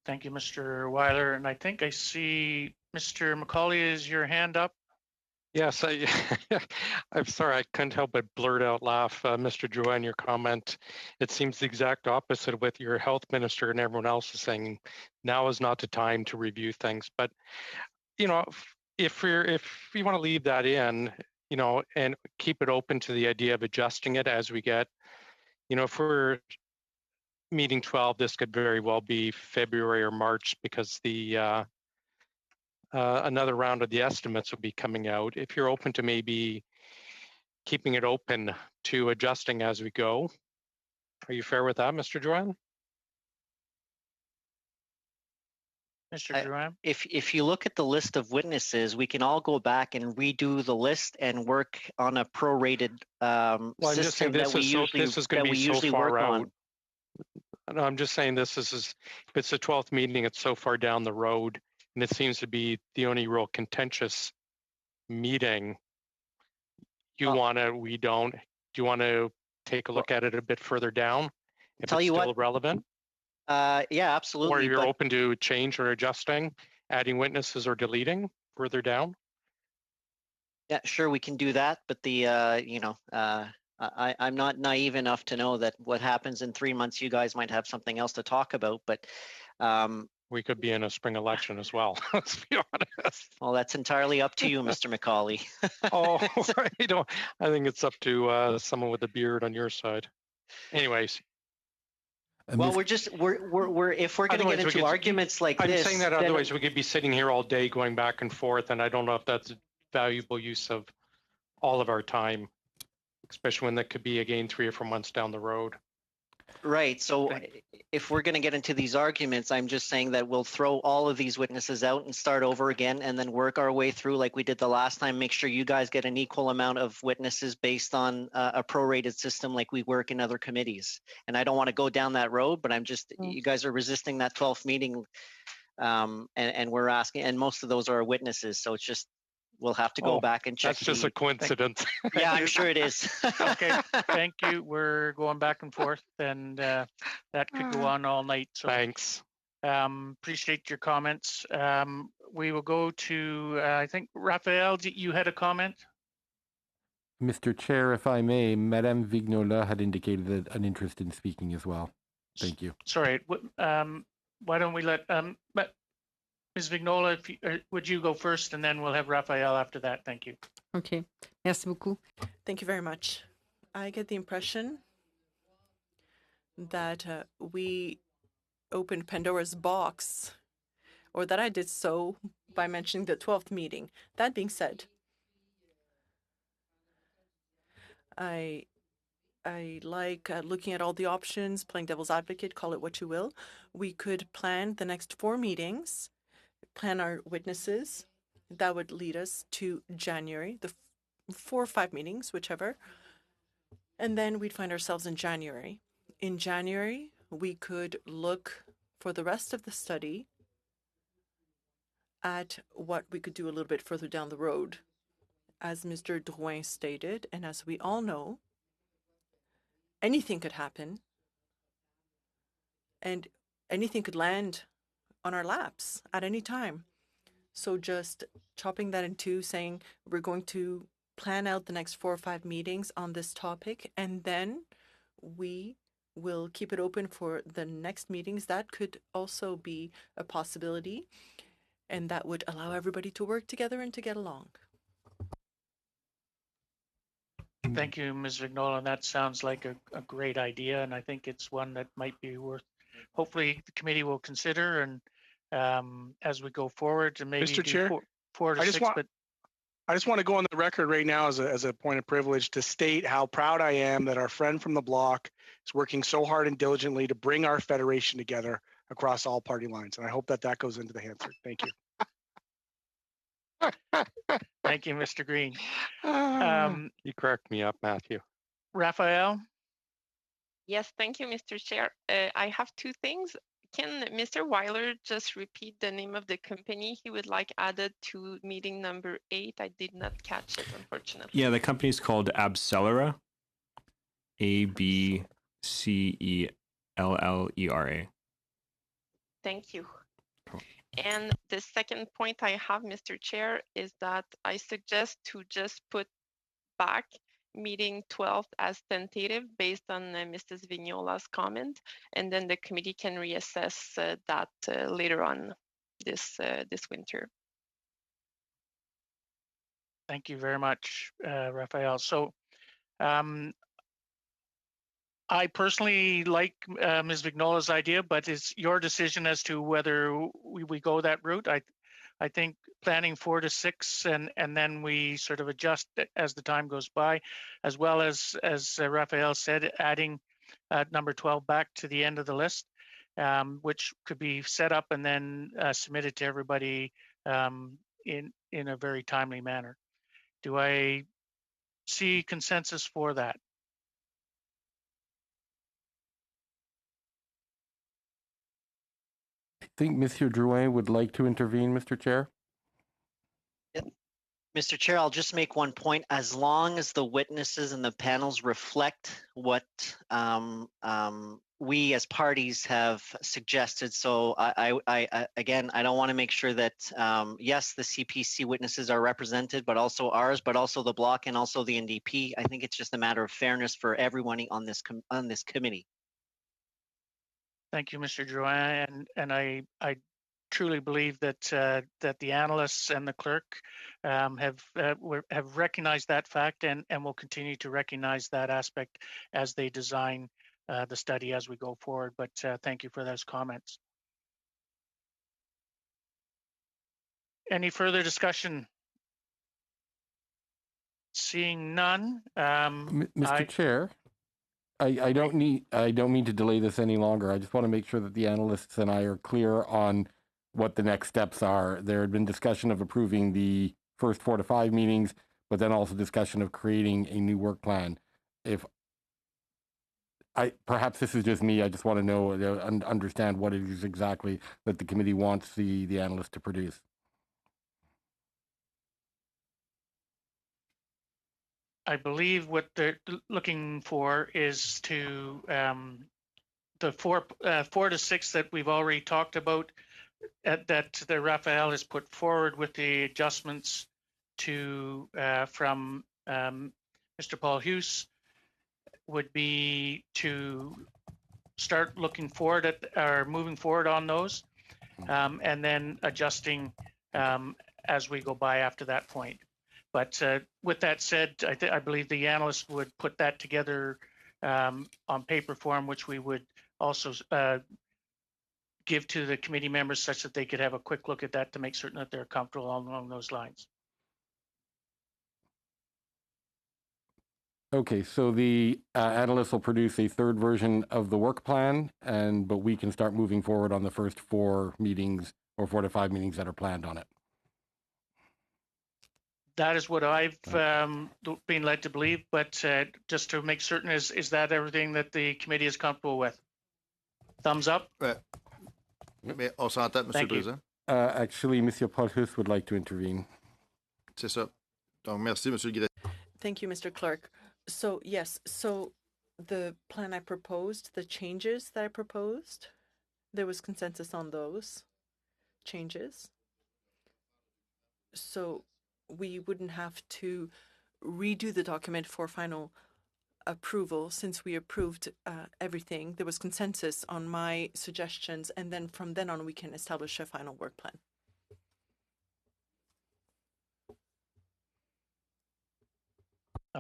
Thank you, Mr. Weiler. And I think I see Mr. Macaulay, is your hand up? Yes, I'm sorry, I couldn't help but blurt out laugh. Mr. Drouin, your comment, it seems the exact opposite with your health minister and everyone else is saying now is not the time to review things. But, you know, if you want to leave that in, you know, and keep it open to the idea of adjusting it as we get, you know, if we're meeting 12, this could very well be February or March because the another round of the estimates will be coming out. If you're open to maybe keeping it open to adjusting as we go, are you fair with that, Mr. Drouin? Mr. Drouin? If you look at the list of witnesses, we can all go back and redo the list and work on a prorated system that we usually work on. No, I'm just saying this is if it's the 12th meeting, it's so far down the road, and it seems to be the only real contentious meeting. You want to, we don't. Do you want to take a look at it a bit further down if it's still relevant? Yeah, absolutely. Or you're open to change or adjusting, adding witnesses or deleting further down? Yeah, sure, we can do that. But the, you know, I'm not naive enough to know that what happens in 3 months, you guys might have something else to talk about. But we could be in a spring election as well. Let's be honest. Well, that's entirely up to you, Mr. Macaulay. Oh, I don't. I think it's up to someone with a beard on your side. Anyways. Well, we're if we're going to get into arguments like this. I'm saying that otherwise we could be sitting here all day going back and forth, and I don't know if that's a valuable use of all of our time, especially when that could be again 3 or 4 months down the road. Right. So if we're going to get into these arguments, I'm just saying that we'll throw all of these witnesses out and start over again and then work our way through like we did the last time. Make sure you guys get an equal amount of witnesses based on a prorated system like we work in other committees. And I don't want to go down that road, but I'm just, you guys are resisting that 12th meeting and we're asking, and most of those are witnesses. So it's just, we'll have to go back and check. That's just a coincidence. Yeah, I'm sure it is. Okay, thank you. We're going back and forth, and that could go on all night. So thanks. Appreciate your comments. We will go to, I think, Raphael, you had a comment? Mr. Chair, if I may, Madame Vignola had indicated an interest in speaking as well. Thank you. Sorry, why don't we let Ms. Vignola, would you go first, and then we'll have Raphael after that. Thank you. Okay. Merci beaucoup. Thank you very much. I get the impression that we opened Pandora's box, or that I did so by mentioning the 12th meeting. That being said, I like looking at all the options, playing devil's advocate, call it what you will. We could plan the next 4 meetings, plan our witnesses. That would lead us to January, the 4 or 5 meetings, whichever. And then we'd find ourselves in January. In January, we could look for the rest of the study at what we could do a little bit further down the road. As Mr. Drouin stated, and as we all know, anything could happen and anything could land on our laps at any time. So just chopping that in two, saying we're going to plan out the next 4 or 5 meetings on this topic, and then we will keep it open for the next meetings. That could also be a possibility, and that would allow everybody to work together and to get along. Thank you, Ms. Vignola. That sounds like a great idea, and I think it's one that might be worth, hopefully the committee will consider, and as we go forward, and maybe Mr. do Chair, four to six, but I just want to go on the record right now as a point of privilege to state how proud I am that our friend from the block is working so hard and diligently to bring our federation together across all party lines. And I hope that goes into the answer. Thank you. Thank you, Mr. Green. You cracked me up, Matthew. Raphael? Yes, thank you, Mr. Chair. I have two things. Can Mr. Weiler just repeat the name of the company he would like added to meeting number 8? I did not catch it, unfortunately. Yeah, the company's called Abcellera. Abcellera. Thank you. And the second point I have, Mr. Chair, is that I suggest to just put back meeting 12 as tentative based on Mrs. Vignola's comment, and then the committee can reassess that later on this winter. Thank you very much, Raphael. So I personally like Ms. Vignola's idea, but it's your decision as to whether we go that route. I think planning 4 to 6 and then we sort of adjust as the time goes by, as well as Raphael said, adding number 12 back to the end of the list, which could be set up and then submitted to everybody in a very timely manner. Do I see consensus for that? I think Monsieur Drouin would like to intervene, Mr. Chair. Mr. Chair, I'll just make one point. As long as the witnesses and the panels reflect what we as parties have suggested. So again, I don't want to make sure that, yes, the CPC witnesses are represented, but also ours, but also the bloc and also the NDP. I think it's just a matter of fairness for everyone on this committee. Thank you, Mr. Drouin, and I truly believe that that the analysts and the clerk have recognized that fact and will continue to recognize that aspect as they design the study as we go forward. But thank you for those comments. Any further discussion? Seeing none, Mr. Chair, I don't mean to delay this any longer. I just want to make sure that the analysts and I are clear on what the next steps are. There had been discussion of approving the first 4 to 5 meetings, but then also discussion of creating a new work plan. Perhaps this is just me, I just want to know, understand what it is exactly that the committee wants the analyst to produce. I believe what they're looking for is to the 4 to 6 that we've already talked about, that Raphael has put forward with the adjustments to from Mr. Paul Hughes, would be to start looking forward at or moving forward on those, and then adjusting as we go by after that point. But with that said, I believe the analyst would put that together on paper form, which we would also give to the committee members such that they could have a quick look at that to make certain that they're comfortable along those lines. Okay, so the analyst will produce a third version of the work plan, but we can start moving forward on the first 4 meetings or 4 to 5 meetings that are planned on it. That is what I've been led to believe, but just to make certain, is that everything that the committee is comfortable with? Thumbs up? Mais on s'entend, Monsieur le Président. Actually, Monsieur Paul Hughes would like to intervene. C'est ça. Donc, merci, Monsieur le Gré. Thank you, Mr. Clerk. So, yes, so the plan I proposed, the changes that I proposed, there was consensus on those changes. So we wouldn't have to redo the document for final approval since we approved everything. There was consensus on my suggestions, and then from then on we can establish a final work plan.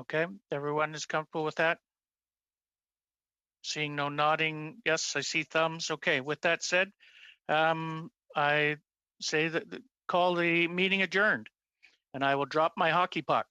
Okay, everyone is comfortable with that? Seeing no nodding, yes, I see thumbs. Okay, with that said, I say that call the meeting adjourned, and I will drop my hockey puck.